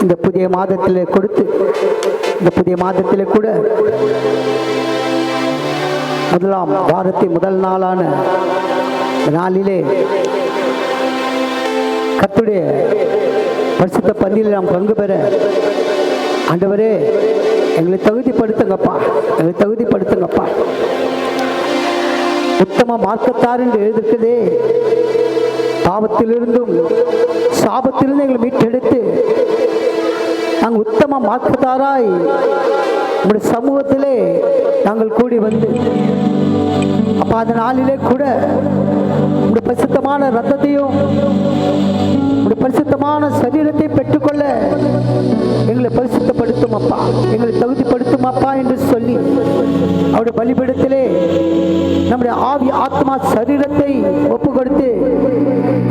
இந்த புதிய மாதத்தில் கொடுத்து, இந்த புதிய மாதத்தில் கூட முதலாம் வாரத்தின் முதல் நாளான நாளிலே கர்த்தருடைய பரிசுத்த பந்தியில் நாம் பங்கு பெற ஆண்டவரே எங்களை தகுதிப்படுத்துங்கப்பா, எங்களை தகுதிப்படுத்துங்கப்பா. உத்தம மார்க்கத்தார் என்று எழுதிருக்குதே, பாவத்திலிருந்தும் சாபத்திலிருந்து எங்களை மீட்டெடுத்து நாங்கள் உத்தம மார்க்கத்தாராய் நம்முடைய சமூகத்திலே நாங்கள் கூடி வந்து அப்போ அந்த நாளிலே கூட உங்களுடைய பரிசுத்தமான ரத்தத்தையும் உங்களுடைய பரிசுத்தமான சரீரத்தை பெற்றுக்கொள்ள எங்களை பரிசுத்தப்படுத்தும் அப்பா, எங்களை தகுதிப்படுத்தும் அப்பா என்று சொல்லி அவருடைய பலிபீடத்திலே நம்முடைய ஆவி ஆத்மா சரீரத்தை ஒப்பு கொடுத்து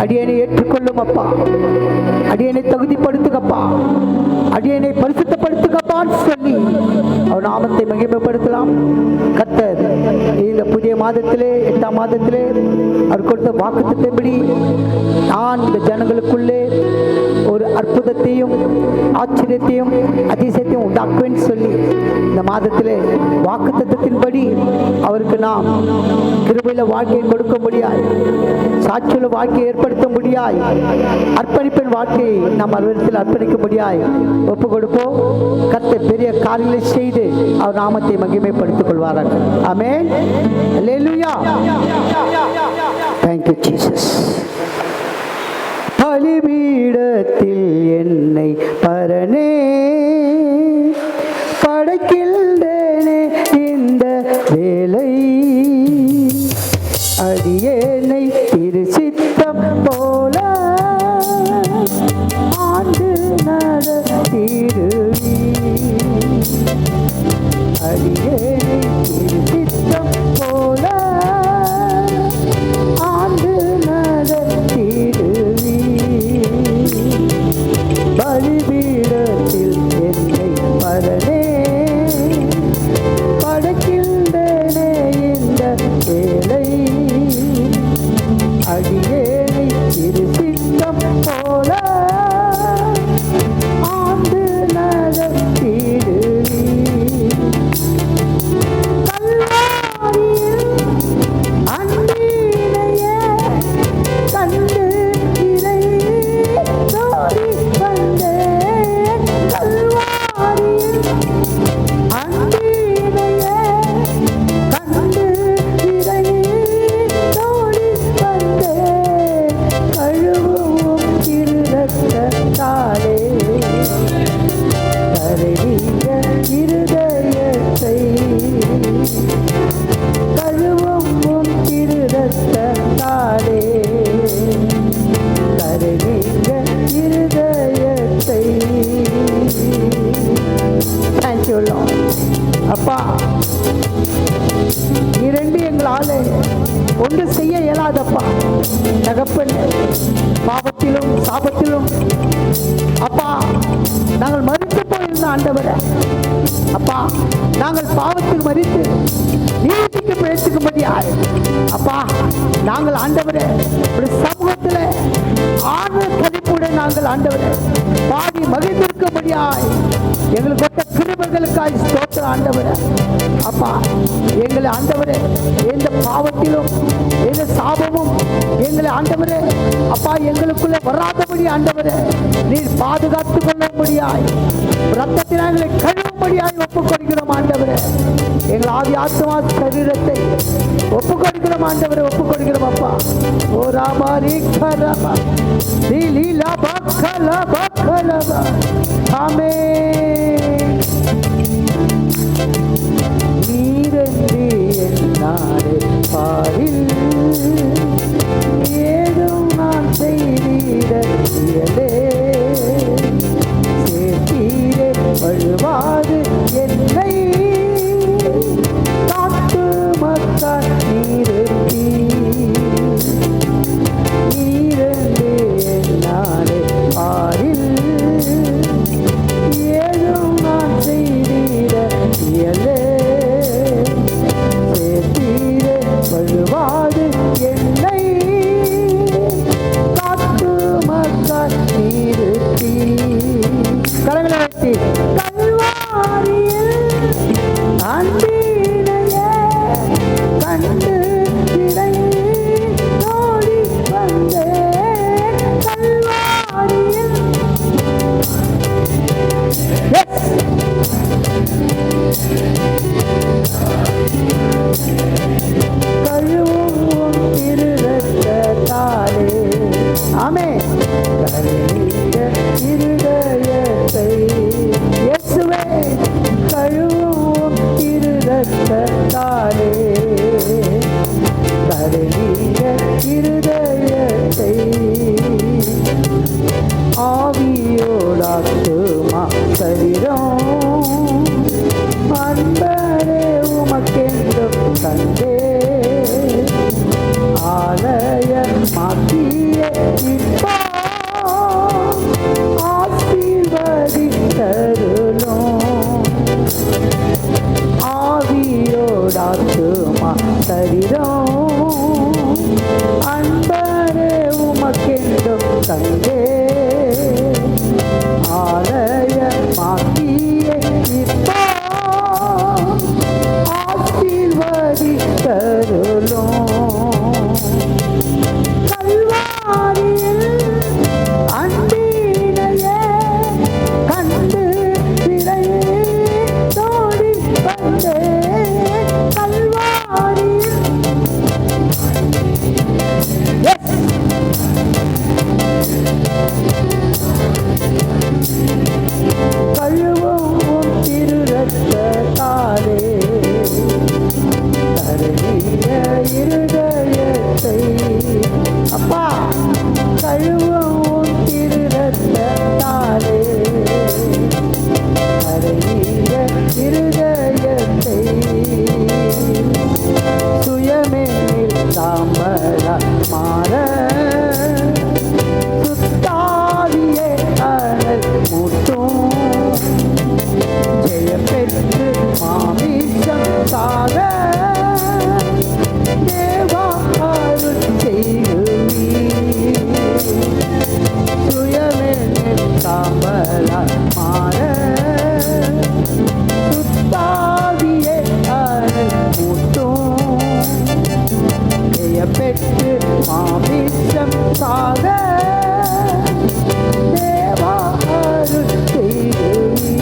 அடியனை ஏற்றுக்கொள்ளும் அப்பா, அடியனை தகுதிப்படுத்துங்கப்பா, அடியனை பரிசுத்தப்படுத்துங்கப்பான்னு சொல்லி அவர் நாமத்தை மகிமைப்படுத்தலாம். கர்த்தர் இந்த புதிய மாதத்திலே 8ஆம் மாதத்திலே அவர் கொடுத்த வாக்குத்தத்தின்படி நான் இந்த ஜனங்களுக்குள்ளே ஒரு அற்புதத்தையும் ஆச்சரியத்தையும் அதிசயத்தையும் உண்டாக்குவேன்னு சொல்லி இந்த மாதத்திலே வாக்குத்தத்தின்படி அவருக்கு நாம் கிருபையில வாழ்க்கையை கொடுக்க முடியாது, சாட்சியுள்ள வாழ்க்கையை ஏற்படுத்த முடியாது, அர்ப்பணிப்பின் வாழ்க்கையை நாம் அவரிடத்தில் அர்ப்பணிக்க முடியாது. ஒப்பு கொடுப்போம். கர்த்தர் பெரிய காரியங்களை செய்து அவர் நாமத்தை மகிமைப்படுத்திக் கொள்வார்கள். ஆமென். அல்லேலூயா. Thank you Jesus. பலிபீடத்தில் என்னை பரனே படைக்கின்றேனே இந்த வேலை, அடியேனை திரு சித்தம் போல ஆண்டு நடத்திடுவி, அடியேனை திரு சித்தம் போல ஆண்டு நடத்திடுவி, பலிபீடத்தில் என்னை பரனே படைக்கின்றேனே இந்த வேலை, அடியேனை திரு சித்தம் போல ஆண்டு நடத்திடுவி, கல்வாரியில் அன்பினையே கண்டு இறை தோரி வந்தேன், கல்வாரியில் அன்பினையே கண்டு இறை தோரி வந்தேன், கழுவும் திருரத்தாலே கருவிய இருதயத்தை, கழுவும் திருரத்தாலே கருவிய இருதயத்தை. Thank you Lord. அப்பா, இரண்டு எங்களாலே ஒன்று செய்ய இயலாதப்பா தகப்பன், பாவத்திலும் சாபத்திலும் அப்பா நாங்கள் மறித்து போயிருந்த ஆண்டவரே, அப்பா நாங்கள் பாவத்தில் மறித்து நீதிக்கு பிழைத்துக்கும்படியாய் அப்பா நாங்கள் ஆண்டவரே ஒரு சமூகத்தில் ஆர்வ கதிப்புடன் நாங்கள் ஆண்டவரே பாடி மகிழ்ந்திருக்கும்படியாய் எங்களுக்கு கொட்ட கிருபைகளுக்காய் ஸ்தோத்திரம் ஆண்டவரே. அப்பா எங்களை ஆண்டவரே எந்த பாவத்திலும் எந்த சாபமும் எங்களை ஆண்டவரே அப்பா எங்களுக்குள்ளே வராதபடி ஆண்டவரே நீர் பாதுகாத்து கொள்ள முடியாய், ரத்தத்தினால் எங்களை கழுவும்படியாய் ஒப்புக் கொடுக்கிறோம் ஆண்டவரே. எங்கள் ஆவி ஆத்மா சரீரத்தை ஒப்புக் கொடுக்கிறோம் ஆண்டவரே, ஒப்புக் கொடுக்கிறோம் அப்பா. ஓ ராமா ரீகரமா லீலா பக்கல பக்கலமா ஆமென். நீரென்று என்னாரே பாரில் ஏதும் நான் செய்திட இயலே, சேர்த்தீரே வழுவாது என்னை காத்து மக்கள் நீருத்தி, நீரென்று என்னாரே பாரில் கரங்களை வைத்து கல்வாரியில் அன்பினையே கண்டு இறங்கி ஓடி வந்தேன் கல்வாரியில். கழுவும் திருரத்தாலே ஆமென் கழுவிய இருதயத்தை இயேசுவே கழுவும் திருரத்தாலே கழுவிய இருதயத்தை ஆவியோடாத்துமா சரீரம் அன்பரே உமக்கென்றும் தந்தே ஆலய மாத்திய இப்போ ஆசீர்வதித்தருளும் ஆவியோடாத்துமா சரீரம் அன்பரே உமக்கென்றும் தந்தே ஆலய மாத்திய இப்போ ஆசீர்வதித்தருளும் கல்வாரியில் அன்பினையே கண்டு இறங்கி ஓடி வந்தேன் கல்வாரியில். கழுவும் திருரத்தாலே கழுவிய இருதயத்தை அப்பா கழுவும் திருரத்தாலே கழுவிய இருதயத்தை சுயமேல் தாமரா மாற சுத்தாவியே அனல் மூட்டும் ஜெயம் பெற்று மாமிசம் சாக தேவா அருள் செய்யுவி சுயமேல் தாமரா மாற சுத்தாவியே அனல் மூட்டும் ஜெயம் பெற்று மாமிசம் சாக தேவா அருள் செய்யுவி.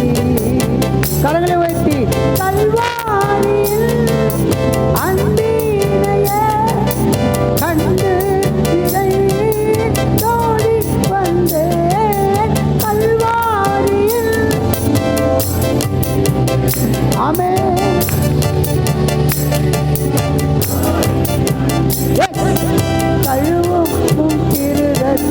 கரங்களை வைத்து கல்வாரியில் அன்பினையே கண்டு இறங்கி ஓடி வந்தேன் கல்வாரியில். ஆமென். கழுவும் திருரத்தாலே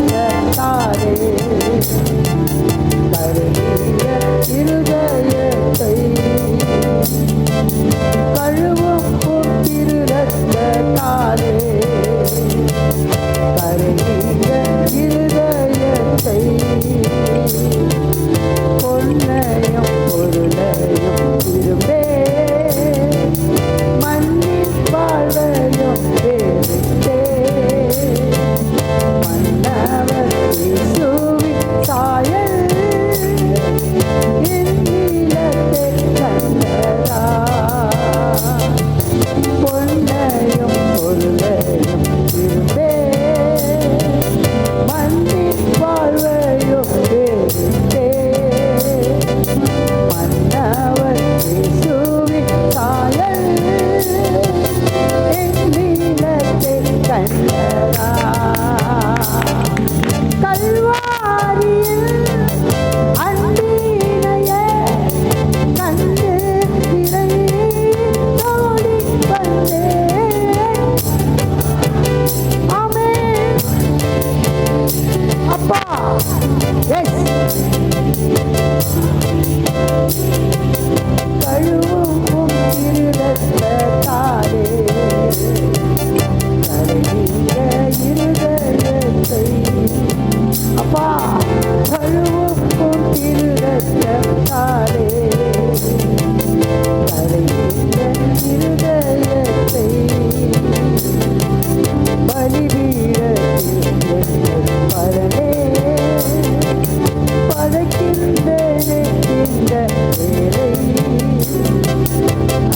வேலை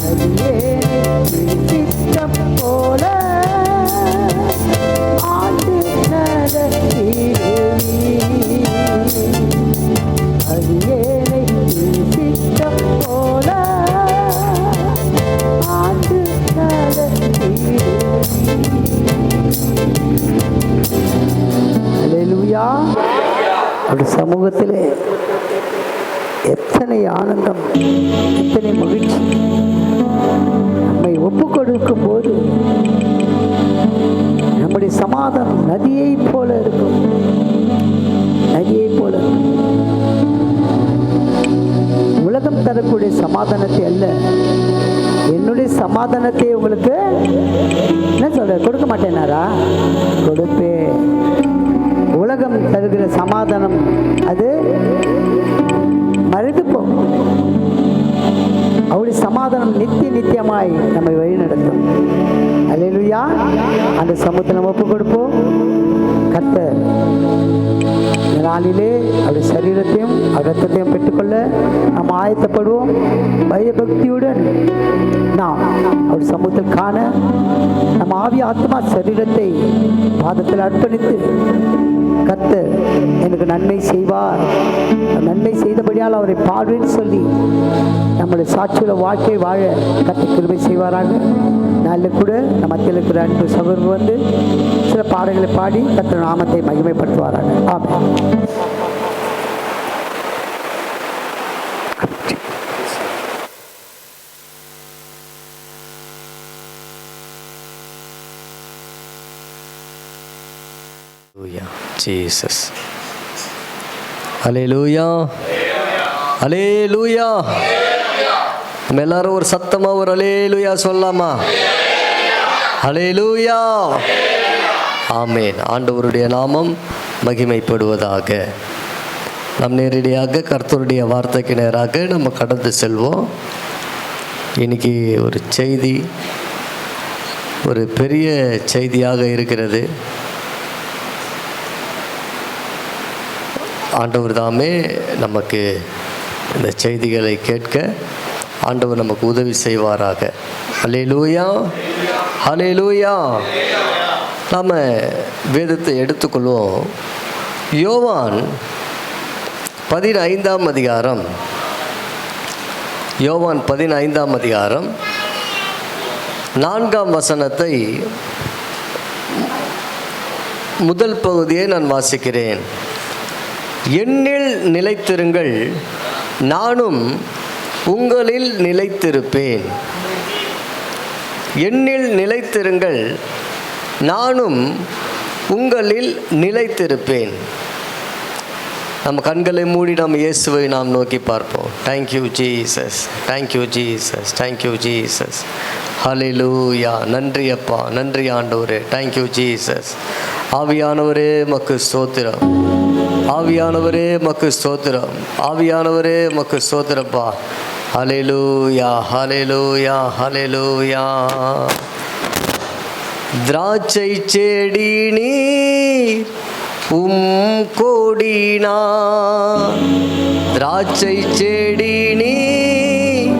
அடியேனை சித்தம் போல ஆண்டு நடத்திடுவி அடியேனை சித்தம் போல ஆண்டு நடத்திடுவி. அல்லேலூயா. அப்படி சமூகத்திலே எத்தனை ஆனந்தம், எத்தனை மகிழ்ச்சி. நம்மை ஒப்பு கொடுக்கும் போது நம்முடைய சமாதானம் நதியை போல இருக்கும், நதியை போல. உலகம் தரக்கூடிய சமாதானத்தை அல்ல, என்னுடைய சமாதானத்தை உங்களுக்கு என்ன சொல்ற கொடுக்க மாட்டேனாரா? கொடுப்பே. உலகம் தருகிற சமாதானம் அது மறைந்து போகும். அவருடைய சமாதானம் நித்தியமாய் நம்மை வழி நடத்தும். அல்லேலூயா. அந்த சமூகத்தை நம்ம ஒப்பு கொடுப்போம். கர்த்தர் இந்த நாளிலே அவருடைய சரீரத்தையும் ரத்தத்தையும் பெற்றுக்கொள்ள நாம் ஆயத்தப்படுவோம். பயபக்தியுடன் நாம் அவர் சமூகத்தில் காண நம் ஆவி ஆத்மா சரீரத்தை பாதத்தில் அர்ப்பணித்து கர்த்தர் எனக்கு நன்மை செய்வார், நன்மை செய்தபடியால் அவரை பாடுவேன்னு சொல்லி நம்முடைய சாட்சியுள்ள வாழ்க்கை வாழ கர்த்தர் கிருபை செய்வாராக. நாளில் கூட நம்ம மத்தியில் இருக்கிற அன்பு சகோதரர் வந்து சில பாடல்களை பாடி கர்த்தர் நாமத்தை மகிமைப்படுத்துவாராக. ஆமென். Jesus. Hallelujah. Hallelujah. நம்ம எல்லாரும் ஒரு சத்தமா ஒரு ஹல்லேலூயா சொல்லலாமா? ஹல்லேலூயா. ஆமென். ஆண்டவருடைய நாமம் மகிமைப்படுவதாக. நம் நேரடியாக கர்த்தருடைய வார்த்தைக்கு நேராக நம்ம கடந்து செல்வோம். இன்னைக்கு ஒரு செய்தி ஒரு பெரிய செய்தியாக இருக்கிறது. ஆண்டவர் தாமே நமக்கு இந்த செய்திகளை கேட்க ஆண்டவர் நமக்கு உதவி செய்வாராக. ஹல்லேலூயா. ஹல்லேலூயா. நாம் வேதத்தை எடுத்துக்கொள்வோம். யோவான் 15ஆம் அதிகாரம், யோவான் 15ஆம் அதிகாரம் 4ஆம் வசனத்தை முதல் பகுதியை நான் வாசிக்கிறேன். என்னில் நிலைத்திருங்கள், நானும் உங்களில் நிலைத்திருப்பேன். என்னில் நிலைத்திருங்கள், நானும் உங்களில் நிலைத்திருப்பேன். நம்ம கண்களை மூடி நம்ம இயேசுவை நாம் நோக்கி பார்ப்போம். Thank you Jesus, thank you Jesus, thank you Jesus. Hallelujah. நன்றி அப்பா, நன்றி ஆண்டவரே. Thank you Jesus. ஆவியானவரே மக்கு ஸ்தோத்திரம், ஆவியானவரே மக்கு ஸ்தோத்திரம், ஆவியானவரே மக்கு ஸ்தோத்திரப்பா. ஹல்லேலூயா, ஹல்லேலூயா, ஹல்லேலூயா. திராட்சை செடி நீர் கொடினா, திராட்சை செடி நீர்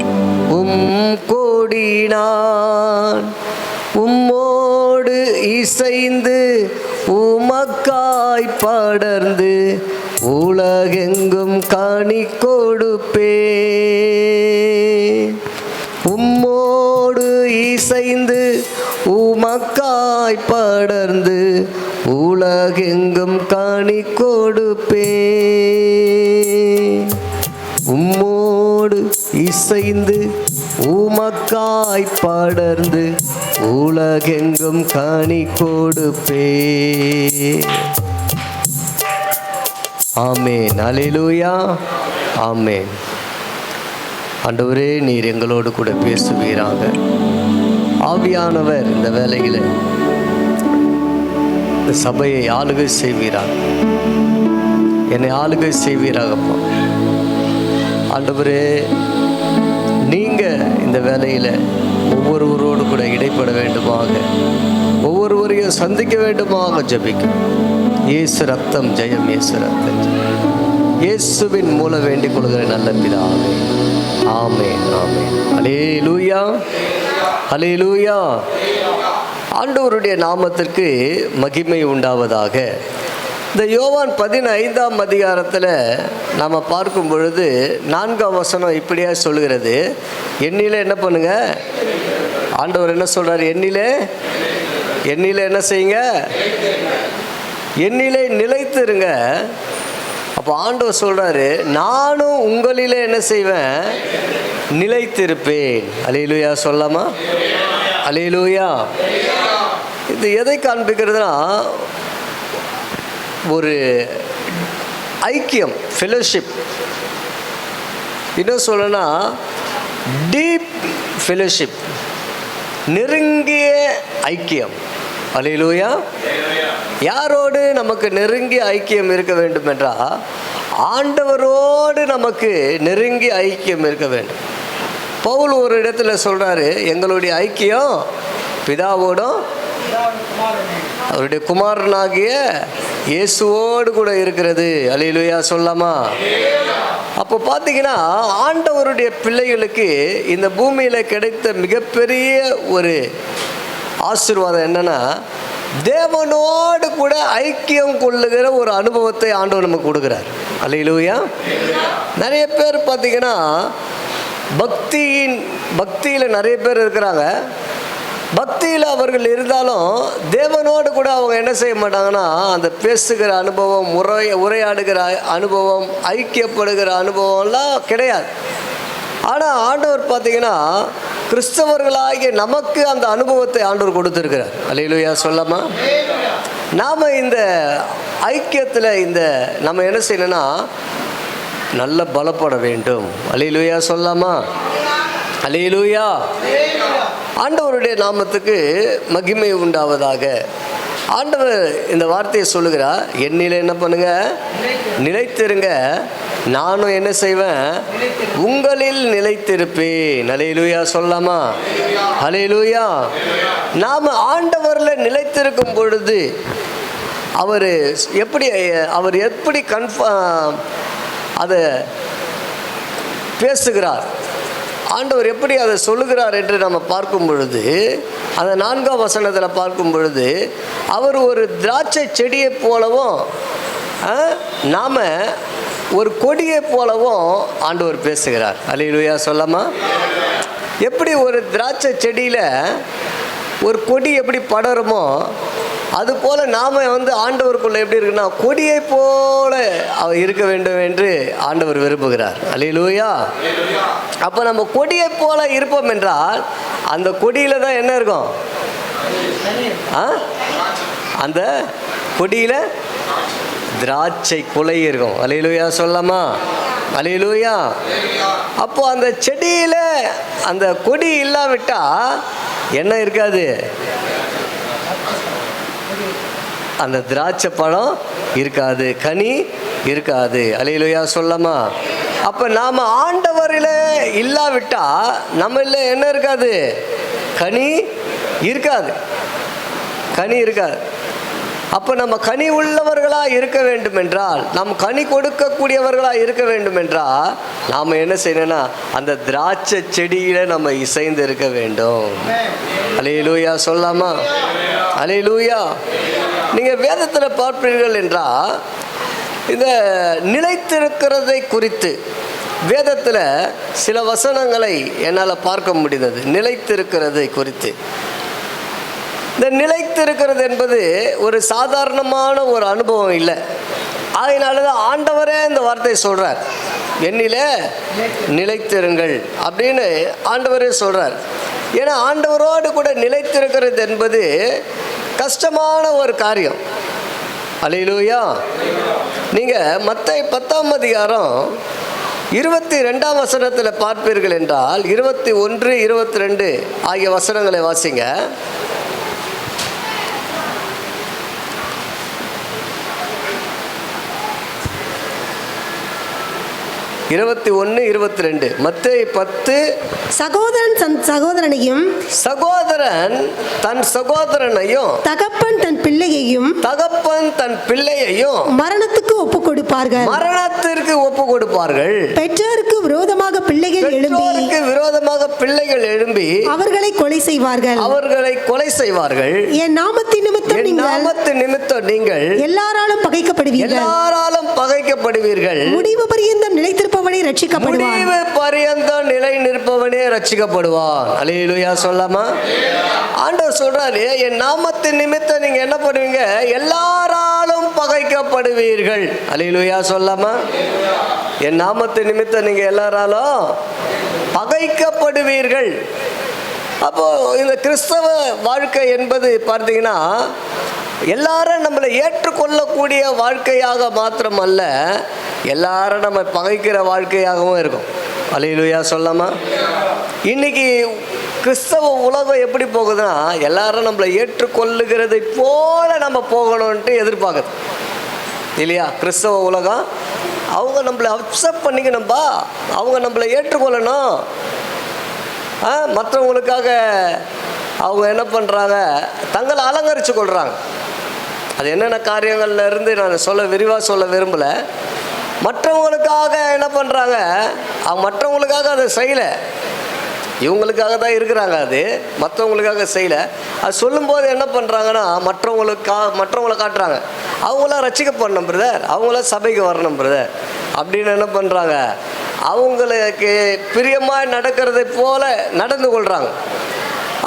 கொடினான், உம்மோடு இசைந்து உமக்காய் படர்ந்து உலகெங்கும் கனி கொடுப்பே. உம்மோடு இசைந்து உமக்காய் படர்ந்து உலகெங்கும் கனி கொடுப்பே. உம்மோடு இசைந்து உமக்காய் படர்ந்து உலகெங்கும் கனி கொடுப்பே. ஆமென். அல்லேலூயா. ஆமென். ஆண்டவரே, நீர் எங்களோடு கூட பேசுவீராக. ஆவியானவர் இந்த வேளையில் இந்த சபையை ஆளுகை செய்வீராக, என்னை ஆளுகை செய்வீராகப்பா. ஆண்டவரே, நீங்கள் இந்த வேளையில் ஒவ்வொருவரோடு கூட இடைப்பட வேண்டுமாக, ஒவ்வொருவரையும் சந்திக்க வேண்டுமாக ஜெபிக்கும். இயேசு ரத்தம் ஜெயம், இயேசு ரத்தம் ஜெயம். இயேசுவின் மூலம் வேண்டிக் கொள்கிறேன் நல்ல பிதாவே. ஆமென், ஆமென். அல்லேலூயா, அல்லேலூயா. ஆண்டவருடைய நாமத்திற்கு மகிமை உண்டாவதாக. இந்த யோவான் 15ஆம் அதிகாரத்தில் நாம் பார்க்கும் பொழுது 4ஆம் வசனம் இப்படியா சொல்கிறது, எண்ணில என்ன பண்ணுங்க, ஆண்டவர் என்ன சொல்றாரு, எண்ணில என்ன செய்யுங்க, எண்ணிலே நிலைத்திருங்க. அப்போ ஆண்டவர் சொல்றாரு, நானும் உங்களிலே என்ன செய்வேன், நிலைத்திருப்பேன். அல்லேலூயா சொல்லாமா, அல்லேலூயா. இது எதை காண்பிக்கிறதுனா, ஒரு ஐக்கியம், ஃபெலோஷிப். இன்னும் சொல்லனா டீப் ஃபெலோஷிப், நெருங்கிய ஐக்கியம். அல்லேலூயா. யாரோடு நமக்கு நெருங்கிய ஐக்கியம் இருக்க வேண்டும் என்றால், ஆண்டவரோடு நமக்கு நெருங்கிய ஐக்கியம் இருக்க வேண்டும். பவுல் ஒரு இடத்துல சொல்றாரு, எங்களுடைய ஐக்கியம் பிதாவோடும் அவருடைய குமாரனாகிய இயேசுவோடு கூட இருக்கிறது. அல்லேலூயா சொல்லாமா. அப்போ பார்த்தீங்கன்னா, ஆண்டவருடைய பிள்ளைகளுக்கு இந்த பூமியில் கிடைத்த மிகப்பெரிய ஒரு ஆசீர்வாதம் என்னன்னா, தேவனோடு கூட ஐக்கியம் கொள்ளுகிற ஒரு அனுபவத்தை ஆண்டவர் நமக்கு கொடுக்குறார். அல்லேலூயா. நிறைய பேர் பார்த்தீங்கன்னா, பக்தியில் நிறைய பேர் இருக்கிறாங்க. பக்தியில் அவர்கள் இருந்தாலும் தேவனோடு கூட அவங்க என்ன செய்ய மாட்டாங்கன்னா, அந்த பேசுகிற அனுபவம், உரையாடுகிற அனுபவம், ஐக்கியப்படுகிற அனுபவம்லாம் கிடையாது. ஆனால் ஆண்டவர் பார்த்தீங்கன்னா, கிறிஸ்தவர்களாகிய நமக்கு அந்த அனுபவத்தை ஆண்டவர் கொடுத்துருக்கிறார். அல்லேலூயா சொல்லாமா. நாம் இந்த ஐக்கியத்தில் நம்ம என்ன செய்யணும்னா, நல்ல பலப்பட வேண்டும். அல்லேலூயா சொல்லாமா, அல்லேலூயா. ஆண்டவருடைய நாமத்துக்கு மகிமை உண்டாவதாக. ஆண்டவர் இந்த வார்த்தையை சொல்லுகிறார், என்னில் என்ன பண்ணுங்க, நிலைத்திருங்க, நானும் என்ன செய்வேன், உங்களில் நிலைத்திருப்பேன். அல்லேலூயா சொல்லாமா, அல்லேலூயா. நாம் ஆண்டவரில் நிலைத்திருக்கும் பொழுது அவர் எப்படி அதை பேசுகிறார், ஆண்டவர் எப்படி அதை சொல்லுகிறார் என்று நம்ம பார்க்கும் பொழுது, அந்த 4ஆம் வசனத்தில் பார்க்கும் பொழுது, அவர் ஒரு திராட்சை செடியை போலவும் நாம் ஒரு கொடியை போலவும் ஆண்டவர் பேசுகிறார். அல்லேலூயா சொல்லாமா. எப்படி ஒரு திராட்சை செடியில் ஒரு கொடி எப்படி படருமோ, அதுபோல் நாம் ஆண்டவருக்குள்ளே எப்படி இருக்குன்னா, கொடியை போல அவர் இருக்க வேண்டும் என்று ஆண்டவர் விரும்புகிறார். அல்லேலூயா. அப்போ நம்ம கொடியை போல இருப்போம் என்றால், அந்த கொடியில் தான் என்ன இருக்கும், அந்த கொடியில் திராட்சை குலை இருக்கும். அல்லேலூயா சொல்லாமா, அல்லேலூயா. அப்போ அந்த செடியில் அந்த கொடி இல்லாவிட்டால் என்ன இருக்காது, அந்த திராட்சை பழம் இருக்காது, கனி இருக்காது. அல்லேலூயா சொல்லாமா. அப்போ நாம் ஆண்டவரில் இல்லாவிட்டால் நம்மள என்ன இருக்காது, கனி இருக்காது, கனி இருக்காது. அப்போ நம்ம கனி உள்ளவர்களாக இருக்க வேண்டும் என்றால், நம் கனி கொடுக்கக்கூடியவர்களாக இருக்க வேண்டும் என்றால், நாம் என்ன செய்யணும்னா, அந்த திராட்சை செடியில் நம்ம இசைந்து இருக்க வேண்டும். அல்லேலூயா சொல்லாமா, அல்லேலூயா. நீங்கள் வேதத்தில் பார்ப்பீர்கள் என்றால், இந்த நிலைத்திருக்கிறதை குறித்து வேதத்தில் சில வசனங்களை என்னால் பார்க்க முடிந்தது. நிலைத்திருக்கிறதை குறித்து, இந்த நிலைத்திருக்கிறது என்பது ஒரு சாதாரணமான ஒரு அனுபவம் இல்லை. அதனால தான் ஆண்டவரே இந்த வார்த்தையை சொல்கிறார், என்னிலே நிலைத்திருங்கள் அப்படின்னு ஆண்டவரே சொல்கிறார். ஏன்னா ஆண்டவரோடு கூட நிலைத்திருக்கிறது என்பது கஷ்டமான ஒரு காரியம். அல்லேலூயா. நீங்கள் மத்தேயு 10ஆம் அதிகாரம் 22ஆம் வசனத்தில் பார்ப்பீர்கள் என்றால், 21, 22 ஆகிய வசனங்களை வாசிங்க. 21, 22. மத்தேயு 10. சகோதரன் தன் சகோதரனையும், சகோதரன் தன் சகோதரனையும், தகப்பன் தன் பிள்ளையையும் தகப்பன் தன் பிள்ளையையும் மரணத்துக்கு ஒப்பு கொடுப்பார்கள். மரணத்திற்கு ஒப்பு கொடுப்பார்கள். பெற்றோருக்கு விரோதமாக பிள்ளைகள் எழும்பி பெற்றோருக்கு விரோதமாக பிள்ளைகள் எழும்பி அவர்களை கொலை செய்வார்கள். அவர்களை கொலை செய்வார்கள். என் நாமத்தின் நிமித்தம் என் நீங்கள் நாமத்தின் நிமித்தம் நீங்கள் எல்லாராலும் பகைக்கப்படுவீர்கள். எல்லாராலும் பகைக்கப்படுவீர்கள். முடிவு பரியந்தம் நிலைத்திருப்பவனே ரட்சிக்கப்படுவான். முடிவு பரியந்தம் நிலை நிற்பவனே ரட்சிக்கப்படுவான். அல்லேலூயா சொல்லாமா? ஆண்டவர் சொல்றாரு, என் நாமத்தின் நிமித்தம் நீங்க என்ன பண்ணுவீங்க? எல்லாராலும் பகைக்கப்படுவீர்கள். அல்லேலூயா சொல்லாமா? என் நாமத்தின் நிமித்தம் நீங்க எல்லாராலும் பகைக்கப்படுவீர்கள். அப்போ இந்த கிறிஸ்தவ வாழ்க்கை என்பது பார்த்தீங்கன்னா எல்லாரும் நம்மளை ஏற்றுக்கொள்ளக்கூடிய வாழ்க்கையாக மாத்திரமல்ல, எல்லாரும் நம்ம பகைக்கிற வாழ்க்கையாகவும் இருக்கும். அல்லேலூயா சொல்லாமா? இன்னைக்கு கிறிஸ்தவ உலகம் எப்படி போகுதுன்னா, எல்லாரும் நம்மளை ஏற்றுக்கொள்ளுகிறதை போல நம்ம போகணும்ன்ட்டு எதிர்பார்க்குது இல்லையா? கிறிஸ்தவ உலகம் அவங்க நம்மளை அக்செப்ட் பண்ணிக்கணும்பா, அவங்க நம்மளை ஏற்றுக்கொள்ளணும். மற்றவங்களுக்காக அவங்க என்ன பண்ணுறாங்க? தங்களை அலங்கரித்து கொள்கிறாங்க. அது என்னென்ன காரியங்கள்ல இருந்து நான் விரிவாக சொல்ல விரும்பலை. மற்றவங்களுக்காக என்ன பண்ணுறாங்க? அவங்க மற்றவங்களுக்காக அதை செய்யலை, இவங்களுக்காக தான் இருக்கிறாங்க. அது மற்றவங்களுக்காக செய்யலை. அது சொல்லும்போது என்ன பண்ணுறாங்கன்னா, மற்றவங்களை காட்டுறாங்க. அவங்களாம் ரட்சிக்கப்படணும் பிரதர், அவங்களாம் சபைக்கு வரணும் பிரதர் அப்படின்னு என்ன பண்ணுறாங்க? அவங்களுக்கு பிரியமாக நடக்கிறதை போல நடந்து கொள்கிறாங்க.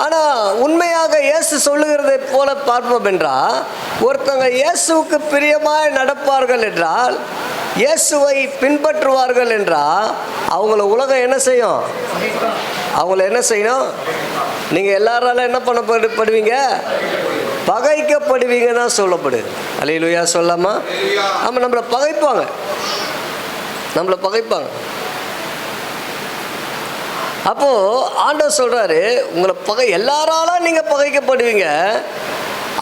ஆனால் உண்மையாக இயேசு சொல்லுகிறதை போல பார்ப்போம் என்றால், ஒருத்தங்க இயேசுவுக்கு பிரியமாய் நடப்பார்கள் என்றால், இயேசுவை பின்பற்றுவார்கள் என்றால், அவங்கள உலகம் என்ன செய்யும்? அவங்கள என்ன செய்யணும்? நீங்கள் எல்லாராலும் என்ன பண்ணப்படுவீங்க? பகைக்கப்படுவீங்க தான் சொல்லப்படுது. அல்லேலூயா சொல்லாமா? ஆமாம், நம்மளை பகைப்பாங்க, நம்மளை பகைப்பாங்க. அப்போது ஆண்டவர் சொல்கிறாரு, உங்களை எல்லாராலும் நீங்கள் பகைக்கப்படுவீங்க.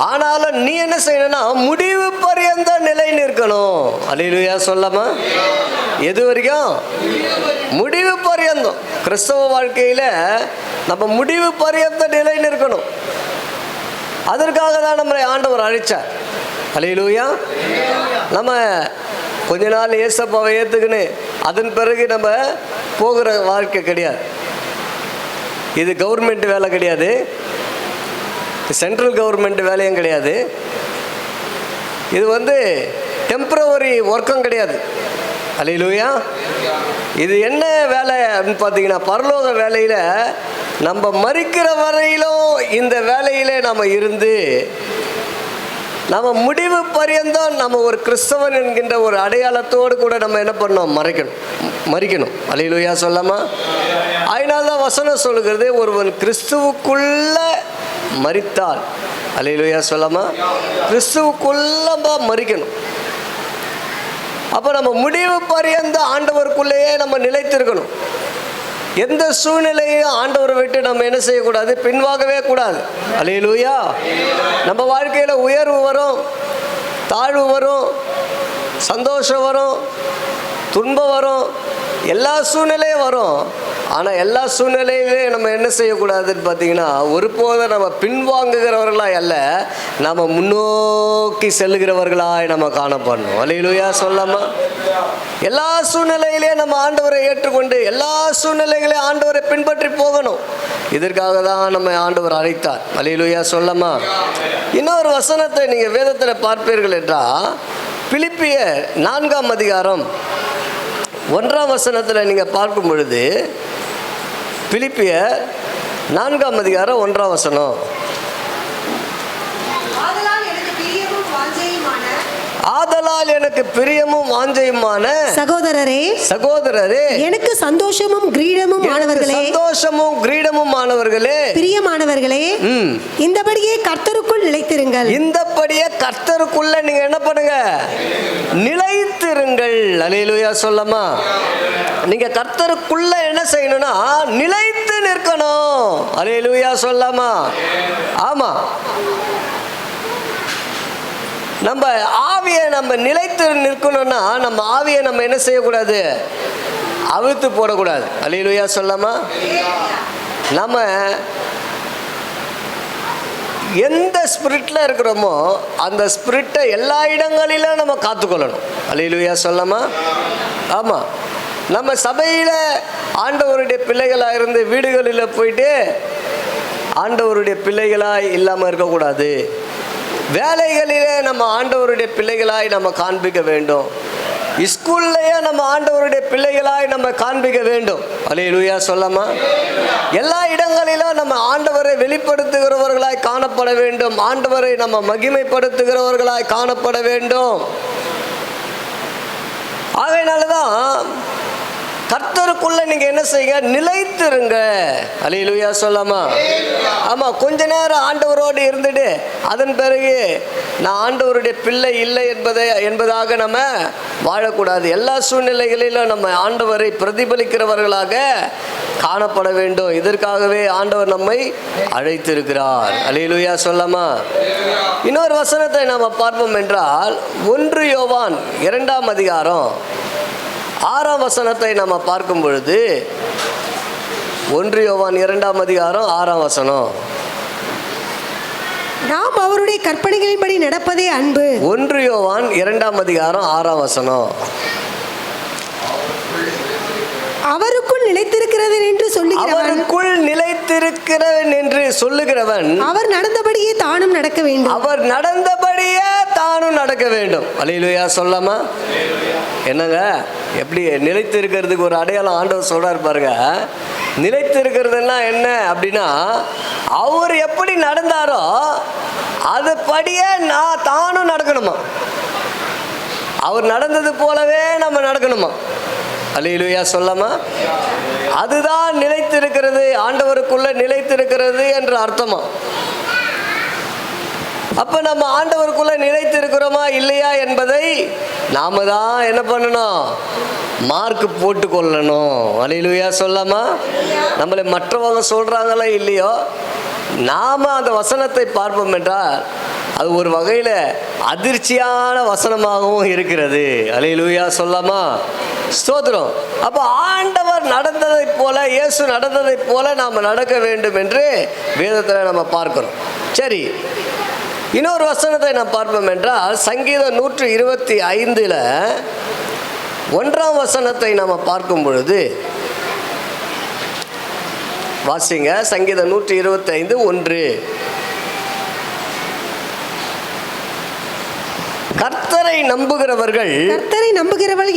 ஆனாலும் நீ என்ன செய்யணும்னா முடிவு பரியந்த நிலை நிற்கணும். அல்லேலூயா சொல்லாமா? எது வரைக்கும்? முடிவு பரியந்தம். கிறிஸ்தவ வாழ்க்கையில் நம்ம முடிவு பரியந்த நிலை நிற்கணும். அதற்காக தான் நம்மளை ஆண்டவர் அழைச்சார். அல்லேலூயா. நம்ம கொஞ்ச நாள் ஏசப்பாவை ஏற்றுக்குன்னு அதன் பிறகு நம்ம போகிற வாழ்க்கை கிடையாது. இது கவர்மெண்ட் வேலை கிடையாது, சென்ட்ரல் கவர்மெண்ட் வேலையும் கிடையாது. இது டெம்பரவரி ஒர்க்கும் கிடையாது. அல்லேலூயா. இது என்ன வேலை அப்படின்னு பார்த்தீங்கன்னா, பரலோக வேலையில் நம்ம மரிக்கிற வரையிலும் இந்த வேலையில் நம்ம இருந்து நம்ம முடிவு பரியந்தம் நம்ம ஒரு கிறிஸ்தவன் என்கின்ற ஒரு அடையாளத்தோடு கூட நம்ம என்ன பண்ணோம்? மறிக்கணும். அல்லேலூயா சொல்லாமா? அதனால்தான் வசனம் சொல்லுகிறது, ஒருவன் கிறிஸ்துவுக்குள்ள மரித்தால், அல்லேலூயா சொல்லாமா, கிறிஸ்துவுக்குள்ள மறிக்கணும். அப்போ நம்ம முடிவு பரியந்த ஆண்டவருக்குள்ளேயே நம்ம நிலைத்திருக்கணும். எந்த சூழ்நிலையும் ஆண்டவரை விட்டு நம்ம என்ன செய்யக்கூடாது? பின்வாங்கவே கூடாது. அல்லேலூயா. நம்ம வாழ்க்கையில் உயர்வு வரும், தாழ்வு வரும், சந்தோஷம் வரும், துன்பம் வரும், எல்லா சூழ்நிலையும் வரும். ஆனால் எல்லா சூழ்நிலையிலையும் நம்ம என்ன செய்யக்கூடாதுன்னு பார்த்தீங்கன்னா, ஒருபோதும் நம்ம பின்வாங்குகிறவர்களாய் அல்ல, நம்ம முன்னோக்கி செல்லுகிறவர்களாய் நம்ம காணப்படணும். அல்லேலூயா சொல்லாமா? எல்லா சூழ்நிலையிலையும் நம்ம ஆண்டவரை ஏற்றுக்கொண்டு எல்லா சூழ்நிலைகளையும் ஆண்டவரை பின்பற்றி போகணும். இதற்காக தான் நம்ம ஆண்டவர் அழைத்தார். அல்லேலூயா சொல்லாமா? இன்னொரு வசனத்தை நீங்கள் வேதத்தில் பார்ப்பீர்கள் என்றால், பிலிப்பியர் 4ஆம் அதிகாரம் 1ஆம் வசனத்தில் நீங்கள் பார்க்கும் பொழுது, பிலிப்பியர் 4ஆம் அதிகாரம் 1ஆம் வசனம், ஆதலால் எனக்கு பிரியமும் வாஞ்சையுமான சகோதரரே, எனக்கு சந்தோஷமும் கிரீடமும் ஆனவர்களே, பிரியமானவர்களே, இந்தபடியே கர்த்தருக்குள் நிலைத்திருங்கள். இந்தபடியே கர்த்தருக்குள்ள நீங்க என்ன பண்ணுங்க? நிலைத்திருங்கள். அல்லேலூயா சொல்லாமா? நீங்க கர்த்தருக்குள்ள என்ன செய்யணும்னா நிலைத்து நிற்கணும். அல்லேலூயா சொல்லாமா? ஆமா, நம்ம ஆவியை நம்ம நிலைத்து நிற்கணும்னா நம்ம ஆவியை நம்ம என்ன செய்யக்கூடாது? அவிழ்த்து போடக்கூடாது. அல்லேலூயா சொல்லாமா? நம்ம எந்த ஸ்பிரிட்டில் இருக்கிறோமோ அந்த ஸ்பிரிட்டை எல்லா இடங்களிலும் நம்ம காத்துக்கொள்ளணும். அல்லேலூயா சொல்லாமா? ஆமாம். நம்ம சபையில் ஆண்டவருடைய பிள்ளைகளாக இருந்து வீடுகளில் போயிட்டு ஆண்டவருடைய பிள்ளைகளாய் இல்லாமல் இருக்கக்கூடாது. வேலைகளிலே நம்ம ஆண்டவருடைய பிள்ளைகளாய் நம்ம காண்பிக்க வேண்டும். ஸ்கூல்லையே நம்ம ஆண்டவருடைய பிள்ளைகளாய் நம்ம காண்பிக்க வேண்டும். அல்லேலூயா சொல்லாமா? எல்லா இடங்களிலும் நம்ம ஆண்டவரை வெளிப்படுத்துகிறவர்களாய் காணப்பட வேண்டும். ஆண்டவரை நம்ம மகிமைப்படுத்துகிறவர்களாய் காணப்பட வேண்டும். ஆகையினாலதான் கர்த்தருக்குள்ள நீங்க என்ன செய்யுங்க? நிலைத்திருங்க. அல்லேலூயா சொல்லாமா? ஆமா. கொஞ்ச நேரம் ஆண்டவரோடு இருந்துட்டு அதன் பிறகு நான் ஆண்டவருடைய பிள்ளை இல்லை என்பதாக நம்ம வாழக்கூடாது. எல்லா சூழ்நிலைகளிலும் நம்ம ஆண்டவரை பிரதிபலிக்கிறவர்களாக காணப்பட வேண்டும். இதற்காகவே ஆண்டவர் நம்மை அழைத்திருக்கிறார். அல்லேலூயா சொல்லாமா? இன்னொரு வசனத்தை நாம் பார்ப்போம் என்றால் 1 யோவான் 2ஆம் அதிகாரம் 6ஆம் வசனத்தை நாம் பார்க்கும் பொழுது 1 யோவான் 2ஆம் அதிகாரம் 6ஆம் வசனம். நாம் அவருடைய கற்பனைகளின்படி நடப்பதே அன்பு. 1 யோவான் 2ஆம் அதிகாரம் 6ஆம் வசனம். அவருக்குள் நிலைத்திருக்கிறவன் என்று சொல்லுகிறவன், அவருக்குள் நிலைத்திருக்கிறவன் என்று சொல்லுகிறவன் அவர் நடந்தபடியே தானும் நடக்க வேண்டும். அவர் நடந்தபடியே தானும் நடக்க வேண்டும். அல்லேலூயா சொல்லாமா? என்னங்க, எப்படி நிலைத்து இருக்கிறதுக்கு ஒரு அடையாளம் ஆண்டவர் சொல்றாரு பாருங்க. நிலைத்து இருக்கிறதுனா என்ன அப்படின்னா, அவர் எப்படி நடந்தாரோ அதுபடியே தானும் நடக்கணுமா. அவர் நடந்தது போலவே நம்ம நடக்கணுமா. அல்லேலூயா சொல்லாமா? அதுதான் நிலைத்திருக்கிறது, ஆண்டவருக்குள்ள நிலைத்திருக்கிறது என்று அர்த்தமா. அப்ப நம்ம ஆண்டவருக்குள்ள நிலைத்திருக்கிறோமா இல்லையா என்பதை நாம தான் என்ன பண்ணணும்? மார்க் போட்டு கொள்ளணும். அல்லேலூயா சொல்லாமா? நம்மளை மற்றவங்க சொல்றாங்களோ இல்லையோ, நாம அந்த வசனத்தை பார்ப்போம் என்றால் அது ஒரு வகையில் அதிர்ச்சியான வசனமாகவும் இருக்கிறது. அல்லேலூயா சொல்லாமா? ஸ்தோத்திரம். அப்போ ஆண்டவர் நடந்ததை போல, இயேசு நடந்ததை போல நாம் நடக்க வேண்டும் என்று வேதத்தில் நம்ம பார்க்கிறோம். சரி, இன்னொரு வசனத்தை நாம் பார்ப்போம் என்றால் சங்கீதம் 125 1ஆம் வசனத்தை நாம் பார்க்கும் பொழுது, வாசிங்க. சங்கீதம் 125:1. கர்த்தரை நம்புகிறவர்கள்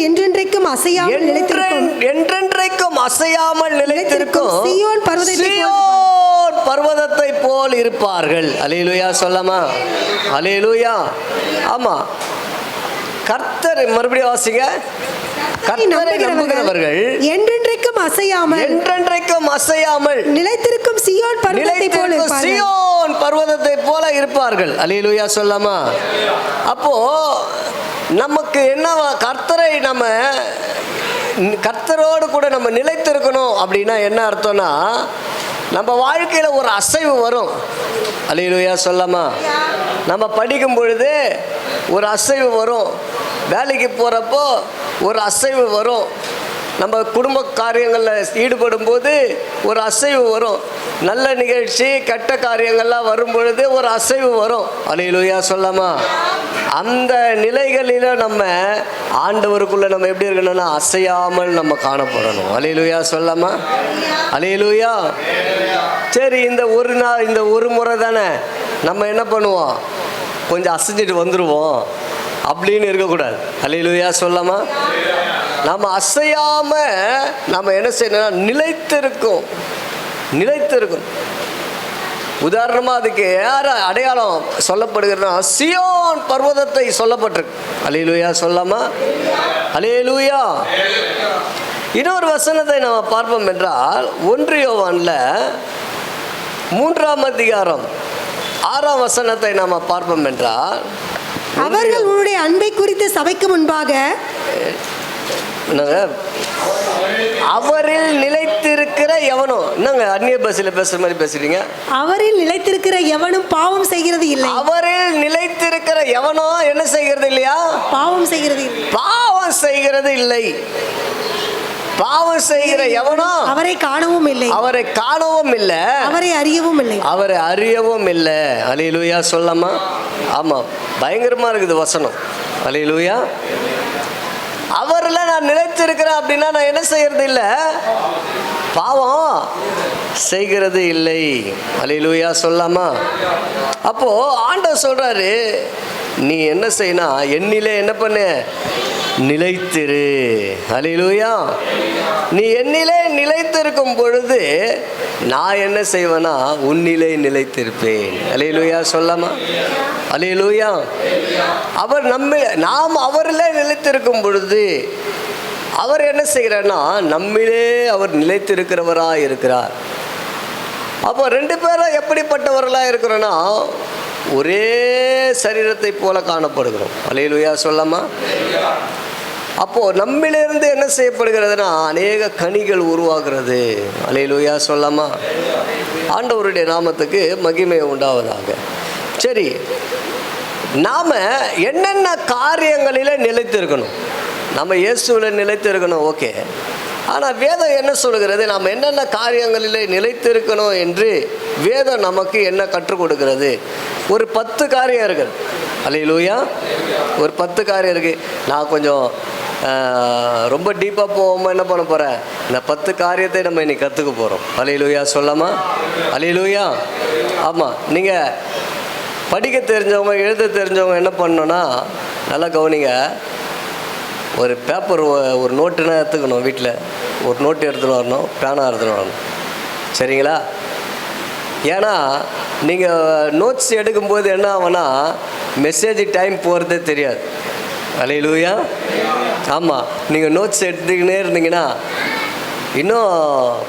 என்றென்றைக்கும் அசையாமல் நிலைத்திருக்கும் சீயோன் பர்வதத்தை போல் இருப்பார்கள். அல்லேலூயா சொல்லாமா? அல்லேலூயா. ஆமா. கர்த்தர், மறுபடியும் வாசிங்க. கர்த்தரை நம்புகிறவர்கள் என்றென்றைக்கும் அசையாமல் நிலைத்திருக்கும் சீயோன் பர்வதத்தை போல இருப்பார்கள். அல்லேலூயா சொல்லாமா? அப்போ நமக்கு என்ன, கர்த்தரோடு கூட நம்ம நிலைத்திருக்கணும் அப்படின்னா என்ன அர்த்தம்னா, நம்ம வாழ்க்கையில் ஒரு அசைவு வரும். அல்லேலூயா சொல்லாமா? நம்ம படிக்கும் பொழுது ஒரு அசைவு வரும், வேலைக்கு போகிறப்போ ஒரு அசைவு வரும், நம்ம குடும்ப காரியங்களில் ஈடுபடும் போது ஒரு அசைவு வரும், நல்ல நிகழ்ச்சி கெட்ட காரியங்கள்லாம் வரும் பொழுது ஒரு அசைவு வரும். அல்லேலூயா சொல்லாமா? அந்த நிலைகளில் நம்ம ஆண்டவருக்குள்ள நம்ம எப்படி இருக்கணும்னா அசையாமல் நம்ம காணப்படணும். அல்லேலூயா சொல்லாமா? அல்லேலூயா. சரி, இந்த ஒரு முறை தானே நம்ம என்ன பண்ணுவோம், கொஞ்சம் அசைஞ்சிட்டு வந்துடுவோம் அப்படின்னு இருக்கக்கூடாது. அல்லேலூயா சொல்லாமா? நம்ம அசையாம நம்ம என்ன செய்யணும்? நிலைத்திருக்கும். உதாரணமாக அதுக்கு யார் அடையாளம் சொல்லப்படுகிறதுனா சீயோன் பர்வதத்தை சொல்லப்பட்டிருக்கு. அல்லேலூயா சொல்லாமா? அல்லேலூயா. இன்னொரு வசனத்தை நம்ம பார்ப்போம் என்றால் 1 யோவான்ல 3ஆம் அதிகாரம் 6ஆம் வசனத்தை நாம் பார்ப்போம் என்றால், அவர்கள் உன்னுடைய அன்பை குறித்து சபைக்கு முன்பாக அவரில் நிலைத்திருக்கிற எவனும், என்னங்க அந்நிய பாஷையில பேசுற மாதிரி பேசுறீங்க? அவரில் நிலைத்திருக்கிற எவனும் பாவம் செய்கிறது இல்லை. அவரில் நிலைத்திருக்கிற எவனோ என்ன செய்கிறது இல்லையா? பாவம் செய்கிறது இல்லை. பாவம் செய்கிற எவனோ அவரை காணவும் இல்லை, அவரை காணவும் இல்லை, அவரை அறியவும் இல்லை. அவரை அறியவும் இல்லை. அல்லேலூயா சொல்லாமா? ஆமாம், பயங்கரமாக இருக்குது வசனம். அல்லேலூயா. அவரில் நான் நிலைத்திருக்கிறேன் அப்படின்னா நான் என்ன செய்யறது இல்லை, பாவம் செய்கிறது இல்லை. அல்லேலூயா சொல்லாமா? அப்போ ஆண்டவர் சொல்றாரு, நீ என்ன செய்யணும், என்னிலே என்ன பண்ணு, நிலைத்திரு. அல்லேலூயா. நீ என்னிலே நிலைத்திருக்கும் பொழுது நான் என்ன செய்வேனா, உன்னிலே நிலைத்திருப்பேன். அல்லேலூயா சொல்லாமா? அல்லேலூயா. அவர் நாம் அவரிலே நிலைத்திருக்கும் பொழுது அவர் என்ன செய்கிறார்னா, நம்மிலே அவர் நிலைத்திருக்கிறவராக இருக்கிறார். அப்போ ரெண்டு பேரும் எப்படிப்பட்டவர்களாக இருக்கிறோன்னா, ஒரே சரீரத்தை போல காணப்படுகிறோம். அல்லேலூயா சொல்லாமா? அப்போது நம்மிலிருந்து என்ன செய்யப்படுகிறதுனா, அநேக கனிகள் உருவாகிறது. அல்லேலூயா சொல்லாமா? ஆண்டவருடைய நாமத்துக்கு மகிமை உண்டாவதாக. சரி, நாம் என்னென்ன காரியங்களில் நிலைத்திருக்கணும்? நம்ம இயேசுவில் நிலைத்திருக்கணும், ஓகே. ஆனால் வேதம் என்ன சொல்கிறது, நாம் என்னென்ன காரியங்களில் நிலைத்திருக்கணும் என்று வேதம் நமக்கு என்ன கற்றுக் கொடுக்கிறது? ஒரு 10 காரியம் இருக்குது. அல்லேலூயா. ஒரு 10 காரியம் இருக்குது. நான் கொஞ்சம் ரொம்ப டீப்பாக போகாமல் என்ன பண்ண போகிறேன், இந்த 10 காரியத்தை நம்ம இன்னைக்கு கற்றுக்க போகிறோம். அல்லேலூயா சொல்லாமா? அல்லேலூயா. ஆமாம், நீங்கள் படிக்க தெரிஞ்சவங்க, எழுத தெரிஞ்சவங்க என்ன பண்ணணுன்னா, நல்லா கவனிங்க. ஒரு பேப்பர், ஒரு நோட்டுனா எடுத்துக்கணும். வீட்டில் ஒரு நோட்டு எடுத்துகிட்டு வரணும், பேனா எடுத்துகிட்டு வரணும். சரிங்களா? ஏன்னா நீங்கள் நோட்ஸ் எடுக்கும்போது என்ன ஆகும்னா, மெசேஜ் டைம் போகிறதே தெரியாது. அல்லேலூயா. ஆமாம், நீங்கள் நோட்ஸ் எடுத்துக்கினே இருந்தீங்கன்னா இன்னும்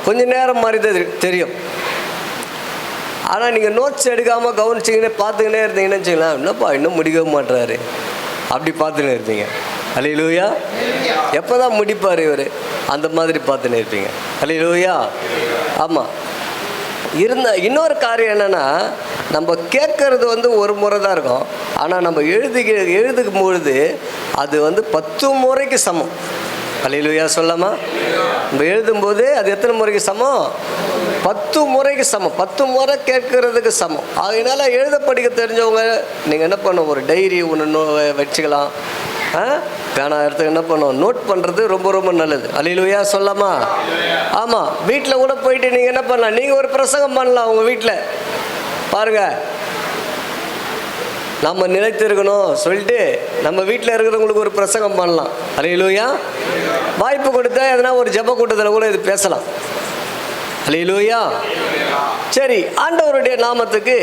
கொஞ்சம் நேரம் மாதிரி தான் தெரியும். ஆனால் நீங்கள் நோட்ஸ் எடுக்காமல் கவனிச்சிங்கன்னே பார்த்துக்கினே இருந்தீங்கன்னு வச்சுக்கலாம், என்னப்பா இன்னும் முடிக்கவே மாட்டுறாரு அப்படி பார்த்துன்னு இருப்பீங்க. அல்லேலூயா. எப்போ தான் முடிப்பார் இவர், அந்த மாதிரி பார்த்துன்னு இருப்பீங்க. அல்லேலூயா. ஆமாம். இன்னொரு காரியம் என்னென்னா, நம்ம கேட்குறது ஒரு முறை தான் இருக்கும். ஆனால் நம்ம எழுதுக்கும் பொழுது அது 10 முறைக்கு சமம். அல்லேலூயா சொல்லாமா? நம்ம எழுதும்போது அது எத்தனை முறைக்கு சமம்? 10 முறைக்கு சமம். 10 முறை கேட்கறதுக்கு சமம். அதனால எழுத படிக்க தெரிஞ்சவங்க நீங்கள் என்ன பண்ணணும், ஒரு டைரி ஒன்று வச்சுக்கலாம். பேனா எடுத்து என்ன பண்ணணும், நோட் பண்ணுறது ரொம்ப ரொம்ப நல்லது. அல்லேலூயா சொல்லாமா? ஆமாம். வீட்டில் கூட போயிட்டு நீங்கள் என்ன பண்ணலாம், நீங்கள் ஒரு பிரசங்கம் பண்ணலாம் உங்கள் வீட்டில். பாருங்கள், நம்ம நிலைத்திருக்கணும் சொல்லிட்டு நம்ம வீட்டில் இருக்கிறவங்களுக்கு ஒரு பிரசங்கம் பண்ணலாம். அல்லேலூயா. வாய்ப்பு கொடுத்தா எதனா ஒரு ஜெப கூட்டத்தில் கூட இது பேசலாம். அல்லேலூயா. சரி, ஆண்டவருடைய நாமத்துக்கு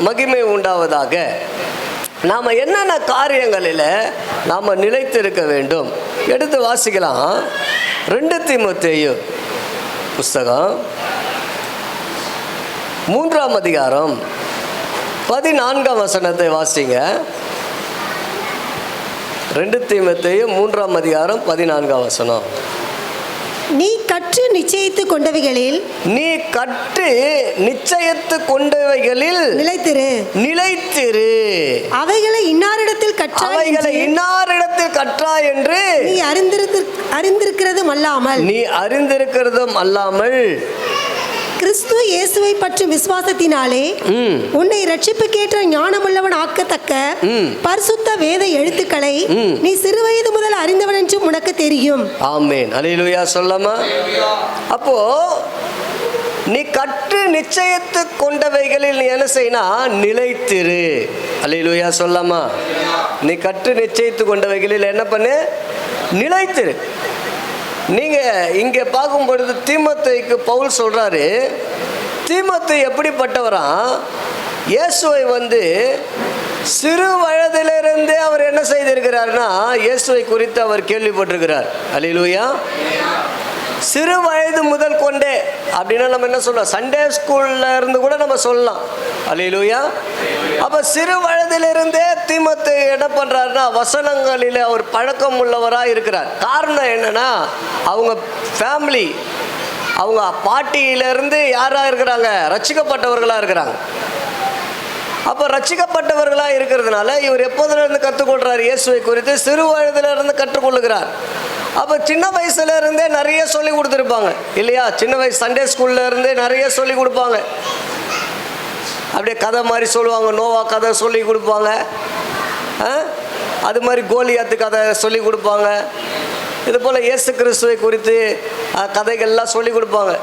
மகிமை உண்டாவதாக. நாம் என்னென்ன காரியங்களில் நாம் நிலைத்திருக்க வேண்டும் எடுத்து வாசிக்கலாம். 2 தீமோத்தேயு புஸ்தகம் 3ஆம் அதிகாரம் 14ஆம் வசனத்தை வாசிங்க. 2 தீமோத்தேயு 3ஆம் அதிகாரம் 14ஆம் வசனம். நீ கற்று நிச்சயித்து கொண்டவைகளில், நீ கற்று நிச்சயித்து கொண்டவைகளில் நிலைத்திரு. நிலைத்திரு. அவைகளை இன்னாரிடத்தில் கற்றாய் என்று நீ அறிந்திருக்கிறதும் அல்லாமல், கிறிஸ்து இயேசுவை பற்றும் விசுவாசத்தினாலே உன்னை ரட்சிப்புக்கேற்ற ஞானமுள்ளவன் ஆக்கத்தக்க பரிசுத்த வேத எழுத்துக்களை நீ சிறுவயது முதல் அறிந்தவன் என்றும் உனக்கு தெரியும். ஆமென். அல்லேலூயா சொல்லாமா? அப்போ நீ கற்று நிச்சயித்து கொண்டவைகளில் நீ என்ன செய்யணும், நிலைத்திரு. அல்லேலூயா சொல்லாமா? நீ கற்று நிச்சயித்து கொண்டவைகளில் என்ன பண்ணு, நிலைத்திரு. நீங்கள் இங்கே பார்க்கும் பொழுது தீமோத்தேயுக்கு பவுல் சொல்கிறாரு, தீமோத்தேயு எப்படிப்பட்டவரா, இயேசுவை சிறு வயதிலிருந்தே அவர் என்ன செய்திருக்கிறார்னா, இயேசுவை குறித்து அவர் கேள்விப்பட்டிருக்கிறார். அல்லேலூயா. சிறு வயது முதல் கொண்டே அப்படின்னா நம்ம என்ன சொல்லலாம், சண்டே ஸ்கூல்ல இருந்து கூட நம்ம சொல்லலாம். அல்லேலூயா. அப்போ சிறு வயதிலிருந்தே தீமோத்தேயு என்ன பண்ணுறாருன்னா, வசனங்களில் அவர் பழக்கம் உள்ளவராக இருக்கிறார். காரணம் என்னன்னா, அவங்க ஃபேமிலி, அவங்க பாட்டியிலேருந்து யாராக இருக்கிறாங்க, ரட்சிக்கப்பட்டவர்களாக இருக்கிறாங்க. அப்போ ரட்சிக்கப்பட்டவர்களாக இருக்கிறதுனால இவர் எப்போதுலேருந்து கற்றுக்கொள்கிறார், இயேசுவை குறித்து சிறு வயதிலிருந்து கற்றுக்கொள்ளுகிறார். அப்போ சின்ன வயசுல இருந்தே நிறைய சொல்லி கொடுத்துருப்பாங்க இல்லையா? சின்ன வயசு சண்டே ஸ்கூல்ல இருந்தே நிறைய சொல்லி கொடுப்பாங்க. அப்படியே கதை மாதிரி சொல்லுவாங்க, நோவா கதை சொல்லி கொடுப்பாங்க, அது மாதிரி கோலியாத்து கதை சொல்லி கொடுப்பாங்க. இது போல் இயேசு கிறிஸ்துவை குறித்து கதைகள்லாம் சொல்லி கொடுப்பாங்க.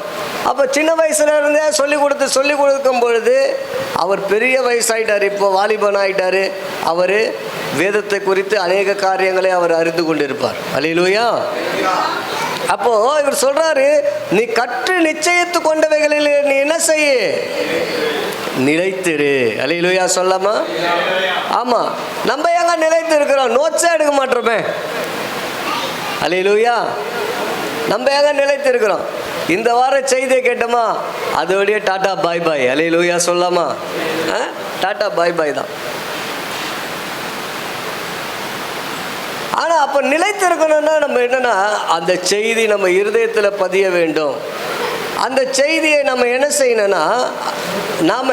அப்போ சின்ன வயசுல இருந்தே சொல்லி கொடுக்கும் பொழுது அவர் பெரிய வயசாயிட்டார், இப்போ வாலிபன் ஆகிட்டார். அவர் வேதத்தை குறித்து அநேக காரியங்களை அவர் அறிந்து கொண்டிருப்பார். அல்லேலூயா. அப்போ இவர் சொல்றாரு, நீ கற்று நிச்சயித்து கொண்டவைகளில் நீ என்ன செய்ய? நிலைத்திரு. அல்லேலூயா சொல்லாமா? ஆமா, நம்ம எங்க நிலைத்து இருக்கிறோம்? நோட்ஸே எடுக்க மாட்டோமே. அல்லேலூயா. நம்ம எங்க நிலைத்து இருக்கிறோம்? இந்த வார செய்தியை கேட்டோமா, அதோடைய டாட்டா பாய் பாய். அல்லேலூயா சொல்லாமா? டாட்டா பாய் பாய் தான். ஆனால் அப்போ நிலைத்து இருக்கணும்னா நம்ம என்னன்னா, அந்த செய்தி நம்ம இருதயத்தில் பதிய வேண்டும். அந்த செய்தியை நம்ம என்ன செய்யணும்னா, நாம்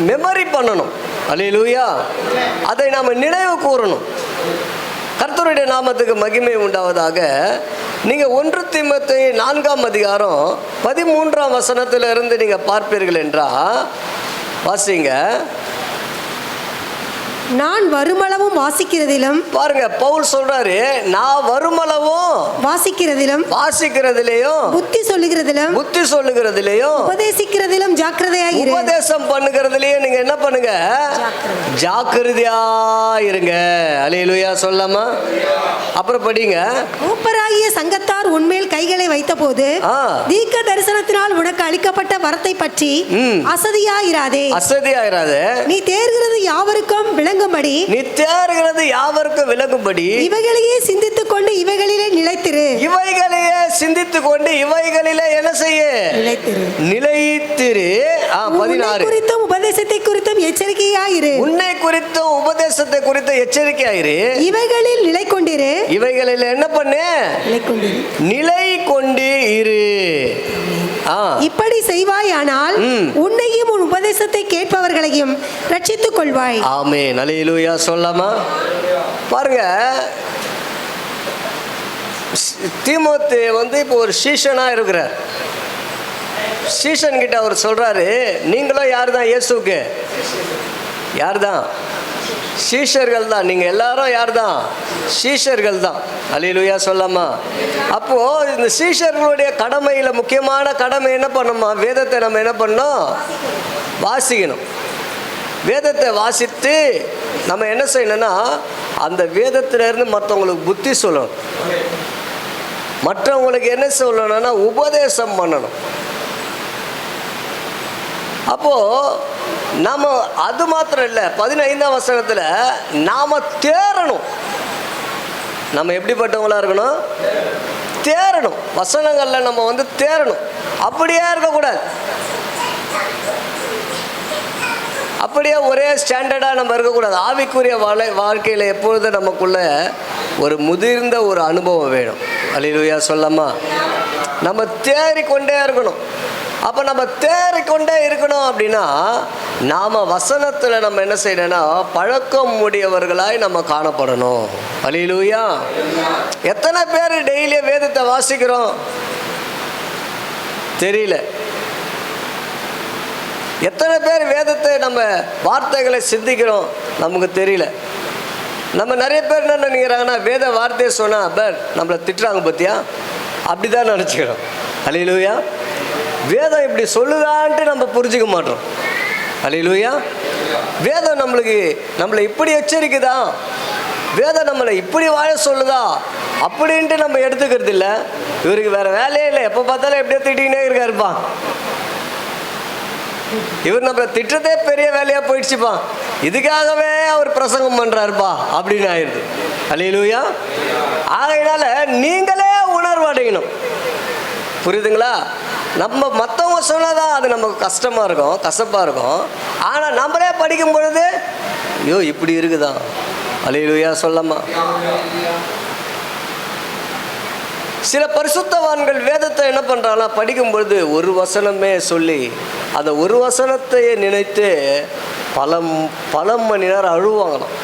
மெமரி பண்ணணும். அல்லேலூயா. அதை நாம் நினைவு கூறணும். கர்த்தருடைய நாமத்துக்கு மகிமை உண்டாவதாக. நீங்கள் 1 தீமோத்தேயு 4ஆம் அதிகாரம் 13ஆம் வசனத்திலிருந்து நீங்கள் பார்ப்பீர்கள் என்றால், வாசிங்க. நான் வருமளவும் வாசிக்கிறதிலும், பாருங்க, பவுல் சொல்றாரு, நான் வருமளவும் வாசிக்கிறதிலேயும் புத்தி சொல்லுகிறதிலேயும் உபதேசிக்கிறதிலும் ஜாக்கிரதையாயிரு. உபதேசம் பண்ணுகிறதிலேயும் நீங்க என்ன பண்ணுங்க? ஜாக்கிரதையா இருங்க. அல்லேலூயா சொல்லாமா? அப்புறம் படிங்க. மூப்பராகிய சங்கத்தார் உன்மேல் கைகளை வைத்த போது தீர்க்க தரிசனத்தினால் உனக்கு அளிக்கப்பட்ட வரத்தை பற்றி அசதியாயிராதே. நீ தேர்கிறது யாவருக்கும் விளங்கும்படி இவைகளையே சிந்தித்துக் கொண்டு இவைகளிலே நிலைத்திரு. என்ன செய்ய? நிலைத்திரு. 16. குறித்தும் உபதேசத்தை குறித்தும் எச்சரிக்கையாயிரு. உன்னை குறித்தும் உபதேசத்தை குறித்து எச்சரிக்கையாயிரு. இவைகளில் நிலை கொண்டிரு. இவைகளில் என்ன பண்ணு? நிலை கொண்டு இரு. இப்படி செய்வாயானால் உன்னையும் உன் உபதேசத்தை கேட்பவர்களையும் ரட்சித்துக் கொள்வாய். ஆமென். அல்லேலூயா சொல்லாமா? பாருங்க, தீமோத்தேயு இப்போ ஒரு சீஷனா இருக்கிறார். சீஷன் கிட்ட அவர் சொல்றாரு, நீங்களும் யார் தான்? இயேசுக்கு யார் தான்? சீஷர்கள் தான். நீங்க எல்லாரும் யார் தான்? சீஷர்கள் தான். அல்லேலூயா சொல்லாமா? அப்போ இந்த சீஷர்களுடைய கடமையில முக்கியமான கடமை என்ன பண்ணணுமா? வேதத்தை நம்ம என்ன பண்ணணும்? வாசிக்கணும். வேதத்தை வாசித்து நம்ம என்ன செய்யணும்னா, அந்த வேதத்திலிருந்து மற்றவங்களுக்கு புத்தி சொல்லணும். மற்றவங்களுக்கு என்ன சொல்லணும்னா, உபதேசம் பண்ணணும். அப்போ நம்ம அது மாத்திரம் இல்லை, 15ஆம் வசனத்தில் நாம தேறணும். நம்ம எப்படிப்பட்டவங்களா இருக்கணும்? தேறணும். வசனங்கள்ல நம்ம தேறணும். அப்படியே இருக்கக்கூடாது. அப்படியே ஒரே ஸ்டாண்டர்டாக நம்ம இருக்கக்கூடாது. ஆவிக்குரிய வாழ்க்கையில் எப்பொழுதும் நமக்குள்ள ஒரு முதிர்ந்த ஒரு அனுபவம் வேணும். அல்லேலூயா சொல்லாமா? நம்ம தேறிக்கொண்டே இருக்கணும். அப்போ நம்ம தேறிக்கொண்டே இருக்கணும் அப்படின்னா, நாம் வசனத்தில் நம்ம என்ன செய்யணும்னா, பழக்கம் உடையவர்களாய் நம்ம காணப்படணும். அல்லேலூயா. எத்தனை பேர் டெய்லியும் வேதத்தை வாசிக்கிறோம்? தெரியல. எத்தனை பேர் வேதத்தை நம்ம வார்த்தைகளை சிந்திக்கிறோம்? நமக்கு தெரியல. நம்ம நிறைய பேர் என்ன நினைக்கிறாங்கன்னா, வேத வார்த்தையை சொன்னால் பர் நம்மளை திட்டுறாங்க பற்றியா, அப்படி தான் நினச்சிக்கிறோம். அல்லேலூயா. வேதம் இப்படி சொல்லுதான்ட்டு நம்ம புரிஞ்சுக்க மாட்டோம். அல்லேலூயா. வேதம் நம்மளை இப்படி எச்சரிக்குதா, வேதம் நம்மளை இப்படி வாழ சொல்லுதா அப்படின்ட்டு நம்ம எடுத்துக்கிறது இல்லை. இவருக்கு வேற வேலையே இல்லை, எப்போ பார்த்தாலும் எப்படியோ திட்டிக்கினே இருக்காருப்பா, இவர் நம்மளை திட்டத்தே பெரிய வேலையாக போயிடுச்சுப்பா, இதுக்காகவே அவர் பிரசங்கம் பண்ணுறாருப்பா அப்படின்னு ஆயிடுது. அல்லேலூயா. ஆகையினால நீங்களே உணர்வு அடையணும். புரியுதுங்களா? நம்ம மற்றவங்க சொன்னதான் அது நமக்கு கஷ்டமாக இருக்கும், கசப்பாக இருக்கும். ஆனால் நம்மளே படிக்கும் பொழுது ஐயோ இப்படி இருக்குதா. அல்லேலூயா சொல்லாமா? சில பரிசுத்தவான்கள் வேதத்தை என்ன பண்ணுறாங்கன்னா, படிக்கும் பொழுது ஒரு வசனமே சொல்லி அந்த ஒரு வசனத்தையே நினைத்து பல மணி நேரம் அழுவாங்களாம்.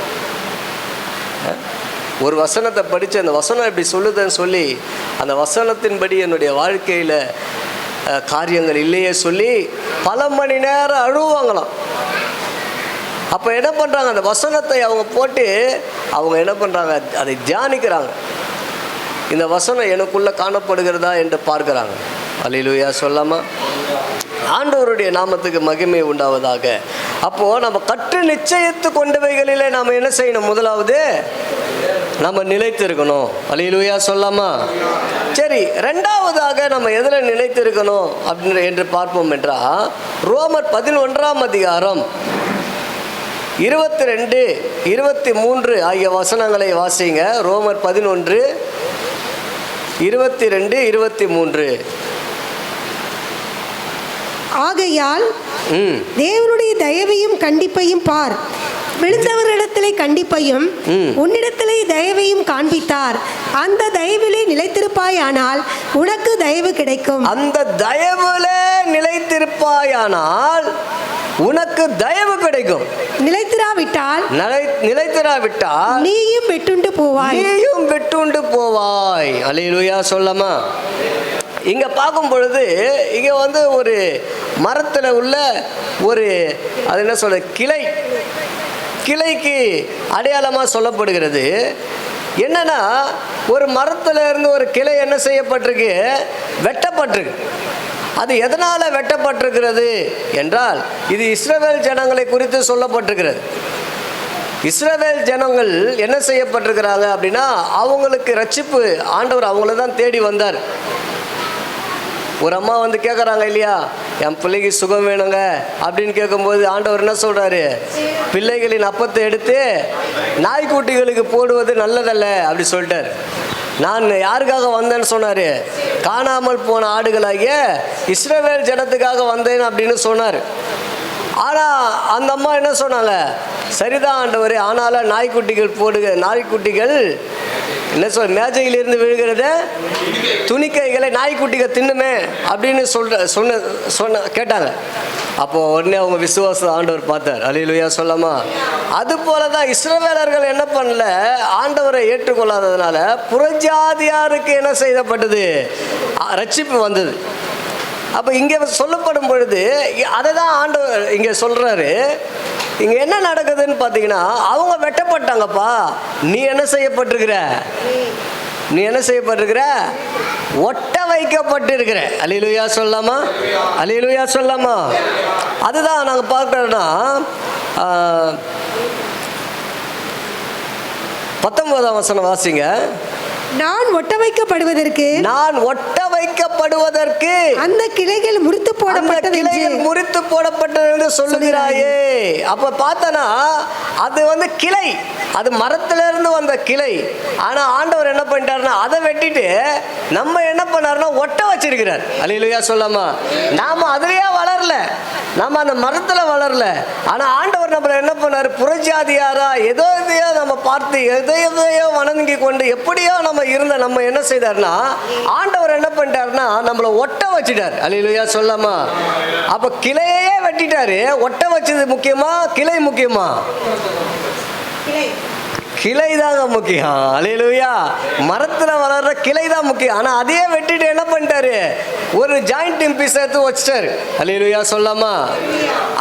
ஒரு வசனத்தை படித்து அந்த வசனம் இப்படி சொல்லுதுன்னு சொல்லி அந்த வசனத்தின்படி என்னுடைய வாழ்க்கையில் காரியங்கள் இல்லையே சொல்லி பல மணி நேரம் அழுவாங்களாம். அப்போ என்ன பண்ணுறாங்க, அந்த வசனத்தை அவங்க போட்டு அவங்க என்ன பண்ணுறாங்க, அதை தியானிக்கிறாங்க. இந்த வசனம் எனக்குள்ளே காணப்படுகிறதா என்று பார்க்குறாங்க. அல்லேலூயா சொல்லாமா? ஆண்டவருடைய நாமத்துக்கு மகிமை உண்டாவதாக. அப்போது நம்ம கற்று நிச்சயித்து கொண்டவைகளிலே நாம் என்ன செய்யணும்? முதலாவது நம்ம நிலைத்திருக்கணும். அல்லேலூயா சொல்லாமா? சரி, ரெண்டாவதாக நம்ம எதில் நிலைத்திருக்கணும் அப்படின்னு என்று பார்ப்போம் என்றால், ரோமர் 11ஆம் அதிகாரம் 22, 23 ஆகிய வசனங்களை வாசிங்க. ரோமர் 11, 22, 23. ஆகையால் தேவனுடைய தயவையும் கண்டிப்பையும் பார், விழுந்தவரிடத்திலே கண்டிப்பையும் உன்னிடத்திலே தயவையும் காண்பித்தார். அந்த தயவிலே நிலைத்திருப்பாயானால் உனக்கு தயவு கிடைக்கும். அந்த தயவிலே நிலைத்திருப்பாயானால் உனக்கு தயவு கிடைக்கும். நிலைத்திராவிட்டால் நீயும் வெட்டுண்டு போவாய். அல்லேலூயா சொல்லமா? இங்க பார்க்கும் பொழுது இங்க வந்து ஒரு மரத்தில் உள்ள ஒரு அது என்ன சொல்ற கிளைக்கு அடையாளமாக சொல்லப்படுகிறது. என்னன்னா, ஒரு மரத்தில் இருந்து ஒரு கிளை என்ன செய்யப்பட்டிருக்கு? வெட்டப்பட்டிருக்கு. அது எதனால் வெட்டப்பட்டிருக்கிறது என்றால், இது இஸ்ரவேல் ஜனங்களை குறித்து சொல்லப்பட்டிருக்கிறது. இஸ்ரவேல் ஜனங்கள் என்ன செய்யப்பட்டிருக்கிறாங்க அப்படின்னா, அவங்களுக்கு ரட்சிப்பு ஆண்டவர் அவங்கள தான் தேடி வந்தார். ஒரு அம்மா வந்து கேட்குறாங்க இல்லையா, என் பிள்ளைக்கு சுகம் வேணுங்க அப்படின்னு கேட்கும்போது ஆண்டவர் என்ன சொல்கிறாரு? பிள்ளைகளின் அப்பத்தை எடுத்து நாய்க்குட்டிகளுக்கு போடுவது நல்லதல்ல அப்படி சொல்லிட்டார். நான் யாருக்காக வந்தேன்னு சொன்னார்? காணாமல் போன ஆடுகளாகிய இஸ்ரவேல் ஜனத்துக்காக வந்தேன் அப்படின்னு சொன்னார். ஆனால் அந்த அம்மா என்ன சொன்னாங்க? சரிதான் ஆண்டவரே, ஆனாலும் நாய்க்குட்டிகள் என்ன சொல் மேஜையிலிருந்து விழுகிறத துணிக்கைகளை நாய்க்குட்டிகள் தின்னுமே அப்படின்னு சொன்ன கேட்டாங்க. அப்போது உடனே அவங்க விசுவாச ஆண்டவர் பார்த்தார். அல்லேலூயா சொல்லாமா? அது போல தான் இஸ்ரவேலர்கள் என்ன பண்ணல, ஆண்டவரை ஏற்றுக்கொள்ளாததுனால புறஜாதியாருக்கு என்ன செய்யப்பட்டது? ரட்சிப்பு வந்தது. அப்போ இங்கே சொல்லப்படும் பொழுது அதை தான் ஆண்டவர் இங்கே சொல்கிறாரு. இங்கே என்ன நடக்குதுன்னு பார்த்தீங்கன்னா, அவங்க வெட்டப்பட்டாங்கப்பா, நீ என்ன செய்யப்பட்டிருக்கிற? ஒட்ட வைக்கப்பட்டிருக்கிற. அல்லேலூயா சொல்லாமா? அல்லேலூயா சொல்லாமா? அதுதான் நாங்கள் பார்க்குறோன்னா 19ஆம் வசனம் வாசிங்க. நான் ஒட்ட வைக்கப்படுவதற்கு அந்த கிளைகள் முறித்து போடப்பட்டது சொல்லுகிறாயே. அப்ப பார்த்தனா அது வந்து கிளை, அது மரத்திலிருந்து வந்த கிளை. ஆனா ஆண்டவர் என்ன பண்ணிட்டாருன்னா, அதை வெட்டிட்டு நம்ம என்ன பண்ணாருன்னா ஒட்ட வச்சிருக்கிறார். அல்லேலூயா சொல்லாமா? நாம அதுலயே வளரல, நாம அந்த மரத்துல வளரல. ஆனா ஆண்டவர் நம்மள என்ன பண்ணாரு? புறஜாதியாரா எதோ நம்ம பார்த்து எதையோ வணங்கி கொண்டு எப்படியோ நம்ம இருந்த நம்ம என்ன செய்தார்னா, ஆண்டவர் என்ன பண்ணிட்டாருன்னா நம்மளை ஒட்ட வச்சிட்டார். அல்லேலூயா சொல்லாமா? அப்ப கிளையே வெட்டிட்டாரு. ஒட்ட வச்சது முக்கியமா, கிளை முக்கியமா? கிளை தாங்க முக்கியம். அல்லேலூயா. மரத்துல வளர்ற கிளை தான் முக்கியம். ஆனா அதையே வெட்டிட்டு என்ன பண்ணிட்டாரு? ஒரு ஜாயிண்ட் பீஸ் எடுத்து வச்சிட்டாரு. அல்லேலூயா சொல்லாமா?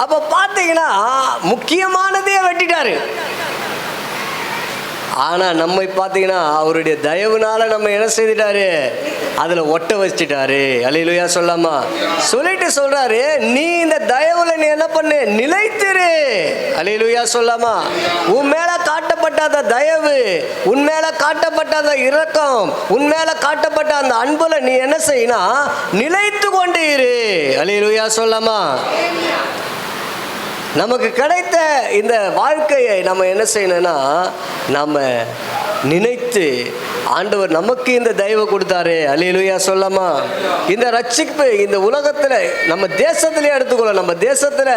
அப்ப பாத்தீங்கன்னா முக்கியமானதையே வெட்டிட்டாரு. ஆனால் நம்மை பார்த்தீங்கன்னா அவருடைய தயவுனால நம்ம என்ன செய்துட்டாரு? அதில் ஒட்ட வச்சுட்டாரு. அல்லேலூயா சொல்லாமா? சொல்லிட்டு சொல்றாரு, நீ இந்த தயவுல நீ என்ன பண்ணு? நிலைத்திரு. அல்லேலூயா சொல்லாமா? உன் மேல காட்டப்பட்ட அந்த தயவு, உன் மேல காட்டப்பட்ட அந்த இரக்கம், உன் மேல காட்டப்பட்ட அந்த அன்புல நீ என்ன செய்யணும்? நிலைத்து கொண்டு இரு. அல்லேலூயா சொல்லாமா? நமக்கு கிடைத்த இந்த வாழ்க்கையை நம்ம என்ன செய்யணும்னா, நம்ம நினைத்து ஆண்டவர் நமக்கு இந்த தயவு கொடுத்தாரு. அல்லேலூயா சொல்லாமா? இந்த ரட்சிப்பு இந்த உலகத்தில் நம்ம தேசத்திலே எடுத்துக்கொள்ள, நம்ம தேசத்தில்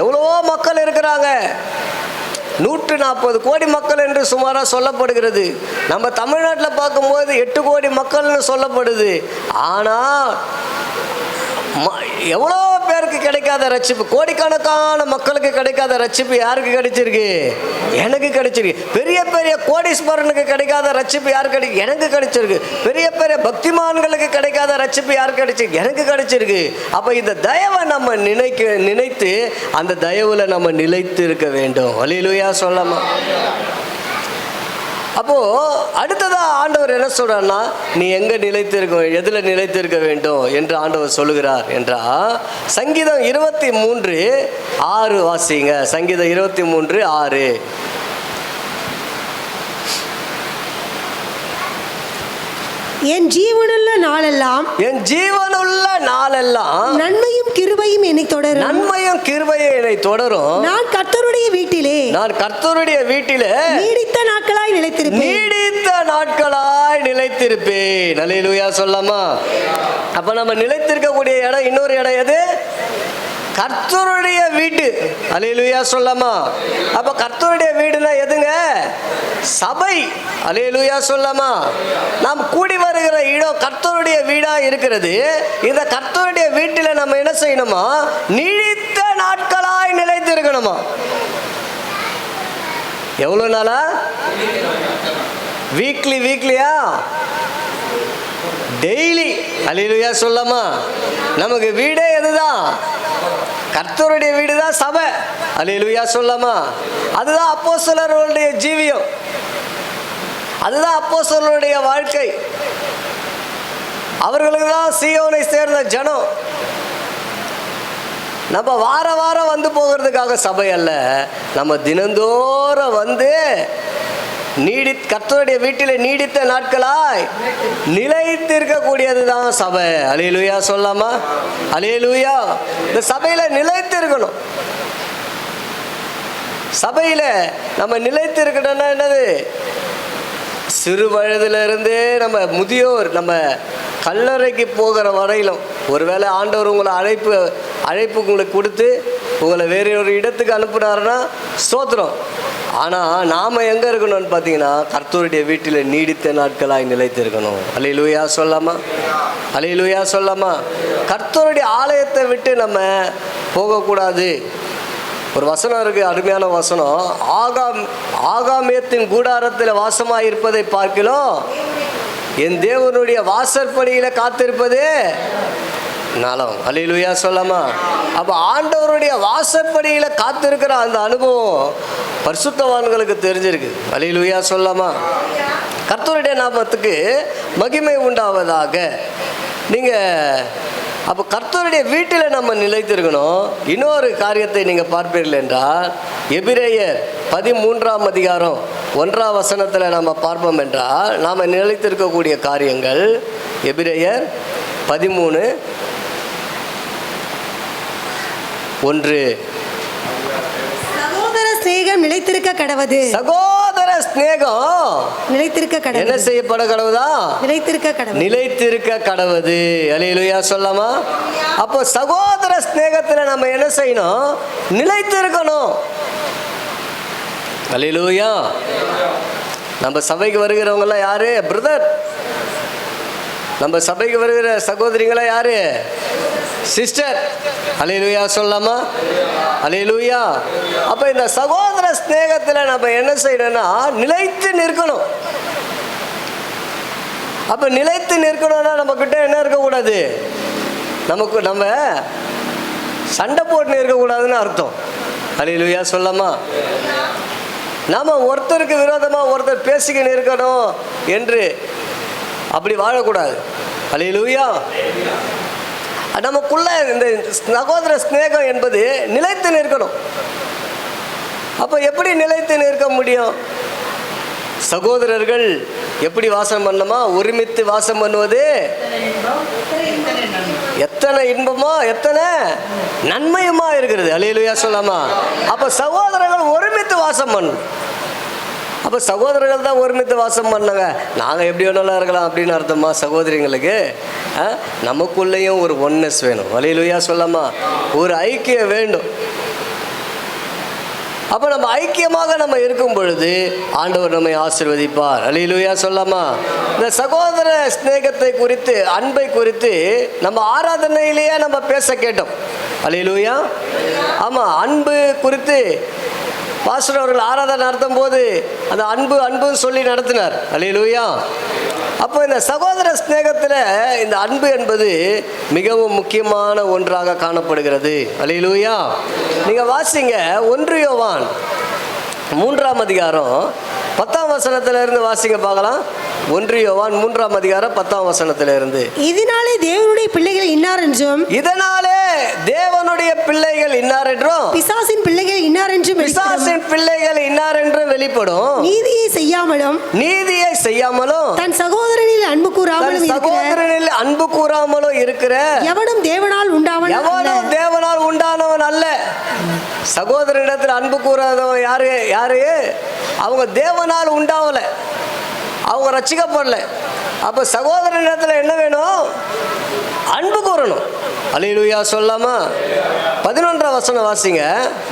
எவ்வளவோ மக்கள் இருக்கிறாங்க. 140 கோடி மக்கள் என்று சுமாராக சொல்லப்படுகிறது. நம்ம தமிழ்நாட்டில் பார்க்கும்போது 8 கோடி மக்கள்னு சொல்லப்படுது. ஆனால் எவ்வளோ பேர் பேருக்கு கிடைக்காத ரட்சிப்பு, கோடிக்கணக்கான மக்களுக்கு கிடைக்காத ரட்சிப்பு யாருக்கு கிடைச்சிருக்கு? எனக்கு கிடைச்சிருக்கு. பெரிய பெரிய கோடீஸ்வரனுக்கு கிடைக்காத ரட்சிப்பு யாருக்கு கிடைக்கு? எனக்கு கிடைச்சிருக்கு. பெரிய பெரிய பக்திமான்களுக்கு கிடைக்காத ரட்சிப்பு யாருக்கு கிடைச்சிருக்கு? எனக்கு கிடைச்சிருக்கு. அப்போ இந்த தயவை நம்ம நினைத்து அந்த தயவுல நம்ம நிலைத்து இருக்க வேண்டும். அல்லேலூயா சொல்லமா? அப்போ அடுத்ததா ஆண்டவர் என்ன சொல்றாருன்னா, நீ எங்க நிலைத்திருக்க, எதுல நிலைத்திருக்க வேண்டும் என்று ஆண்டவர் சொல்லுகிறார் என்றால், சங்கீதம் 23:6 வாசிங்க. சங்கீதம் 23:6. என் ஜீவனுள்ள நாளெல்லாம், என் ஜீவனுள்ள நாளெல்லாம் நன்மையும் கிருபையும் என்னை தொடரும். நன்மையும் கிருபையும் என்னை தொடரும். நான் கர்த்தருடைய வீட்டிலே, நான் கர்த்தருடைய வீட்டிலே நீடித்த நாட்களாய் நிலைத்திருப்பேன். நீடித்த நாட்களாய் நிலைத்திருப்பேன். அல்லேலூயா சொல்லாமா? அப்ப நம்ம நிலைத்திருக்கக்கூடிய இடம், இன்னொரு இடம் எது? கர்த்தருடைய வீடு. அல்லேலூயா சொல்லாமா? அப்ப கர்த்தருடைய வீடுனா எதுங்க? சபை. அல்லேலூயா சொல்லாமா? நாம் கூடி வருகிற இடம் கர்த்தருடைய வீடா இருக்கிறது. இந்த கர்த்தருடைய வீட்டில் நம்ம என்ன செய்யணுமா? நீடித்த நாட்களாய் நிலைத்திருக்கணுமா? எவ்வளவு நாளா? வீக்லியா? டெய்லி. அல்லேலூயா சொல்லாமா? நமக்கு வீடே எதுதான்? கர்த்தருடைய வீடு தான் சபை. அல்லேலூயா சொல்லாமா? அதுதான் அப்போஸ்தலர்களுடைய ஜீவியம், அதுதான் அப்போஸ்தலர்களுடைய வாழ்க்கை. அவர்களுக்கு தான் சீயோனை சேர்ந்த ஜனம். நம்ம வார வாரம் வந்து போகிறதுக்காக சபை அல்ல, நம்ம தினந்தோறும் வந்து கர்த்தருடைய வீட்டில் நீடித்த நாட்களாய் நிலைத்திருக்கக்கூடியது தான் சபை. அல்லேலூயா சொல்லாமா? அல்லேலூயா. இந்த சபையில நிலைத்திருக்கணும். சபையில நம்ம நிலைத்திருக்கணும்னா என்னது? சிறு வயதுல இருந்தே நம்ம முதியோர், நம்ம கல்லறைக்கு போகிற வரையிலும், ஒருவேளை ஆண்டவர் உங்களை அழைப்பு உங்களுக்கு கொடுத்து உங்களை வேற ஒரு இடத்துக்கு அனுப்புனாருன்னா ஸ்தோத்திரம். ஆனால் நாம் எங்கே இருக்கணும்னு பார்த்தீங்கன்னா, கர்த்தருடைய வீட்டில் நீடித்த நாட்களாய் நிலைத்திருக்கணும். அல்லேலூயா சொல்லாமா? அல்லேலூயா சொல்லாமா? கர்த்தருடைய ஆலயத்தை விட்டு நம்ம போகக்கூடாது. ஒரு வசனம் இருக்குது, அருமையான வசனம். ஆகாமியத்தின் கூடாரத்தில் வாசமாக இருப்பதை பார்க்கலாம், என் தேவனுடைய வாசற்படியில் காத்திருப்பது நலம். அல்லேலூயா சொல்லாமா? அப்போ ஆண்டவருடைய வாசற்படியில் காத்திருக்கிற அந்த அனுபவம் பரிசுத்தவான்களுக்கு தெரிஞ்சிருக்கு. அல்லேலூயா சொல்லாமா? கர்த்தருடைய நாமத்துக்கு மகிமை உண்டாவதாக. நீங்கள் அப்போ கர்த்தருடைய வீட்டில் நம்ம நிலைத்திருக்கணும். இன்னொரு காரியத்தை நீங்கள் பார்ப்பீர்கள் என்றால், எபிரேயர் 13ஆம் அதிகாரம் 1ஆம் வசனத்தில் நம்ம பார்ப்போம் என்றால், நாம் நிலைத்திருக்கக்கூடிய காரியங்கள் எபிரேயர் 13:1. சகோதர சிநேகம் நிலைத்திருக்க கடவது. சகோதர சிநேகம் நிலைத்திருக்க கடவது. என்ன செய்யப்பட கடவுதா? நிலைத்திருக்க கடவுது. நிலைத்திருக்க கடவுது. அல்லேலூயா சொல்லாமா? அப்போ சகோதர சிநேகத்தில் நம்ம என்ன செய்யணும்? நிலைத்திருக்கணும். அல்லேலூயா. நம்ம சபைக்கு வருகிறவங்கெல்லாம் யாரு? பிரதர். நம்ம சபைக்கு வருகிற சகோதரிங்களா யாரு? சிஸ்டர். அல்லேலூயா சொல்லாமா? அல்லேலூயா. அப்ப இந்த சகோதர ஸ்நேகத்தில் நம்ம என்ன செய்யணும்னா நிலைத்து நிற்கணும். அப்ப நிலைத்து நிற்கணும்னா நம்ம கிட்ட என்ன இருக்கக்கூடாது? நம்ம சண்டை போட்டு இருக்கக்கூடாதுன்னு அர்த்தம். அல்லேலூயா சொல்லாமா? நாம ஒருத்தருக்கு விரோதமாக ஒருத்தர் பேசிக்கின்னு இருக்கணும் என்று அப்படி வாழக்கூடாது. அல்லேலூயா. நமக்குள்ள இந்த சகோதர ஸ்நேகம் என்பது நிலைத்து நிற்கணும். அப்போ எப்படி நிலைத்து நிற்க முடியும்? சகோதரர்கள் எப்படி வாசம் பண்ணணுமா? ஒருமித்து வாசம் பண்ணுவது எத்தனை இன்பமோ எத்தனை நன்மையுமா இருக்கிறது. அல்லேலூயா சொல்லாமா? அப்போ சகோதரர்கள் ஒருமித்து வாசம் பண்ணணும். அப்போ சகோதரர்கள் தான் ஒருமித்து வாசம் பண்ணாங்க. நாங்கள் எப்படி வேணாலும் இருக்கலாம் அப்படின்னு அர்த்தமா? சகோதரிங்களுக்கு நமக்குள்ளேயும் ஒரு ஒன்னஸ் வேணும். அல்லேலூயா சொல்லாமா? ஒரு ஐக்கியம் வேண்டும். அப்போ நம்ம ஐக்கியமாக நம்ம இருக்கும் பொழுது ஆண்டவர் நம்மை ஆசீர்வதிப்பார். அல்லேலூயா சொல்லாமா? இந்த சகோதர ஸ்நேகத்தை குறித்து, அன்பை குறித்து நம்ம ஆராதனையிலேயே நம்ம பேச கேட்டோம். அல்லேலூயா. ஆமாம், அன்பு குறித்து பாஸ்டர் அவர்கள் ஆராதனை நடத்தும் போது அந்த அன்புன்னு சொல்லி நடத்தினார். அல்லேலூயா. அப்போ இந்த சகோதர ஸ்நேகத்தில் இந்த அன்பு என்பது மிகவும் முக்கியமான ஒன்றாக காணப்படுகிறது. அல்லேலூயா. நீங்கள் வாசிங்க 1 யோவான் 3ஆம் அதிகாரம் 10ஆம் வசனத்திலிருந்து வாசிங்க பார்க்கலாம். 1 யோவான் 3ஆம் அதிகாரம் 10ஆம் வசனத்திலிருந்து. இதனாலே தேவனுடைய பிள்ளைகள் இன்னார் என்றும், இதனாலே தேவனுடைய பிள்ளைகள் இன்னார் என்றும், பிசாசின் பிள்ளைகள் இன்னார் என்றும், பிசாசின் பிள்ளைகள் இன்னார் என்றும் வெளிப்படும். நீதியை செய்யாமலும் தன் சகோதரனில் அன்பு கூறாமலும் இருக்கிற எவனும் தேவனால் உண்டானவன் அல்ல. சகோதரனிடத்தில் அன்பு கூறாதவன் யாரு? அவங்க தேவனால் உண்டாவல, அவங்க ரட்சிக்கப்படல. அப்ப சகோதரனிடத்தில் என்ன வேணும்? அன்பு கூறணும். அல்லேலூயா சொல்லாமா? 11ஆம் வசனம் வாசிங்க.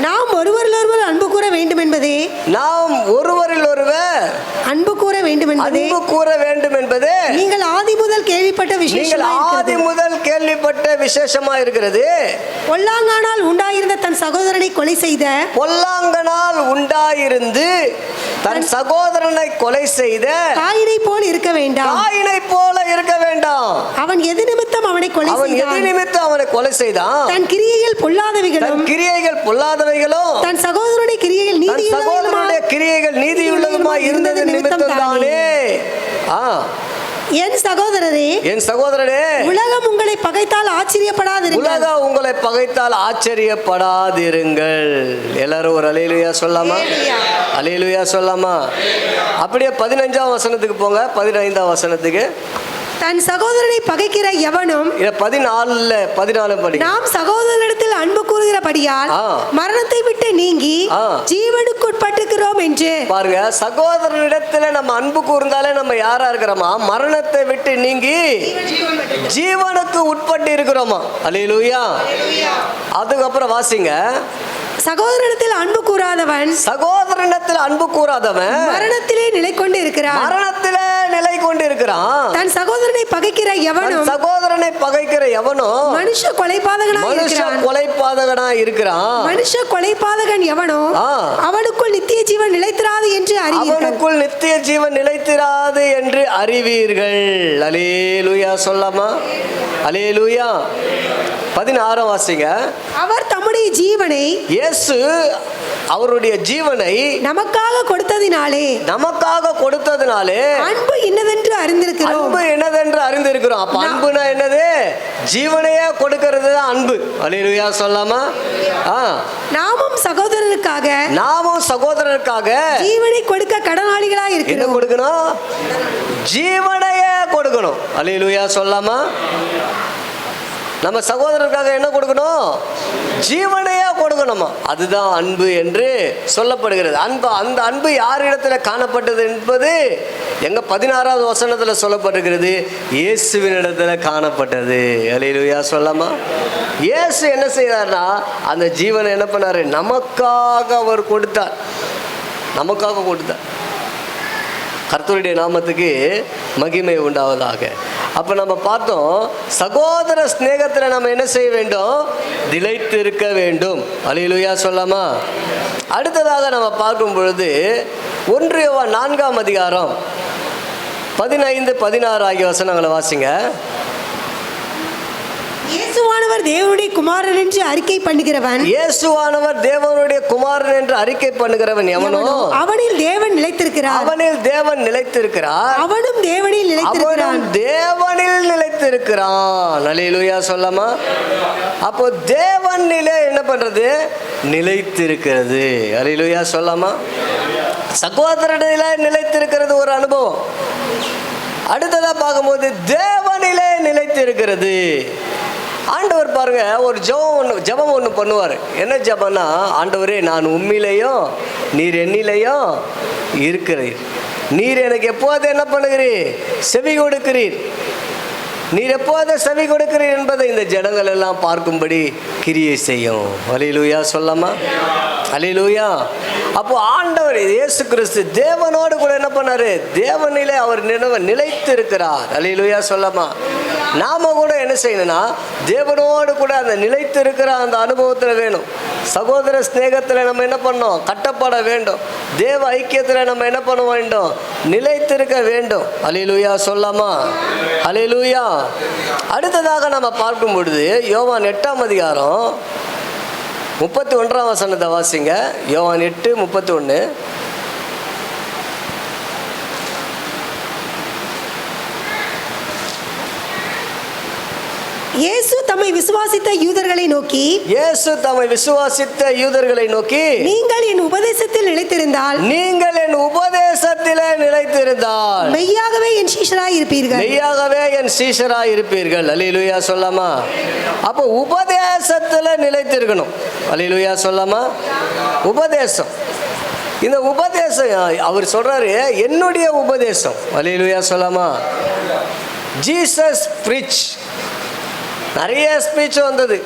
நாம் ஒருவரில் ஒருவர் அன்பு கூற வேண்டும் என்பதே, அன்பு கூற வேண்டும் என்பதே நீங்கள் ஆதி முதல் கேள்விப்பட்ட விசேஷமா இருக்கிறது. பொல்லாங்கனால் உண்டாயிருந்த தன் சகோதரனை கொலை செய்த காயினை போல இருக்க வேண்டாம். அவன் எது நிமித்தம் அவனை கொலை செய்தான்? தன் கிரியைகள் பொல்லாதவைகளும் தன் சகோதரனுடைய கிரியைகள் நீதியுள்ளதுமாய் இருந்தது நிமித்தம் தானே. என் சகோதரரே, உலகம் உங்களை பகைத்தால் ஆச்சரியப்படாதிருங்கள். எல்லாரும் ஒரு அல்லேலூயா சொல்லாமா? அல்லேலூயா சொல்லாமா? அப்படியே 15ஆம் வசனத்துக்கு போங்க. 15ஆம் வசனத்துக்கு. தன் சகோதரனை பகைக்கிற எவனும் 14 படி. நாம் சகோதரனிடத்தில் அன்பு கூறுகிறபடியால் மரணத்தை விட்டு நீங்கி ஜீவனுக்கு உட்பட்டிருக்கிறோம் என்று. பாருங்க, சகோதரனிடத்தில் நம்ம அன்பு கூர்ந்தாலே நம்ம யாரா இருக்கிறோமா? மரணத்தை விட்டு நீங்கி ஜீவனுக்கு உட்பட்டு இருக்கிறோமா? அல்லேலூயா. அதுக்கப்புறம் வாசிங்க. சகோதரனிடத்தில் அன்பு கூறாதவன் மரணத்திலே நிலை கொண்டு இருக்கிறான். தன் சகோதரனை பகைக்கிற எவனும் மனுஷ கொலைபாதகன் எவனோ அவனுக்குள் நித்திய ஜீவன் நிலைத்திராது என்று அறிவீர்கள். அல்லேலூயா சொல்லாமா? அல்லேலூயா. 16ஆம் வாசிங்க. அவர் தம்முடைய ஜீவனை, இயேசு அவருடைய ஜீவனை நமக்காக கொடுத்ததினாலே அன்பு என்னதென்று அறிந்திருக்கிறோம். அப்ப அன்புனா என்னது? ஜீவனையே கொடுக்கிறது தான் அன்பு. அல்லேலூயா சொல்லாமா? நாமும் சகோதரருக்காக ஜீவனை கொடுக்க கடனாளிகளாய் இருக்கிறோம். என்ன கொடுக்கணும்? ஜீவனையே கொடுக்கணும். அல்லேலூயா சொல்லாமா? நம்ம சகோதரருக்காக என்ன கொடுக்கணும்? ஜீவனையா கொடுக்கணுமா? அதுதான் அன்பு என்று சொல்லப்படுகிறது. அந்த அன்பு யாரிடத்தில் காணப்பட்டது என்பது எங்க 16ஆவது வசனத்தில் சொல்லப்பட்டிருக்கிறது. இயேசுவினிடத்தில் காணப்பட்டது. அல்லேலூயா சொல்லாமா? இயேசு என்ன செய்தார்னா அந்த ஜீவனை என்ன பண்ணாரு? நமக்காக அவர் கொடுத்தார். கர்த்தருடைய நாமத்துக்கு மகிமை உண்டாவதாக. அப்போ நம்ம பார்த்தோம், சகோதர ஸ்நேகத்தில் நம்ம என்ன செய்ய வேண்டும்? நிலைத்திருக்க வேண்டும். அல்லேலூயா சொல்லாமா? அடுத்ததாக நம்ம பார்க்கும் பொழுது 1 யோவான் 4ஆம் அதிகாரம் 15, 16 ஆகிய வசனங்களை வாசிங்க. இயேசுவானவர் தேவனுடைய குமாரன் என்று அறிக்கை பண்ணுகிறவன் எவனோ அவனில் தேவன் நிலைத்திருக்கிறார். அவனும் தேவனில் நிலைத்திருக்கிறான். அல்லேலூயா சொல்லாமா? அப்போ தேவனிலே என்ன பண்றது? நிலைத்திருக்கிறது. அல்லேலூயா சொல்லாமா? சகோதரனிலே நிலைத்திருக்கிறது ஒரு அனுபவம். அடுத்ததா பார்க்கும்போது தேவனிலே நிலைத்திருக்கிறது. ஆண்டவர் பாருங்க, ஒரு ஜெபம் ஒன்று பண்ணுவார். என்ன ஜெபம்னா, ஆண்டவரே, நான் உம்மிலையும் நீர் என்னிலையும் இருக்கிறீர். நீர் எனக்கு எப்போது என்ன பண்ணுகிறீர்? செவி கொடுக்கிறீர். நீர் எப்போது செவி கொடுக்கிறீர் என்பதை இந்த ஜனங்கள் எல்லாம் பார்க்கும்படி கிரியை செய்யும். அல்லேலூயா சொல்லாமா? அல்லேலூயா. அப்போ ஆண்டவர் இயேசு கிறிஸ்து தேவனோடு கூட என்ன பண்ணாரு? தேவனிலே அவர் நிலைத்து இருக்கிறார். அல்லேலூயா சொல்லாமா? நாம கூட என்ன செய்யணும்னா தேவனோடு கூட அந்த நிலைத்து இருக்கிற அந்த அனுபவத்தில் வேணும். சகோதர ஸ்நேகத்தில் நம்ம என்ன பண்ணோம்? கட்டப்பட வேண்டும். தேவ ஐக்கியத்தில் நம்ம என்ன பண்ண வேண்டும்? நிலைத்திருக்க வேண்டும். அல்லேலூயா சொல்லாமா? அல்லேலூயா. அடுத்ததாக நம்ம பார்க்கும் பொழுது யோவான் 8ஆம் அதிகாரம் 31ஆம் வசனத்தை வாசிங்க. யோவான் 8:31. இயேசு தம்மை விசுவாசித்த யூதர்களை நோக்கி நீங்கள் என் உபதேசத்தில் நிலைத்திருந்தால் மெய்யாகவே என் சீஷராய் இருப்பீர்கள். அல்லேலூயா சொல்லாமா? அப்போ உபதேசத்தில் நிலைத்திருக்கணும். அல்லேலூயா சொல்லாமா? உபதேசம், இந்த உபதேசம் அவர் சொல்றாரு என்னுடைய உபதேசம். அல்லேலூயா சொல்லாமா? Jesus breach. நிறைய ஸ்பீச் வந்தது.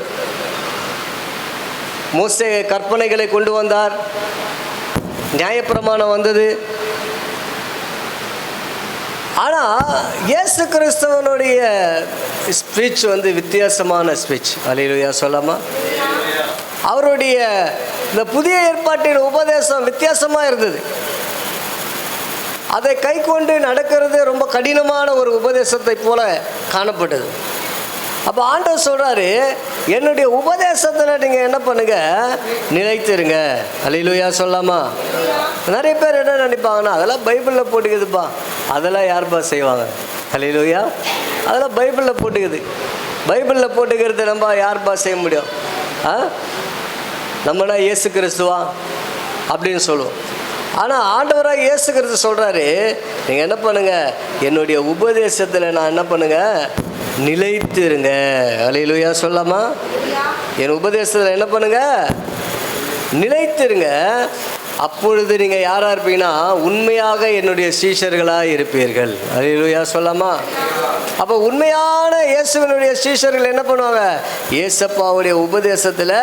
மோசே கற்பனைகளை கொண்டு வந்தார், நியாயப்பிரமாணம் வந்தது. ஆனால் இயேசு கிறிஸ்தவனுடைய ஸ்பீச் வித்தியாசமான ஸ்பீச். அல்லேலூயா சொல்லாமா? அவருடைய இந்த புதிய ஏற்பாட்டின் உபதேசம் வித்தியாசமாக இருந்தது. அதை கை கொண்டு நடக்கிறது ரொம்ப கடினமான ஒரு உபதேசத்தை போல காணப்பட்டது. அப்போ ஆண்டவர் சொல்கிறாரு என்னுடைய உபதேசத்தில் நீங்கள் என்ன பண்ணுங்க? நிலைத்திருங்க. அல்லேலூயா சொல்லாமா? நிறைய பேர் என்ன நினைப்பாங்கன்னா அதெல்லாம் பைபிளில் போட்டுக்குதுப்பா, அதெல்லாம் யாருப்பா செய்வாங்க? அல்லேலூயா. அதெல்லாம் பைபிளில் போட்டுக்குது. பைபிளில் போட்டுக்கிறது நம்ம யாருப்பா செய்ய முடியும்? நம்மனா இயேசு கிறிஸ்துவா அப்படின்னு சொல்லுவோம். ஆனால் ஆண்டவராக இயேசு கிறிஸ்து சொல்கிறாரு நீங்கள் என்ன பண்ணுங்க? என்னுடைய உபதேசத்தில் நான் என்ன பண்ணுங்க? நிலைத்திருங்க. அல்லேலூயா சொல்லாமா? என் உபதேசத்தில் என்ன பண்ணுங்க? நிலைத்திருங்க. அப்பொழுது நீங்கள் யாராக இருப்பீங்கன்னா உண்மையாக என்னுடைய சீஷர்களாக இருப்பீர்கள். அல்லேலூயா சொல்லாமா? அப்போ உண்மையான இயேசுவினுடைய சீஷர்கள் என்ன பண்ணுவாங்க? இயேசப்பாவுடைய உபதேசத்தில்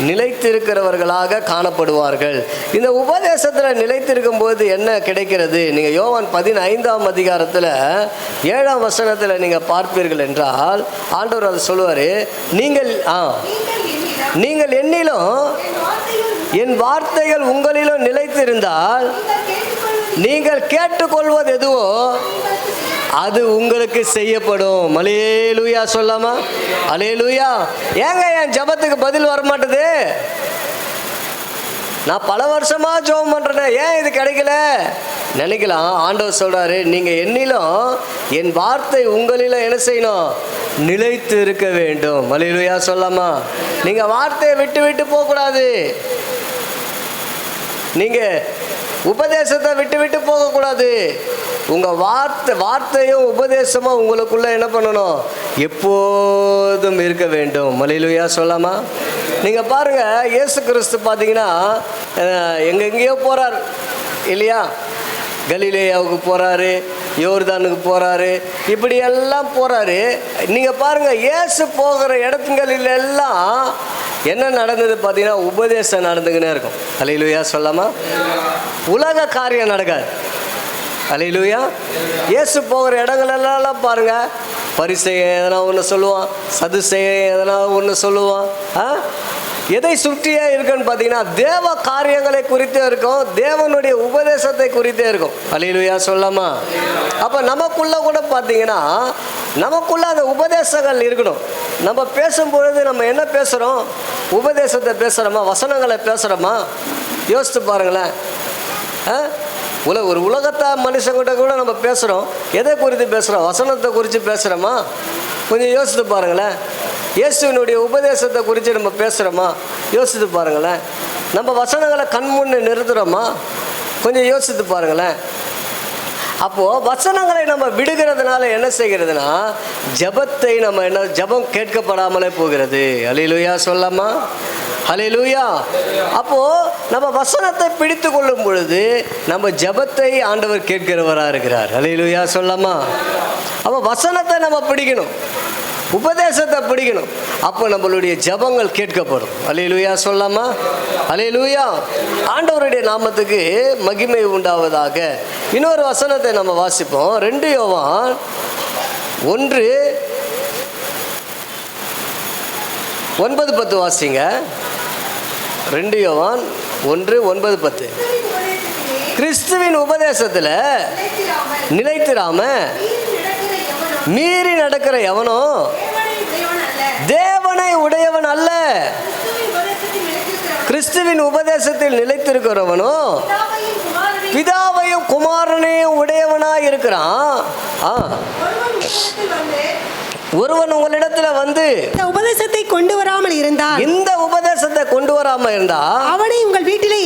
நிலைத்திருக்கிறவர்களாக காணப்படுவார்கள். இந்த உபதேசத்தில் நிலைத்திருக்கும் போது என்ன கிடைக்கிறது? நீங்கள் யோவான் 15ஆம் அதிகாரத்தில் 7ஆம் வசனத்தில் நீங்கள் பார்ப்பீர்கள் என்றால் ஆண்டவர் அதை சொல்லுவார், நீங்கள் என்னிலும் என் வார்த்தைகள் உங்களிலும் நிலைத்திருந்தால் நீங்கள் கேட்டுக்கொள்வது எதுவோ அது உங்களுக்கு செய்யப்படும். அல்லேலூயா சொல்லாமா? அல்லேலூயா. ஏங்க என் ஜபத்துக்கு பதில் வரமாட்டுது? நான் பல வருஷமா ஜெபம் பண்றேன், ஏன் இது கிடைக்கல நினைக்கலாம். ஆண்டவர் சொல்றாரு நீங்கள் என்னிலும் என் வார்த்தை உங்களிலும் என்ன செய்யணும்? நிலைத்து இருக்க வேண்டும். அல்லேலூயா சொல்லாமா? நீங்க வார்த்தையை விட்டு விட்டு போகக்கூடாது. நீங்க உபதேசத்தை விட்டு விட்டு போகக்கூடாது. உங்கள் வார்த்தையும் உபதேசமும் உங்களுக்குள்ளே என்ன பண்ணணும்? எப்போதும் இருக்க வேண்டும். அல்லேலூயா சொல்லாமா? நீங்கள் பாருங்கள், இயேசு கிறிஸ்து பார்த்தீங்கன்னா எங்கெங்கேயோ போகிறார் இல்லையா? கலிலேயாவுக்கு போகிறாரு, யோர்தானுக்கு போகிறாரு, இப்படியெல்லாம் போகிறாரு. நீங்கள் பாருங்கள், இயேசு போகிற இடத்துங்களிலெல்லாம் என்ன நடந்தது பார்த்தீங்கன்னா உபதேசம் நடந்துக்கினே இருக்கும். அல்லேலூயா சொல்லாமா? உலக காரியம் நடக்காது. அல்லேலூயா. இயேசு போகிற இடங்களெல்லாம் பாருங்கள், பரிசேயன் எதனா ஒன்று சொல்லுவான், சதுசேயன் எதனா ஒன்று சொல்லுவான். எதை சுற்றியே இருக்குன்னு பார்த்தீங்கன்னா தேவ காரியங்களை குறித்தே இருக்கும், தேவனுடைய உபதேசத்தை குறித்தே இருக்கும். அல்லேலூயா சொல்லாமா? அப்போ நமக்குள்ள கூட பார்த்தீங்கன்னா நமக்குள்ள அந்த உபதேசங்கள் இருக்கணும். நம்ம பேசும்பொழுது நம்ம என்ன பேசுகிறோம்? உபதேசத்தை பேசுகிறோமா? வசனங்களை பேசுகிறோமா? யோசித்து பாருங்களேன். ஒரு உலகத்தை மனுஷங்கிட்ட கூட நம்ம பேசுகிறோம், எதை குறித்து பேசுகிறோம்? வசனத்தை குறித்து பேசுகிறோமா? கொஞ்சம் யோசித்து பாருங்களேன். இயேசுவினுடைய உபதேசத்தை குறித்து நம்ம பேசுகிறோமா? யோசித்து பாருங்களேன். நம்ம வசனங்களை கண்முன்னு நிறுத்துகிறோமா? கொஞ்சம் யோசித்து பாருங்களேன். அப்போது வசனங்களை நம்ம விடுகிறதுனால என்ன செய்கிறதுனா ஜபத்தை நம்ம என்ன ஜபம் கேட்கப்படாமலே போகிறது. அல்லேலூயா சொல்லாமா? அல்லேலூயா. அப்போது நம்ம வசனத்தை பிடித்து கொள்ளும் பொழுது நம்ம ஜபத்தை ஆண்டவர் கேட்கிறவராக இருக்கிறார். அல்லேலூயா சொல்லாமா? அப்போ வசனத்தை நம்ம பிடிக்கணும், உபதேசத்தை பிடிக்கணும், அப்போ நம்மளுடைய ஜபங்கள் கேட்கப்படும். அல்லேலூயா சொல்லாமா? அல்லேலூயா. ஆண்டவருடைய நாமத்துக்கு மகிமை உண்டாவதாக. இன்னொரு வசனத்தை நம்ம வாசிப்போம். 2 யோவான் 1 9:10 வாசிங்க. 2 யோவான் 1:9-10. கிறிஸ்துவின் உபதேசத்தில் நிலைத்திராம மீறி நடக்கிற எவனோ தேவனை உடையவன் அல்ல. கிறிஸ்துவின் உபதேசத்தில் நிலைத்திருக்கிறவனோ பிதாவையும் குமாரனையும் உடையவனாய் இருக்கிறான். ஒருவன் உங்களிடத்துல வந்து இந்த உபதேசத்தை கொண்டு வராமல் இருந்தால் அவனை உங்கள் வீட்டிலே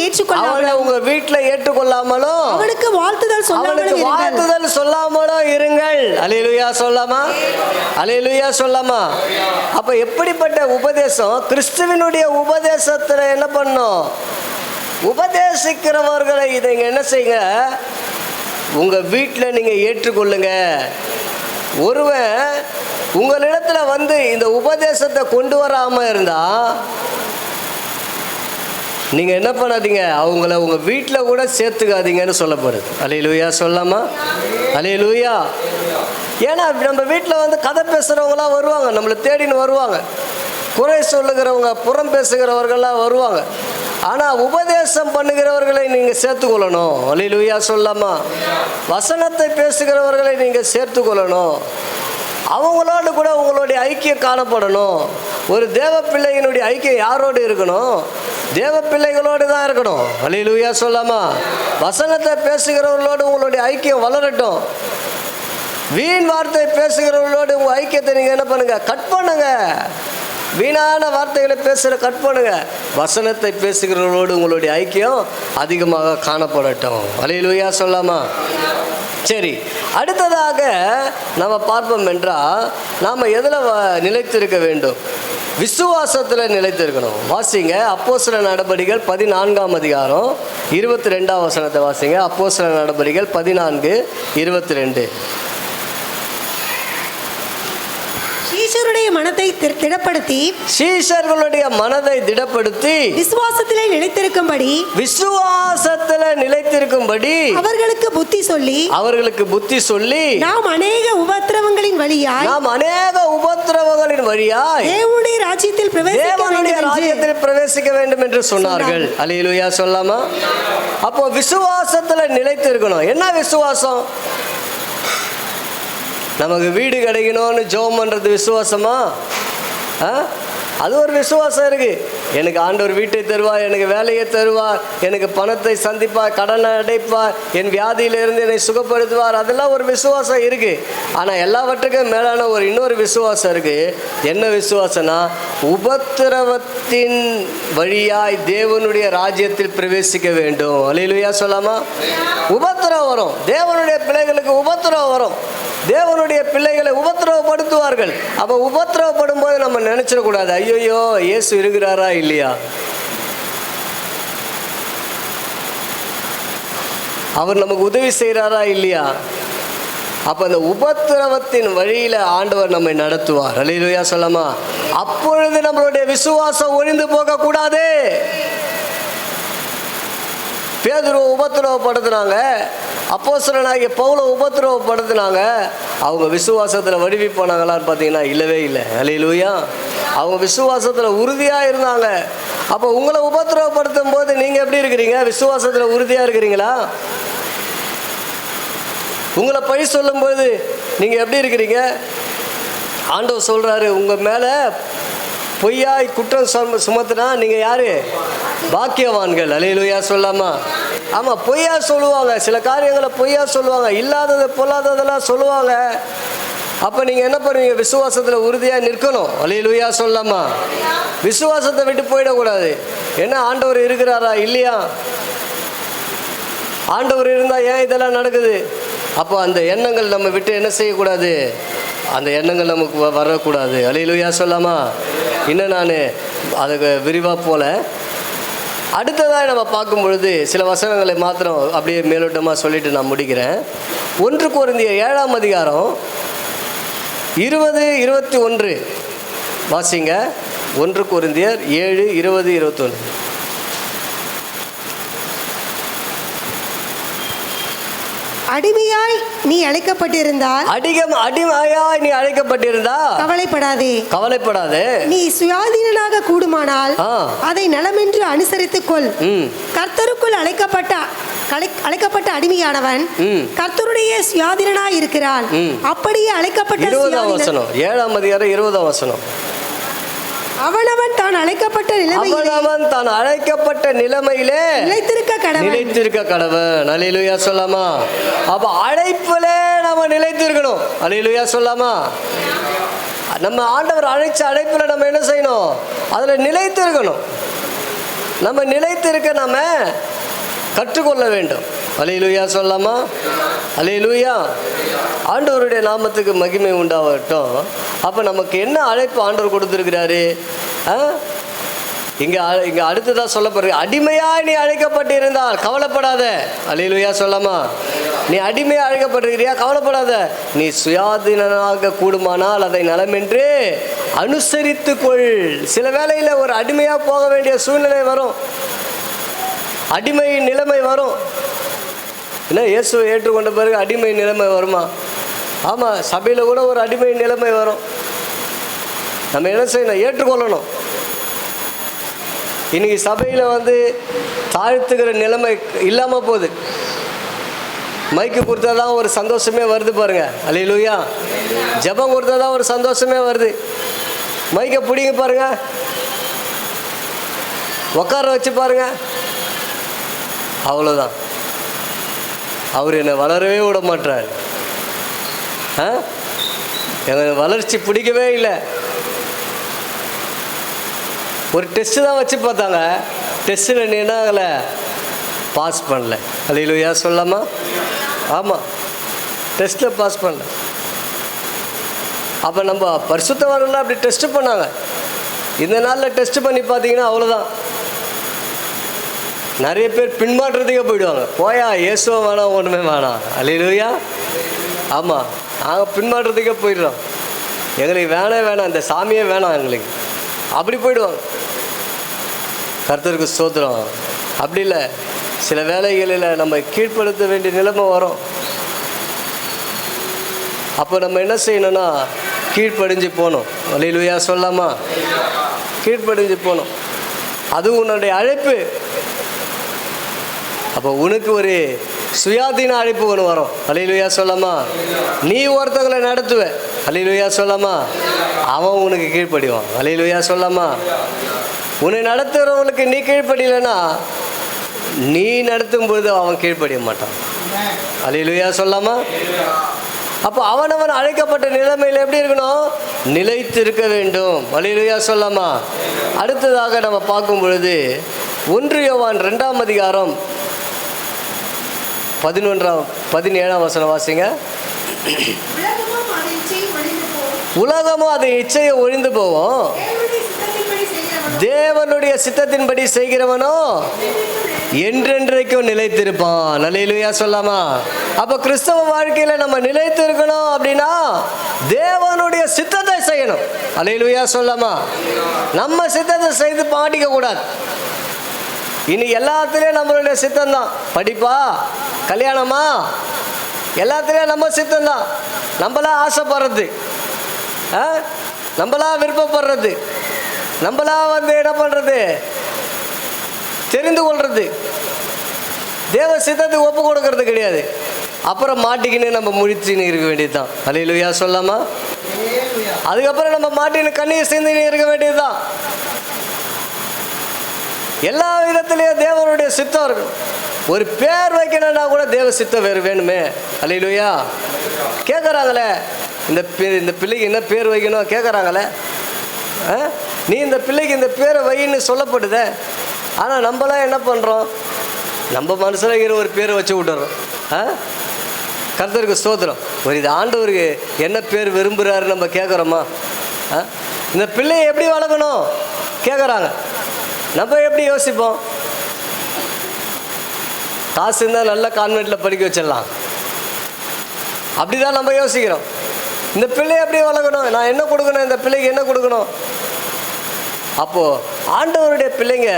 ஏற்றுக்கொள்ளாமலோ அவனுக்கு வாழ்த்துதல் சொல்லாமலோ இருங்கள். அல்லேலூயா சொல்லாமா? அல்லேலூயா சொல்லாமா? அப்ப எப்படிப்பட்ட உபதேசம்? கிறிஸ்துவினுடைய உபதேசத்துல என்ன பண்ணும்? உபதேசிக்கிறவர்களை இதை என்ன செய்யுங்க, உங்க வீட்டில் நீங்க ஏற்றுக்கொள்ளுங்க. ஒருவன் உங்களிடத்தில் வந்து இந்த உபதேசத்தை கொண்டு வராமல் இருந்தால் நீங்கள் என்ன பண்ணாதீங்க, அவங்கள உங்கள் வீட்டில் கூட சேர்த்துக்காதீங்கன்னு சொல்லப்படுது. அல்லேலூயா சொல்லாமா? அல்லேலூயா. ஏன்னா நம்ம வீட்டில் வந்து கதை பேசுகிறவங்களாம் வருவாங்க, நம்மளை தேடின்னு வருவாங்க. குறை சொல்லுகிறவங்க, புறம் பேசுகிறவர்கள்லாம் வருவாங்க. ஆனால் உபதேசம் பண்ணுகிறவர்களை நீங்கள் சேர்த்துக்கொள்ளணும். அல்லேலூயா சொல்லாமா? வசனத்தை பேசுகிறவர்களை நீங்கள் சேர்த்துக்கொள்ளணும். அவங்களோடு கூட உங்களுடைய ஐக்கியம் காணப்படணும். ஒரு தேவ பிள்ளையினுடைய ஐக்கியம் யாரோடு இருக்கணும்? தேவ பிள்ளைகளோடு தான் இருக்கணும். அல்லேலூயா சொல்லாமா? வசனத்தை பேசுகிறவர்களோடு உங்களுடைய ஐக்கியம் வளரட்டும். வீண் வார்த்தை பேசுகிறவர்களோடு உங்கள் ஐக்கியத்தை நீங்கள் என்ன பண்ணுங்க, கட் பண்ணுங்க. வீணான வார்த்தைகளை பேசுகிற கட் பண்ணுங்க. வசனத்தை பேசுகிறவர்களோடு உங்களுடைய ஐக்கியம் அதிகமாக காணப்படட்டும். அல்லேலூயா சொல்லாமா? சரி, அடுத்ததாக நம்ம பார்ப்போம் என்றால் நாம் எதில் நிலைத்திருக்க வேண்டும்? விசுவாசத்தில் நிலைத்திருக்கணும். வாசிங்க அப்போஸ்தலர் நடபடிகள் 14ஆம் அதிகாரம் 22ஆம் வசனத்தை வாசிங்க. அப்போஸ்தலர் நடபடிகள் 14:22. சீஷர்களுடைய மனதை திடப்படுத்தி விசுவாசத்திலே நிலைத்திருக்கும்படி அவர்களுக்கு புத்தி சொல்லி நாம் அநேக உபத்திரவங்களின் வழியாய் தேவனுடைய ராஜ்யத்தில் பிரவேசிக்க வேண்டும் என்று சொன்னார்கள். அல்லேலூயா சொல்லாமா? அப்போ விசுவாசத்துல நிலைத்திருக்கணும். என்ன விசுவாசம்? நமக்கு வீடு கிடைக்கணும்னு ஜெபம் பண்ணுறது விசுவாசமா? அது ஒரு விசுவாசம் இருக்குது. எனக்கு ஆண்டவர் வீட்டை தருவார், எனக்கு வேலையை தருவார், எனக்கு பணத்தை சந்திப்பார், கடனை அடைப்பார், என் வியாதியிலிருந்து என்னை சுகப்படுத்துவார். அதெல்லாம் ஒரு விசுவாசம் இருக்குது. ஆனால் எல்லாவற்றுக்கும் மேலான இன்னொரு விசுவாசம் இருக்குது. என்ன விசுவாசம்னா, உபத்திரவத்தின் வழியாய் தேவனுடைய ராஜ்யத்தில் பிரவேசிக்க வேண்டும். அல்லேலூயா சொல்லாமா? உபத்திரவம் வரும், தேவனுடைய பிள்ளைகளுக்கு உபத்திரவம் வரும். தேவனுடைய பிள்ளைகளை உபத்திரவப்படுத்துவார்கள். அப்போ உபத்திரவப்படும் போது நம்ம நினைச்சிடக்கூடாது, ஐயோயோ இயேசு இருக்கிறாரா இல்லையா, அவர் நமக்கு உதவி செய்கிறாரா இல்லையா. அப்போ அந்த உபத்திரவத்தின் வழியில் ஆண்டவர் நம்மை நடத்துவார். அல்லேலூயா சொல்லாமா? அப்பொழுது நம்மளுடைய விசுவாசம் ஒழிந்து போகக்கூடாது. பேதுருவை உபத்திரவப்படுத்தினாங்க, அப்போஸ்தலனாகிய பவுலை உபத்திரவப்படுத்தினாங்க. அவங்க விசுவாசத்தில் வடிவி போனாங்களான்னு பார்த்தீங்கன்னா இல்லவே இல்லை. அல்லேலூயா. அவங்க விசுவாசத்தில் உறுதியாக இருந்தாங்க. அப்போ உங்களை உபத்திரவப்படுத்தும் போது நீங்கள் எப்படி இருக்கிறீங்க? விசுவாசத்தில் உறுதியாக இருக்கிறீங்களா? உங்களை பழி சொல்லும்போது நீங்கள் எப்படி இருக்கிறீங்க? ஆண்டவர் சொல்கிறாரு, உங்கள் மேலே பொய்யாய் குற்றம் சுமத்துனா நீங்கள் யார்? பாக்கியவான்கள். அல்லேலூயா சொல்லாமா? ஆமாம், பொய்யா சொல்லுவாங்க, சில காரியங்களை பொய்யா சொல்லுவாங்க, இல்லாதது பொல்லாததெல்லாம் சொல்லுவாங்க. அப்போ நீங்கள் என்ன பண்ணுவீங்க? விசுவாசத்தில் உறுதியாக நிற்கணும். அல்லேலூயா சொல்லாமா? விசுவாசத்தை விட்டு போயிடக்கூடாது. என்ன ஆண்டவர் இருக்கிறாரா இல்லையா? ஆண்டவர் இருந்தால் ஏன் இதெல்லாம் நடக்குது? அப்போ அந்த எண்ணங்கள் நம்ம விட்டு என்ன செய்யக்கூடாது? அந்த எண்ணங்கள் நமக்கு வரக்கூடாது. அல்லேலூயா சொல்லாமா? இன்னும் நான் அதுக்கு விரிவாக போல அடுத்ததாக நம்ம பார்க்கும் பொழுது சில வசனங்களை மாத்திரம் அப்படியே மேலோட்டமாக சொல்லிட்டு நான் முடிக்கிறேன். 1 கொரிந்தியர் 7ஆம் அதிகாரம் 20-21 வாசிங்க. 1 கொரிந்தியர் 7:20-21. அடிமையாய் நீ அழைக்கப்பட்டிருந்தால் அடிமையாய் நீ அழைக்கப்பட்டிருந்தா கவலைப்படாதே. நீ சுயாதீனனாக கூடுமானால் அதை நலமென்று அனுசரித்துக் கொள். கர்த்தருக்குள் அழைக்கப்பட்ட அடிமையானவன் கர்த்தருடைய சுயாதீனனாய் இருக்கிறான். அப்படியே அழைக்கப்பட்ட 20ஆம் வசனம், 7ஆம் அதிகாரம் 20ஆம் வசனம். அவனவன் தான் அழைக்கப்பட்ட நிலைமையிலே நிலைத்திருக்க கடவன். அல்லேலூயா சொல்லாமா? அப்ப அழைப்பிலே நம்ம நிலைத்திருக்கணும். அல்லேலூயா சொல்லாமா? நம்ம ஆண்டவர் அழைச்ச அழைப்புல நம்ம என்ன செய்யணும்? அதுல நிலைத்திருக்கணும். நம்ம நிலைத்திருக்க நம்ம கற்றுக்கொள்ள வேண்டும். அல்லேலூயா சொல்லாமா? அல்லேலூயா. ஆண்டவருடைய நாமத்துக்கு மகிமை உண்டாகட்டும். அப்போ நமக்கு என்ன அழைப்பு ஆண்டவர் கொடுத்துருக்கிறாரு? இங்கே அடுத்ததாக சொல்லப்படுற அடிமையாக நீ அழைக்கப்பட்டிருந்தால் கவலைப்படாத. அல்லேலூயா சொல்லாமா? நீ அடிமையாக அழைக்கப்பட்டிருக்கிறியா? கவலைப்படாத. நீ சுயாதீனனாக கூடுமானால் அதை நலமென்று அனுசரித்துக்கொள். சில வேளையில் ஒரு அடிமையாக போக வேண்டிய சூழ்நிலை வரும், அடிமை நிலைமை வரும். என்ன இயேசுவை ஏற்றுக்கொண்ட பிறகு அடிமை நிலைமை வருமா? ஆமாம், சபையில் கூட ஒரு அடிமை நிலைமை வரும். நம்ம என்ன செய்யணும்? ஏற்றுக்கொள்ளணும். இன்னைக்கு சபையில் தாழ்த்துக்கிற நிலைமை இல்லாமல் போகுது. மைக்கு கொடுத்தா தான் ஒரு சந்தோஷமே வருது பாருங்க. அல்லேலூயா. ஜெபம் கொடுத்தா தான் ஒரு சந்தோஷமே வருது. மைக்கை பிடிங்க பாருங்க, உட்கார வச்சு பாருங்க, அவ்வளோதான். அவர் என்னை வளரவே விட மாட்டார். எனக்கு வளர்ச்சி பிடிக்கவே இல்லை. ஒரு டெஸ்ட்டு தான் வச்சு பார்த்தாங்க. டெஸ்ட்டில் நீ என்ன ஆகலை? பாஸ் பண்ணல. அல்லேலூயா சொல்லாமா? ஆமாம், டெஸ்ட்டில் பாஸ் பண்ணல. அப்போ நம்ம பரிசுத்தவான்கள்லாம் அப்படி டெஸ்ட்டு பண்ணாங்க. இந்த நாளில் டெஸ்ட்டு பண்ணி பார்த்தீங்கன்னா அவ்வளோதான். நிறைய பேர் பின்மாற்றத்துக்கே போயிடுவாங்க. போயா, இயேசுவை வேணாம், ஒன்றுமே வேணாம். அல்லேலூயா. ஆமாம், நாங்கள் பின்மாற்றத்துக்கே போயிடுறோம். எங்களுக்கு வேணாம், இந்த சாமியே வேணாம் எங்களுக்கு, அப்படி போயிடுவாங்க. கர்த்தருக்கு ஸ்தோத்திரம். அப்படி இல்லை, சில வேலைகளில் நம்ம கீழ்ப்படுத்த வேண்டிய நிலைமை வரும். அப்போ நம்ம என்ன செய்யணும்னா கீழ்ப்படிஞ்சு போகணும். அல்லேலூயா சொல்லாமா? கீழ்ப்படிஞ்சு போகணும். அது உன்னுடைய அழைப்பு. அப்போ உனக்கு ஒரு சுயாதீன அழைப்பு ஒன்று வரும். அல்லேலூயா சொல்லாமா? நீ ஒருத்தங்களை நடத்துவ. அல்லேலூயா சொல்லாமா? அவன் உனக்கு கீழ்ப்படிவான். அல்லேலூயா சொல்லாமா? உன்னை நடத்துகிறவங்களுக்கு நீ கீழ்ப்படியலைன்னா நீ நடத்தும் பொழுது அவன் கீழ்ப்படிய மாட்டான். அல்லேலூயா சொல்லாமா? அப்போ அவனவன் அழைக்கப்பட்ட நிலைமையில் எப்படி இருக்கணும்? நிலைத்திருக்க வேண்டும். அல்லேலூயா சொல்லாமா? அடுத்ததாக நம்ம பார்க்கும் பொழுது 1 யோவான் 2ஆம் அதிகாரம் 17ஆம் வசனம் வாசிங்க. உலகமும் அதை இச்சையை ஒழிந்து போவோம், தேவனுடைய சித்தத்தின்படி செய்கிறவனோ என்றென்றைக்கும் நிலைத்திருப்பான். அல்லேலூயா சொல்லாமா? அப்போ கிறிஸ்தவ வாழ்க்கையில் நம்ம நிலைத்து இருக்கணும் அப்படின்னா தேவனுடைய சித்தத்தை செய்யணும். அல்லேலூயா சொல்லாமா? நம்ம சித்தத்தை செய்து பாடிக்க கூடாது. இன்னைக்கு எல்லாத்துலேயும் நம்மளுடைய சித்தம்தான். படிப்பா, கல்யாணமா, எல்லாத்துலேயும் நம்ம சித்தம்தான். நம்மளா ஆசைப்படுறது, நம்மளா விருப்பப்படுறது, நம்மளா என்ன பண்ணுறது, தெரிந்து கொள்வது. தேவ சித்தத்துக்கு ஒப்பு கொடுக்கறது கிடையாது. அப்புறம் மாட்டிக்கின்னு நம்ம முழிச்சுன்னு இருக்க வேண்டியது தான். அல்லேலூயா சொல்லாமா? அதுக்கப்புறம் நம்ம மாட்டின்னு கண்ணீர் சிந்தின்னு இருக்க வேண்டியது தான். எல்லா விதத்திலையும் தேவனுடைய சித்தம் இருக்கும். ஒரு பேர் வைக்கணும்னா கூட தேவ சித்தம் வேறு வேணுமே. அல்லேலூயா. கேட்குறாங்களே, இந்த பிள்ளைக்கு என்ன பேர் வைக்கணும் கேட்குறாங்களே. நீ இந்த பிள்ளைக்கு இந்த பேரை வைன்னு சொல்லப்படுத. ஆனால் நம்மளாம் என்ன பண்ணுறோம்? நம்ம மனசில் இருக்கிற ஒரு பேரை வச்சு விட்டுறோம். கர்த்தருக்கு ஸ்தோத்திரம். ஒரு இது ஆண்டவருக்கு என்ன பேர் விரும்புகிறாரு நம்ம கேட்குறோமா? இந்த பிள்ளையை எப்படி வளர்க்கணும் கேட்குறாங்க. நம்ம எப்படி யோசிப்போம்? காசு இருந்தால் நல்ல கான்வென்ட்டில் படிக்க வச்சிடலாம், அப்படி தான் நம்ம யோசிக்கிறோம். இந்த பிள்ளையை எப்படி வளர்க்கணும், நான் என்ன கொடுக்கணும், இந்த பிள்ளைக்கு என்ன கொடுக்கணும்? அப்போது ஆண்டவருடைய பிள்ளைங்க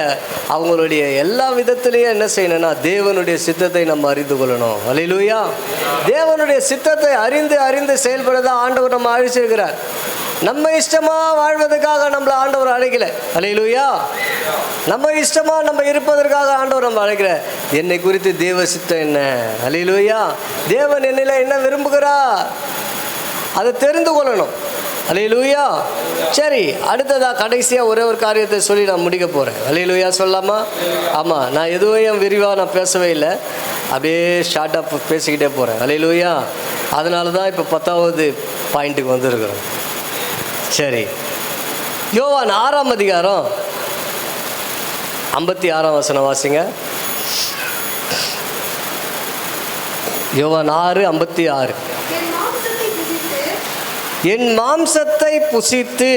அவங்களுடைய எல்லா விதத்திலையும் என்ன செய்யணும்னா தேவனுடைய சித்தத்தை நம்ம அறிந்து கொள்ளணும். அல்லேலூயா. தேவனுடைய சித்தத்தை அறிந்து அறிந்து செயல்படதான் ஆண்டவர் நம்ம அழைச்சிருக்கிறார். நம்ம இஷ்டமா வாழ்வதற்காக நம்மளை ஆண்டவர் அழைக்கல. அல்லேலூயா. நம்ம இஷ்டமா நம்ம இருப்பதற்காக ஆண்டவர் நம்ம அழைக்கல. என்னை குறித்து தேவ சித்தம் என்ன? அல்லேலூயா. தேவன் என்னில என்ன விரும்புகிறார் அதை தெரிந்து கொள்ளணும். அல்லேலூயா. சரி, அடுத்ததாக கடைசியாக ஒரே ஒரு காரியத்தை சொல்லி நான் முடிக்க போகிறேன். அல்லேலூயா சொல்லாமா? ஆமாம், நான் எதுவும் விரிவாக நான் பேசவே இல்லை, அப்படியே ஷார்ட்டாக பேசிக்கிட்டே போகிறேன். அல்லேலூயா. அதனால தான் இப்போ 10வது பாயிண்ட்டுக்கு வந்துருக்குறோம். சரி, யோவான் 6ஆம் அதிகாரம் 56ஆம் வசனம் வாசிங்க. யோவான் 6:56. என் மாம்சத்தை புசித்து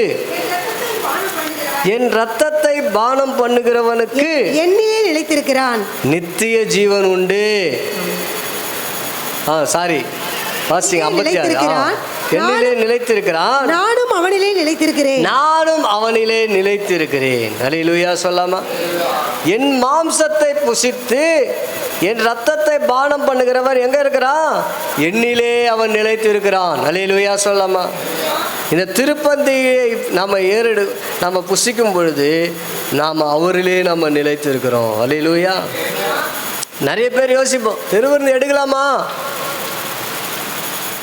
என் இரத்தத்தை பானம் பண்ணுகிறவனுக்கு என்னிலே நிலைத்திருக்கிறான், நித்திய ஜீவன் உண்டு. சாரி, வாசிங்க 56. என்னிலே நிலைத்திருக்கிறான், நானும் அவனிலே நிலைத்திருக்கிறேன், நானும் அவனிலே நிலைத்திருக்கிறேன். அல்லேலூயா சொல்லாமா? என் மாம்சத்தை புசித்து என் ரத்தத்தை பானம் பண்ணுகிறவர் எங்க இருக்கிறான்? என்னிலே அவன் நிலைத்திருக்கிறான். அல்லேலூயா சொல்லாமா? இந்த திருப்பந்தியை நம்ம புசிக்கும் பொழுது நாம் அவரிலே நம்ம நிலைத்திருக்கிறோம். அல்லேலூயா. நிறைய பேர் யோசிப்போம், திருவிருந்து எடுக்கலாமா,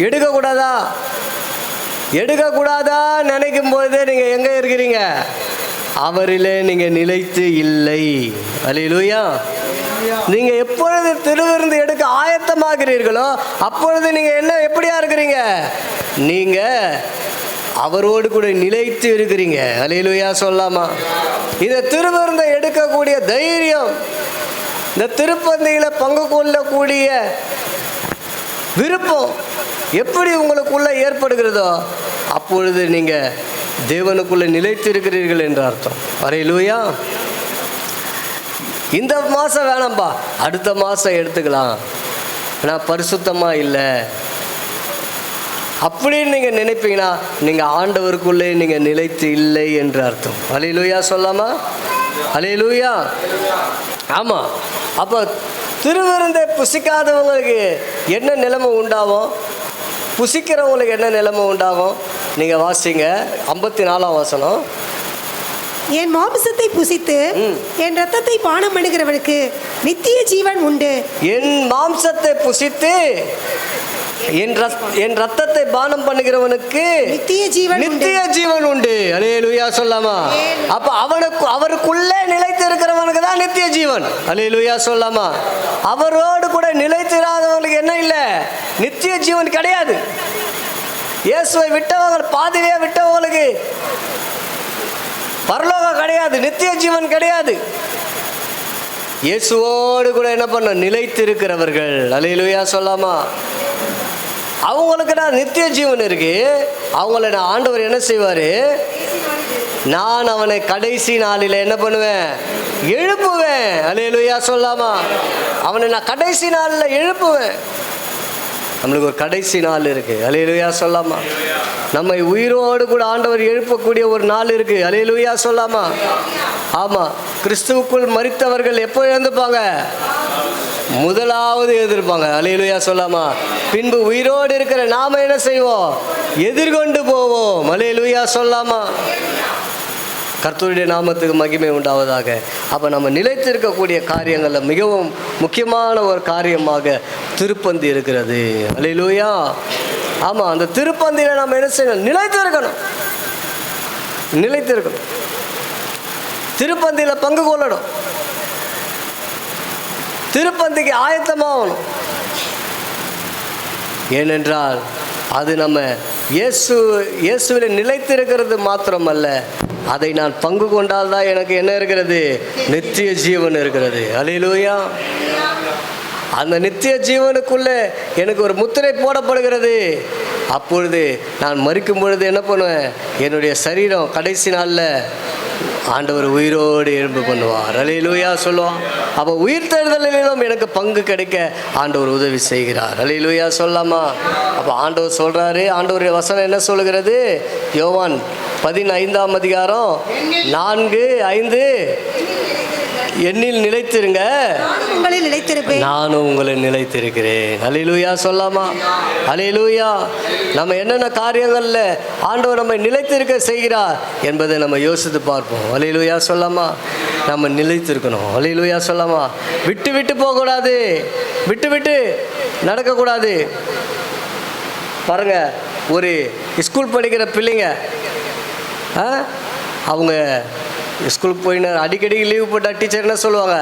எடுக்கக்கூடாதா? எடுக்கக்கூடாதா நினைக்கும் பொழுதே நீங்கள் எங்கே இருக்கிறீங்க? அவரிலே நீங்கள் நிலைத்து இல்லை. அல்லேலூயா. நீங்கள் எப்பொழுது திருவிருந்து எடுக்க ஆயத்தமாகிறீர்களோ அப்பொழுது நீங்கள் எப்படியா இருக்கிறீங்க? நீங்கள் அவரோடு கூட நிலைத்து இருக்கிறீங்க. அல்லேலூயா சொல்லாமா? இந்த திருவிருந்தை எடுக்கக்கூடிய தைரியம், இந்த திருப்பந்தியில் பங்கு கொள்ளக்கூடிய விருப்பம் எப்படி உங்களுக்குள்ள ஏற்படுகிறதோ அப்பொழுது நீங்கள் தேவனுக்குள்ளே நிலைத்து இருக்கிறீர்கள் என்று அர்த்தம். அல்லேலூயா. இந்த மாதம் வேணாம்பா, அடுத்த மாதம் எடுத்துக்கலாம், நான் பரிசுத்தமாக இல்லை அப்படின்னு நீங்கள் நினைப்பீங்கன்னா நீங்கள் ஆண்டவருக்குள்ளே நீங்கள் நிலைத்து இல்லை என்று அர்த்தம். அல்லேலூயா சொல்லாமா? அல்லேலூயா. ஆமாம். அப்போ திருவிருந்தை புசிக்காதவங்களுக்கு என்ன நிலைமை உண்டாகும்? புசிக்கிறவங்களுக்கு என்ன நிலைமை உண்டாகும்? நீங்கள் வாசிங்க 54ஆம் வசனம். என் மாம்சத்தை புசித்து என் ரத்தத்தை பானம் பண்ணுகிறவனுக்கு நித்திய ஜீவன் உண்டு. என் மாம்சத்தை புசித்து என் ரத்தத்தை பானம் பண்ணுகிறவனுக்கு நித்திய ஜீவன் உண்டு. அல்லேலூயா சொல்லாமா? அப்ப அவருக்குள்ளே நிலைத்து இருக்கிறவனுக்கு தான் நித்திய ஜீவன். அல்லேலூயா சொல்லாமா? அவரோடு கூட நிலைத்திராதவங்களுக்கு என்ன இல்லை? நித்திய ஜீவன் கிடையாது. இயேசுவை விட்டவங்க, பாதியிலே விட்டவங்களுக்கு பரலோகம் கிடையாது, நித்திய ஜீவன் கிடையாது. இயேசுவோடு கூட என்ன பண்ண நிலைத்து இருக்கிறவர்கள், அல்லேலூயா சொல்லாமா, அவங்களுக்கு நான் நித்திய ஜீவன் இருக்கு. அவங்கள நான் ஆண்டவர் என்ன செய்வார்? நான் அவனை கடைசி நாளில் என்ன பண்ணுவேன்? எழுப்புவேன். அல்லேலூயா சொல்லாமா? அவனை நான் கடைசி நாளில் எழுப்புவேன். நம்மளுக்கு ஒரு கடைசி நாள் இருக்கு. அல்லேலூயா சொல்லாமா? நம்மை உயிரோடு கூட ஆண்டவர் எழுப்பக்கூடிய ஒரு நாள் இருக்கு. அல்லேலூயா சொல்லாமா? ஆமாம். கிறிஸ்துவுக்குள் மரித்தவர்கள் எப்போ எழுந்துப்பாங்க? முதலாவது எழுந்திருப்பாங்க. அல்லேலூயா சொல்லாமா? பின்பு உயிரோடு இருக்கிற நாம என்ன செய்வோம்? எதிர்கொண்டு போவோம். அல்லேலூயா சொல்லாமா? கர்த்தருடைய நாமத்துக்கு மகிமை உண்டாவதாக. அப்போ நம்ம நிலைத்திருக்கக்கூடிய காரியங்களில் மிகவும் முக்கியமான ஒரு காரியமாக திருப்பந்தி இருக்கிறது. அல்லேலூயா. ஆமாம். அந்த திருப்பந்தியில் நம்ம என்ன செய்யணும்? நிலைத்திருக்கணும். திருப்பந்தியில் பங்கு கொள்ளணும். திருப்பந்திக்கு ஆயத்தமாகணும். ஏனென்றால் அது நம்ம இயேசுவில் நிலைத்திருக்கிறது மாத்திரமல்ல, அதை நான் பங்கு கொண்டால் தான் எனக்கு என்ன இருக்கிறது? நித்திய ஜீவன் இருக்கிறது. அல்லேலூயா. அந்த நித்திய ஜீவனுக்குள்ளே எனக்கு ஒரு முத்திரை போடப்படுகிறது. அப்பொழுது நான் மரிக்கும் பொழுது என்ன பண்ணுவேன்? என்னுடைய சரீரம் கடைசி நாளில் ஆண்டவர் உயிரோடு எழும்பு பண்ணுவார். அல்லேலூயா சொல்லுவான். அப்போ உயிர்த்தெழுதலிலும் எனக்கு பங்கு கிடைக்க ஆண்டவர் உதவி செய்கிறார். அல்லேலூயா சொல்லாமா? அப்போ ஆண்டவர் சொல்கிறாரு. ஆண்டவருடைய வசனம் என்ன சொல்லுகிறது? யோவான் 15:4-5 என்னில் நிலைத்திருங்க, உங்களில் நிலைத்திருப்பேன், நானும் உங்களை நிலைத்திருக்கிறேன். அல்லேலூயா சொல்லாமா? அல்லேலூயா. நம்ம என்னென்ன காரியங்களில் ஆண்டவர் நம்மை நிலைத்திருக்க செய்கிறார் என்பதை நம்ம யோசித்து பார்ப்போம். அல்லேலூயா சொல்லாமா? நம்ம நிலைத்திருக்கணும். அல்லேலூயா சொல்லாமா? விட்டு விட்டு போகக்கூடாது, விட்டு விட்டு நடக்கக்கூடாது. பாருங்க, ஒரு ஸ்கூல் படிக்கிற பிள்ளைங்க அவங்க ஸ்கூலுக்கு போயின்னு அடிக்கடி லீவு போட்டால் டீச்சர் என்ன சொல்லுவாங்க?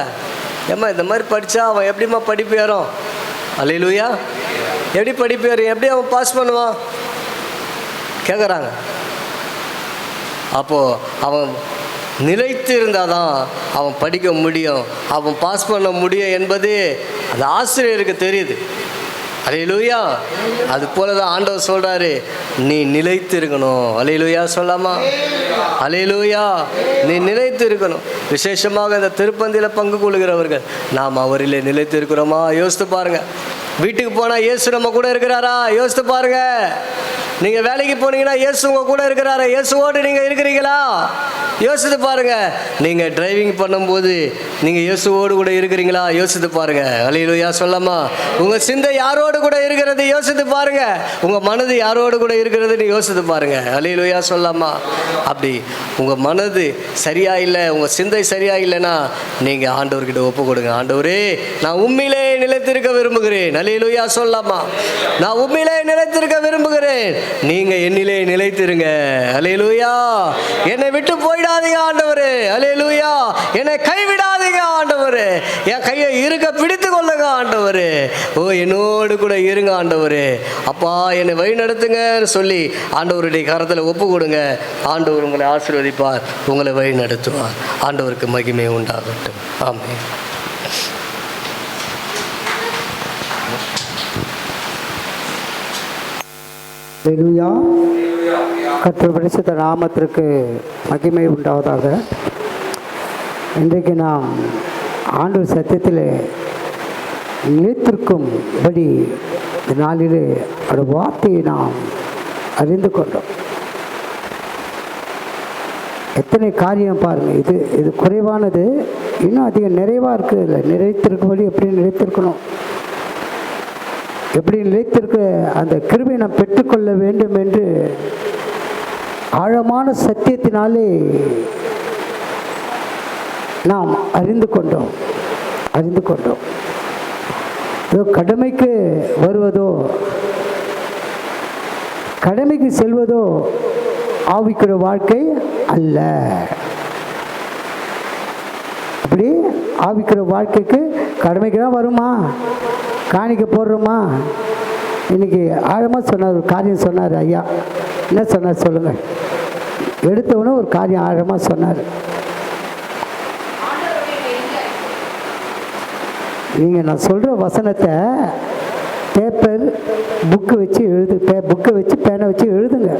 ஏம்மா இந்த மாதிரி படித்தா அவன் எப்படிம்மா படிப்பு ஏறும்? அல்லேலூயா. எப்படி படிப்பு ஏறும்? எப்படி அவன் பாஸ் பண்ணுவான் கேட்குறாங்க. அப்போது அவன் நிலைத்து இருந்தால் தான் அவன் படிக்க முடியும், அவன் பாஸ் பண்ண முடியும் என்பது அது ஆசிரியருக்கு தெரியுது. அல்லேலூயா. அது போல தான் ஆண்டவர் சொல்கிறாரு, நீ நிலைத்து இருக்கணும். அல்லேலூயா சொல்லாமா? அல்லேலூயா. நீ நிலைத்து இருக்கணும். விசேஷமாக இந்த திருப்பந்தியில் பங்கு கொள்கிறவர்கள் நாம் அவரிலே நிலைத்து இருக்கிறோமா? யோசித்து பாருங்கள். வீட்டுக்கு போனால் இயேசு நம்ம கூட இருக்கிறாரா? யோசித்து பாருங்கள். நீங்கள் வேலைக்கு போனீங்கன்னா இயேசு உங்கள் கூட இருக்கிறாரா? இயேசுவோடு நீங்கள் இருக்கிறீங்களா? யோசித்து பாருங்கள். நீங்கள் டிரைவிங் பண்ணும்போது நீங்கள் இயேசுவோடு கூட இருக்கிறீங்களா? யோசித்து பாருங்கள். அல்லேலூயா சொல்லாமா? உங்கள் சிந்தை யாரோடு கூட இருக்கிறது? யோசித்து பாருங்கள். உங்கள் மனது யாரோடு கூட இருக்கிறதுன்னு யோசித்து பாருங்கள். அல்லேலூயா சொல்லாமா? அப்படி உங்கள் மனது சரியா இல்லை, உங்கள் சிந்தை சரியா இல்லைன்னா நீங்கள் ஆண்டவர்கிட்ட ஒப்பு கொடுங்க. ஆண்டவரே, நான் உண்மையிலே நிலைத்திருக்க விரும்புகிறேன். அல்லேலூயா சொல்லாமா? நான் உண்மையிலே நிலைத்திருக்க விரும்புகிறேன், நீங்கள் என்னிலே நிலைத்திருங்க. அல்லேலூயா. என்னை விட்டு போயிடாதீங்க ஆண்டவரே. அல்லேலூயா. என்னை கைவிடாதீங்க ஆண்டவரே. என் கையை இருக்க பிடித்து கொள்ளுங்க ஆண்டவரே. ஓ, என்னோடு கூட இருங்க ஆண்டவரே. அப்பா, என்னை வழி நடத்துங்கன்னு சொல்லி ஆண்டவருடைய கரத்தில் ஒப்பு கொடுங்க. ஆண்டவர் உங்களை ஆசீர்வதிப்பார், உங்களை வழி நடத்துவார். ஆண்டவருக்கு மகிமை உண்டாகட்டும். ஆமென். அல்லேலூயா. கர்த்தர் பரிசுத்த நாமத்திற்கு மகிமை உண்டாவதாக. இன்றைக்கு நாம் ஆண்டவர் சத்தியத்தில் நிலைத்திருக்கும்படி இந்த நாளிலே அவருடைய வார்த்தையை நாம் அறிந்து கொண்டோம். எத்தனை காரியம் பாருங்கள். இது குறைவானது, இன்னும் அதிகம் நிறைவாக இருக்குது. இல்லை, நிலைத்திருக்கும்படி எப்படி நிலைத்திருக்கணும், எப்படி நிலைத்திருக்க அந்த கிருபையை நாம் பெற்றுக்கொள்ள வேண்டும் என்று ஆழமான சத்தியத்தினாலே நாம் அறிந்து கொண்டோம். ஏதோ கடமைக்கு வருவதோ கடமைக்கு செல்வதோ ஆவிக்குரிய வாழ்க்கை அல்ல. அப்படி ஆவிக்குரிய வாழ்க்கைக்கு கடமைக்கு தான் வருமா, காணிக்க போடுறோமா? இன்னைக்கு ஆழமாக சொன்னார், ஒரு காரியம் சொன்னார். ஐயா என்ன சொன்னார் சொல்லுங்கள்? எடுத்தவொன்னே ஒரு காரியம் ஆழமாக சொன்னார். நீங்கள் நான் சொல்கிற வசனத்தை பேப்பர் புக்கு வச்சு புக்கை வச்சு பேனை வச்சு எழுதுங்க.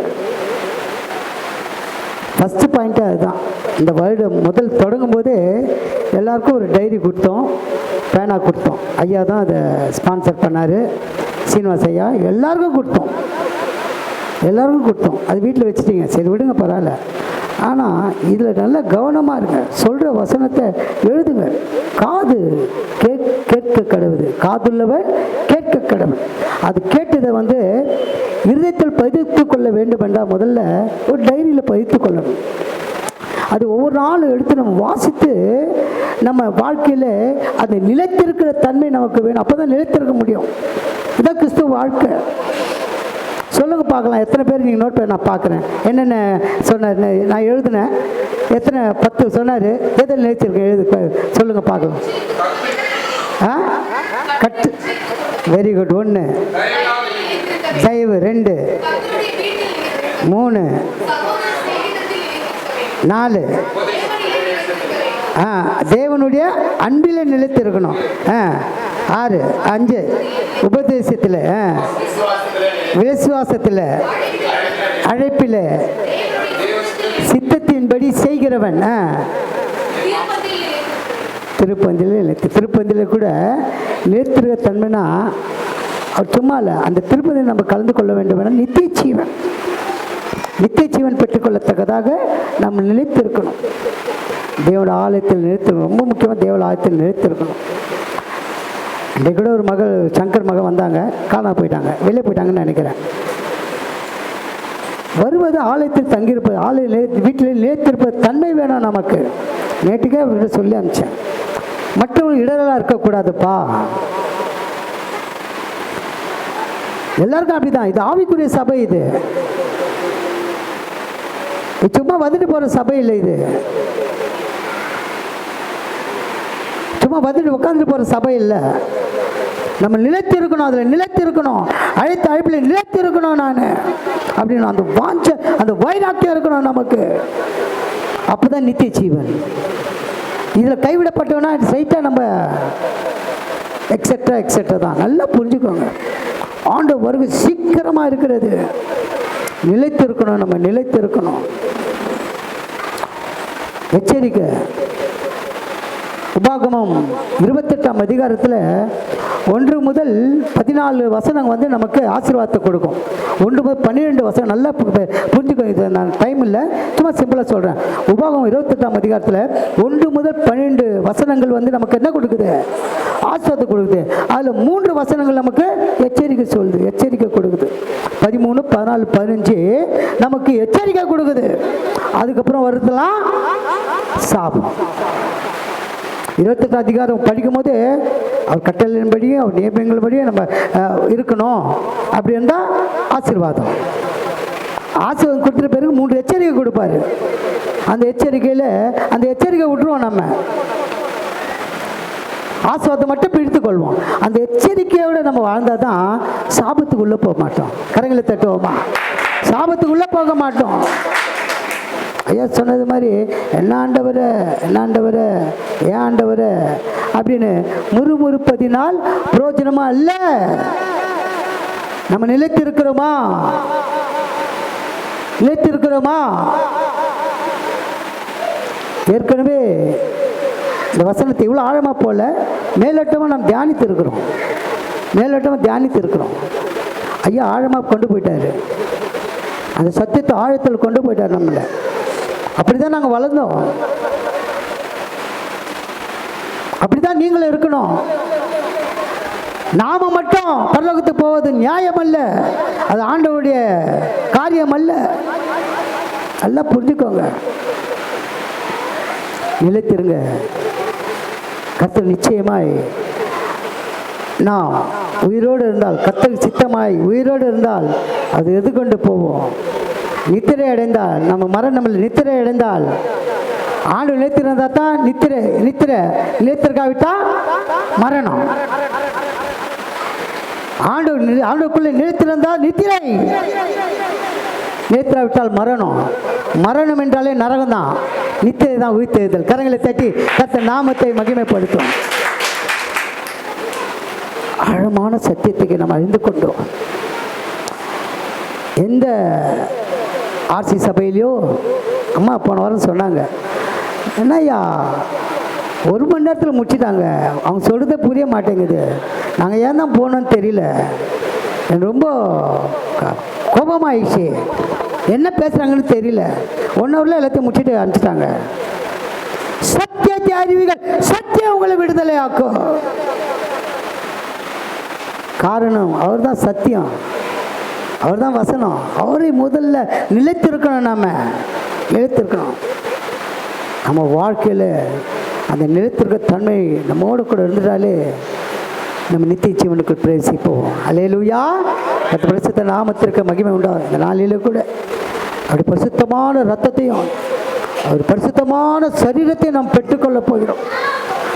ஃபஸ்ட்டு பாயிண்ட்டு அதுதான். இந்த வருடம் முதல் தொடங்கும் போதே எல்லாருக்கும் ஒரு டைரி கொடுத்தோம், பேனா கொடுத்தோம். ஐயா தான் அதை ஸ்பான்சர் பண்ணார், சீனிவாஸ் ஐயா. எல்லாருக்கும் கொடுத்தோம். அது வீட்டில் வச்சுட்டீங்க, சரி விடுங்க, பரவாயில்ல. ஆனால் இதில் நல்ல கவனமாக இருங்க. சொல்கிற வசனத்தை எழுதுங்க. காது கேட்க கடவுது, காதுள்ளவன் கேட்க கடவுள். அது கேட்டதை இருதயத்தில் பதித்து கொள்ள வேண்டும் என்றால் முதல்ல ஒரு டைரியில் பதித்து கொள்ளணும். அது ஒவ்வொரு நாளும் எடுத்து நம்ம வாசித்து நம்ம வாழ்க்கையில் அது நிலைத்திருக்கிற தன்மை நமக்கு வேணும். அப்போ தான் நிலைத்திருக்க முடியும். இதுதான் கிறிஸ்துவ வாழ்க்கை. சொல்லுங்கள் பார்க்கலாம், எத்தனை பேர் நீங்கள் நோட் பண்ண? நான் பார்க்குறேன். என்னென்ன சொன்னார் நான் எழுதுனேன். எத்தனை 10 சொன்னார். எதில் நிலைச்சிருக்கேன் எழுது சொல்லுங்கள் பார்க்கலாம். கட்டு, வெரி குட். 1 தயவு, 2 3 4 தேவனுடைய அன்பில் நிலைத்திருக்கணும். 6 5 உபதேசத்தில், விசுவாசத்தில், அழைப்பில், சித்தத்தின்படி செய்கிறவன் திருப்பந்தியில் கூட நிலைத்திருக்க தன்மைனா அவர் சும்மா இல்லை, அந்த திருப்பதியில் நம்ம கலந்து கொள்ள வேண்டும் என நித்திய ஜீவன் பெற்றுக்கொள்ளத்தக்கதாக நம்ம நிலைத்திருக்கணும். தேவோட ஆலயத்தில் நிலைத்திருக்கணும். ரொம்ப முக்கியமாக தேவோட ஆலயத்தில் நிலைத்திருக்கணும். இன்றைக்கு கூட ஒரு மகள் சங்கர் மகன் வந்தாங்க, காணாம போயிட்டாங்க, வெளியே போயிட்டாங்கன்னு நினைக்கிறேன். வருவது ஆலயத்தில் தங்கியிருப்பது, வீட்டில் நிலைத்திருப்பது தன்மை வேணும் நமக்கு. நேற்றுக்கே அவர்கிட்ட சொல்லி அனுப்பிச்சேன், மற்றவர்கள் இடரெல்லாம் இருக்கக்கூடாதுப்பா. எல்லாருக்கும் அப்படிதான். இது ஆவிக்குரிய சபை. இது சும்மா வந்துட்டு போற சபை இல்லை. இது சும்மா வந்துட்டு உட்காந்துட்டு போற சபை இல்லை. நம்ம நிலைத்து இருக்கணும், அதில் நிலைத்து இருக்கணும், அழைத்த அழைப்பில் நிலைத்து இருக்கணும். நான் அப்படின்னு அந்த வாஞ்ச, அந்த வைராக்கியம் இருக்கணும் நமக்கு. அப்போதான் நித்திய ஜீவன். இதில் கைவிடப்பட்டவனா ஸ்ட்ரைட்டாக நம்ம எக்ஸெட்ரா தான். நல்லா புரிஞ்சுக்கோங்க. ஆண்டவர் வருகை சீக்கிரமாக இருக்கிறது. நிலைத்து இருக்கணும், நம்ம நிலைத்து இருக்கணும். எச்சரிக்கை. உபாகமம் 28ஆம் அதிகாரத்தில் 1 முதல் 14 வசனம் வந்து நமக்கு ஆசீர்வாதத்தை கொடுக்கும். 1 முதல் 12 வசனம் நல்லா புரிஞ்சுக்கோ. இது நான் டைம் இல்லை, சும்மா சிம்பிளாக சொல்கிறேன். உபாகமம் 28ஆம் அதிகாரத்தில் 1 முதல் 12 வசனங்கள் வந்து நமக்கு என்ன கொடுக்குது? ஆசீர்வாதத்தை கொடுக்குது. அதில் 3 வசனங்கள் நமக்கு எச்சரிக்கை சொல்லுது, எச்சரிக்கை கொடுக்குது. 13, 14, 15 நமக்கு எச்சரிக்கை கொடுக்குது. அதுக்கப்புறம் வருதுலாம் சாபம். 28 அதிகாரம் படிக்கும் போது அவர் கட்டளையின்படியும் அவர் நியமங்களின்படியும் நம்ம இருக்கணும். அப்படி இருந்தால் ஆசீர்வாதம். ஆசீர்வாதம் கொடுத்துட்ட பிறகு 3 எச்சரிக்கை கொடுப்பாரு. அந்த எச்சரிக்கை விட்டுருவோம். நம்ம ஆசீர்வாதம் மட்டும் பிடித்துக் கொள்வோம். அந்த எச்சரிக்கையோடு நம்ம வாழ்ந்தால் தான் சாபத்துக்குள்ளே போக மாட்டோம். கரங்களை தட்டுவோமா? சாபத்துக்குள்ளே போக மாட்டோம். ஐயா சொன்னது மாதிரி என்ன ஆண்டவரே ஏன் ஆண்டவரே அப்படின்னு முறுமுறுப்பதினால் பிரயோஜனமா இல்லை. நம்ம நிலைத்திருக்கிறோமா? ஏற்கனவே இந்த வசனத்தை இவ்வளோ ஆழமாக போல மேலோட்டமாக நாம் தியானித்து இருக்கிறோம். ஐயா ஆழமாக கொண்டு போயிட்டாரு. அந்த சத்தியத்தை ஆழத்தில் கொண்டு போயிட்டார் நம்மளை. அப்படிதான் நாங்கள் வளர்ந்தோம். அப்படிதான் நீங்களும் இருக்கணும். நாம மட்டும் பரலோகத்துக்கு போவது நியாயம் அல்ல, அது ஆண்டவருடைய காரியம் அல்ல. நல்லா புரிஞ்சுக்கோங்க. நிலைத்திருங்க. கர்த்தர் நிச்சயமாய் நாம் உயிரோடு இருந்தால், கர்த்தருக்கு சித்தமாய் உயிரோடு இருந்தால் அது எதுக்கொண்டு போவோம்? நித்திரை அடைந்தால் நம்ம மரணம் நித்திரை அடைந்தால் ஆண்டு நிலைத்திருந்தா தான் நிலைத்திருக்காவிட்டா மரணம். ஆண்டுக்குள்ளே நிலைத்திருந்தால் நித்திரை, நிலைத்திராவிட்டால் மரணம் என்றாலே நரகம் தான். நித்திரை தான் உயிர்த்தெழுதல். கரங்களை தட்டி கர்த்தர் நாமத்தை மகிமைப்படுத்தும். ஆழமான சத்தியத்துக்கு நம்ம அறிந்து கொண்டோம். எந்த ஆர்சி சபையிலையோ அம்மா போன வாரம் சொன்னாங்க, என்னய்யா 1 மணி நேரத்தில் முடிச்சிட்டாங்க, அவங்க சொல்கிறதே புரிய மாட்டேங்குது, நாங்கள் ஏன் தான் போனோன்னு தெரியல, எனக்கு ரொம்ப கோபமாகிடுச்சு, என்ன பேசுகிறாங்கன்னு தெரியல, 1 ஹவரில் எல்லாத்தையும் முடிச்சுட்டு அனுப்பிச்சிட்டாங்க. சத்தியத்தை அறிவிகள், சத்தியம் உங்களை விடுதலை ஆக்கும். காரணம் அவர் தான் சத்தியம், அவர் தான் வசனம். அவரை முதல்ல நிலைத்திருக்கணும். நிலைத்திருக்கணும். நம்ம வாழ்க்கையில் அந்த நிலைத்திருக்க தன்மை நம்மோடு கூட இருந்துட்டாலே நம்ம நித்திய ஜீவனுக்கு பிரவேசிப்போம். அல்லேலூயா. அந்த பரிசுத்த நாமத்திற்கு மகிமை உண்டாகும். இந்த நாளிலே கூட அப்படி பரிசுத்தமான ரத்தத்தையும் அவர் பரிசுத்தமான சரீரத்தையும் நாம் பெற்றுக்கொள்ள போகிறோம்.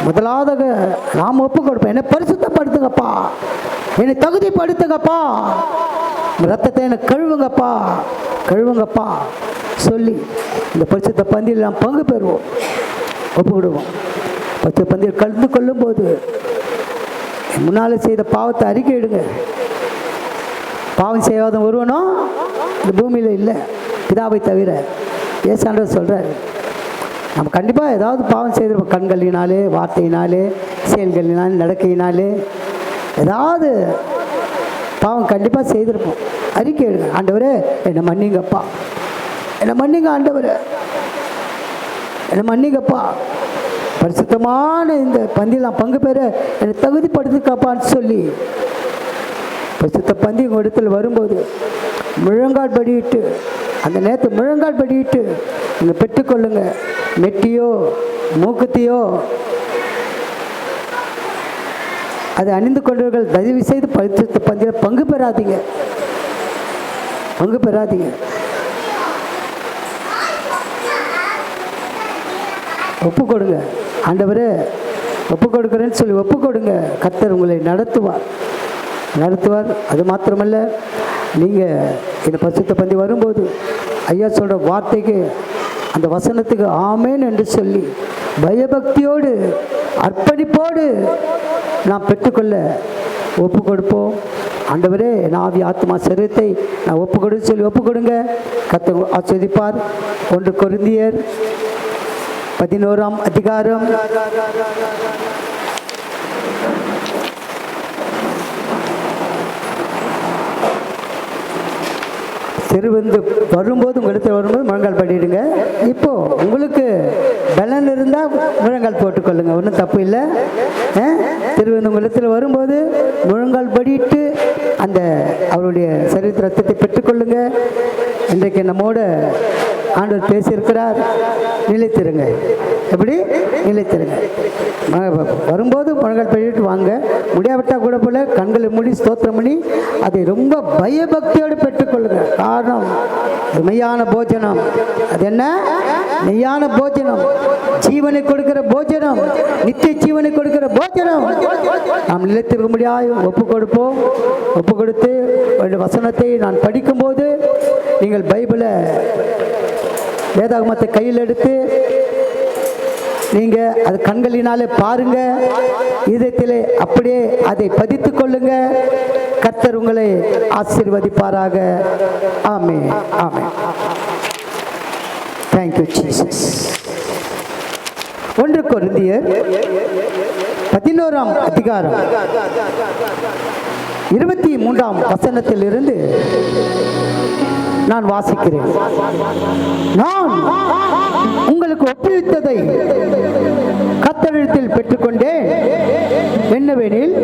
முதலாவதாக நாம் ஒப்பு கொடுப்போம். என்னை பரிசுத்தப்படுத்துங்கப்பா, என்னை தகுதிப்படுத்துங்கப்பா, ரத்தத்தை என்னை கழுவுங்கப்பா சொல்லி இந்த பரிசுத்த பந்தியில் நாம் பங்கு பெறுவோம், ஒப்புவிடுவோம். பரிசுத்த பந்தியில் கலந்து கொள்ளும் போது முன்னால் செய்த பாவத்தை அறிக்கையிடுங்க. பாவம் செய்யாத ஒருவனும் இந்த பூமியில் இல்லை, பிதாவை தவிர. ஏசாண்டவர் சொல்கிறார், நம்ம கண்டிப்பாக ஏதாவது பாவம் செய்திருப்போம். கண்களினாலே, வார்த்தையினாலே, செயல்களினாலே, நடக்கையினாலே ஏதாவது பாவம் கண்டிப்பாக செய்திருப்போம். அறிக்கை எழுங்க, ஆண்டவரே என்னை மன்னிங்கப்பா, என்னை மன்னிங்க ஆண்டவரே, என்னை மன்னிங்கப்பா, பரிசுத்தமான இந்த பந்தியில் நான் பங்கு பெற என்னை தகுதிப்படுத்திக்காப்பான்னு சொல்லி பரிசுத்த பந்தி உங்கள் இடத்துல வரும்போது முழங்கால் படியிட்டு, அந்த நேரத்தை முழங்கால் படியிட்டு நீங்கள் பெற்றுக்கொள்ளுங்க. மெட்டியோ மூக்குத்தியோ அதை அணிந்து கொண்டவர்கள் தயவு செய்து பரிசுத்த பந்தியில் பங்கு பெறாதீங்க, பங்கு பெறாதீங்க. ஒப்பு கொடுங்க, ஆண்டவரே ஒப்பு கொடுக்குறேன்னு சொல்லி ஒப்பு கொடுங்க. கர்த்தர் உங்களை நடத்துவார், நடத்துவார். அது மாத்திரமல்ல, நீங்கள் இந்த பரிசுத்த பந்தி வரும்போது ஐயா சொல்கிற வார்த்தைக்கு, அந்த வசனத்துக்கு ஆமேன் என்று சொல்லி பயபக்தியோடு அர்ப்பணிப்போடு நாம் பெற்றுக்கொள்ள ஒப்பு கொடுப்போம். ஆண்டவரே என் ஆவி ஆத்மா சரீரத்தை நான் ஒப்பு கொடுன்னு சொல்லி ஒப்பு கொடுங்க. கர்த்தர் ஆசீர்வதிப்பார். 1 கொரிந்தியர் 11ஆம் அதிகாரம் 'திருவந்து வரும்போது உங்கள் இடத்துல வரும்போது முழங்கால் படிடுங்க. இப்போது உங்களுக்கு பலன் இருந்தால் முழங்கால் போட்டுக்கொள்ளுங்க, ஒன்றும் தப்பு இல்லை. திருவந்து உங்கள் இடத்துல வரும்போது முழங்கால் படிட்டு அந்த அவருடைய சரீர ரத்தத்தை பெற்றுக்கொள்ளுங்க. இன்றைக்கு நம்மோட ஆண்டவர் பேசியிருக்கிறார். நிலைத்திருங்க, எப்படி நிலைத்திருங்க. வரும்போது முழங்கால் படிட்டு வாங்க. முடியாவிட்டால் கூட போல கண்களை மூடி ஸ்தோத்திரம் பண்ணி அதை ரொம்ப பயபக்தியோடு பெற்றுக்கொள்ளுங்க. காரணம் மெய்யான போஜனம். அது என்ன? மெய்யான போஜனம், ஜீவனை கொடுக்கிற போஜனம், நித்திய ஜீவனை கொடுக்கிற போஜனம். நாம் நிலைத்திருக்க முடியாது. ஒப்பு கொடுப்போம். ஒப்பு கொடுத்து வசனத்தை நான் படிக்கும்போது நீங்கள் பைபிளை வேதாகமத்தை கையில் எடுத்து நீங்கள் அது கண்களினாலே பாருங்க, இதயத்திலே அப்படியே அதை பதித்து கொள்ளுங்க. கர்த்தர் உங்களை ஆசீர்வதிப்பாராக. ஆமென், ஆமென். Thank you Jesus. 1 கொரிந்தியர் 11ஆம் அதிகாரம் 23ஆம் வசனத்திலிருந்து நான் வாசிக்கிறேன். நான் உங்களுக்கு ஒப்புவித்ததை கர்த்தரிடத்தில் பெற்றுக்கொண்டேன். என்னவெனில்,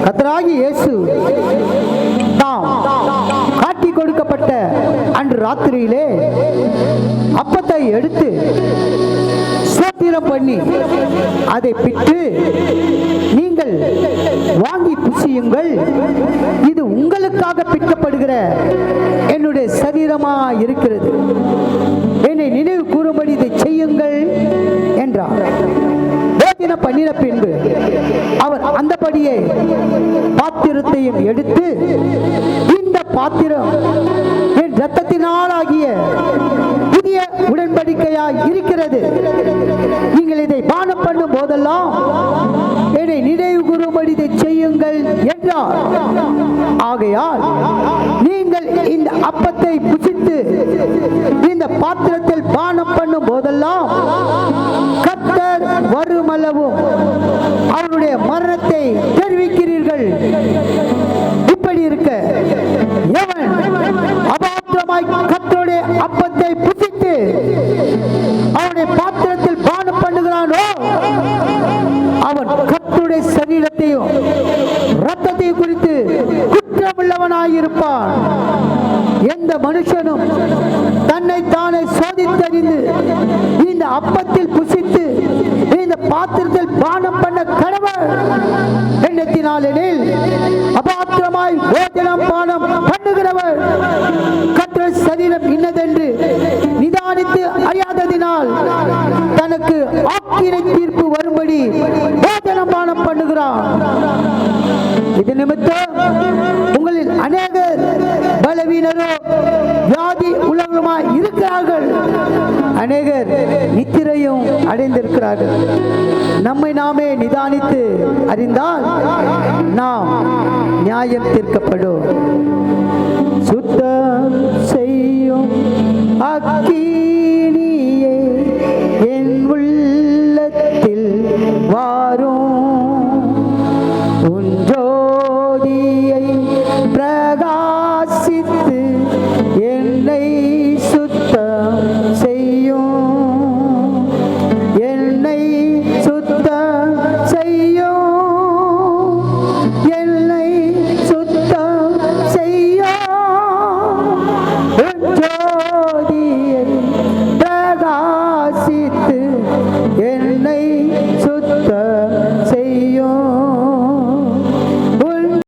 கர்த்தராகிய இயேசு தாம் காட்டி கொடுக்கப்பட்ட அன்று ராத்திரியிலே அப்பத்தை எடுத்து ஸ்தோத்திரம் பண்ணி அதை பிட்டு, நீங்கள் வாங்கி புசியுங்கள், இது உங்களுக்காக பிற்கப்படுகிற என்னுடைய சரீரமா இருக்கிறது, என்னை நினைவு கூறும்படி இதை செய்யுங்கள் என்றார். போஜனம் பண்ணின பின்பு அவர் அந்தபடியே பாத்திரத்தையும் எடுத்து, இந்த பாத்திரம் என் இரத்தத்தினாலாகிய புதிய உடன்படிக்கையாய் இருக்கிறது, நீங்கள் இதை பானம் பண்ணும் போதெல்லாம் என்னை நினைவு கூறும்படி இதை செய்யுங்கள் என்றார். ஆகையால் நீங்கள் இந்த அப்பத்தை புசித்து இந்த பாத்திரத்தில் பானம் பண்ணும் போதெல்லாம் கர்த்தர் வருமளவும் அவருடைய மரணத்தை தெரிவிக்கிறீர்கள். இப்படி இருக்க, எவன் அபாத்திரமாய் கர்த்தருடைய அப்பத்தை புசித்து அவனுடைய பாத்திரத்தில் பானம் பண்ணுகிறானோ, அவன் கர்த்தருடைய சரீரத்தையும் இரத்தத்தையும் குறித்து குற்றமுள்ளவனாயிருப்பான். எந்த மனுஷனும் தன்னை தானே சோதித்தறிந்து இந்த அப்பத்தில் புசித்து இந்த பாத்திரத்தில் பானம் பண்ண கடவுள் எண்ணத்தினாலெனில் அபாத்திரமாய் போஜனம் பானம் பண்ணுகிறவர் கர்த்தர் சரீரம் இன்னதென்று நிதானித்து அறியாததினால் தனக்கு ஆக்கினை தீர்ப்பு வரும்படி போஜனம் பானம் பண்ணுகிறான். இது நிமித்தம் உங்களில் அநேகர் பலவீனரோ வியாதி உள்ளவருமாய் இருக்கிறார்கள், அநேகர் நித்திரையும் அடைந்திருக்கிறார்கள். நம்மை நாமே நிதானித்து அறிந்தால் நாம் நியாயம் தீர்க்கப்படும். சுத்தம் செய்யும் அக்கி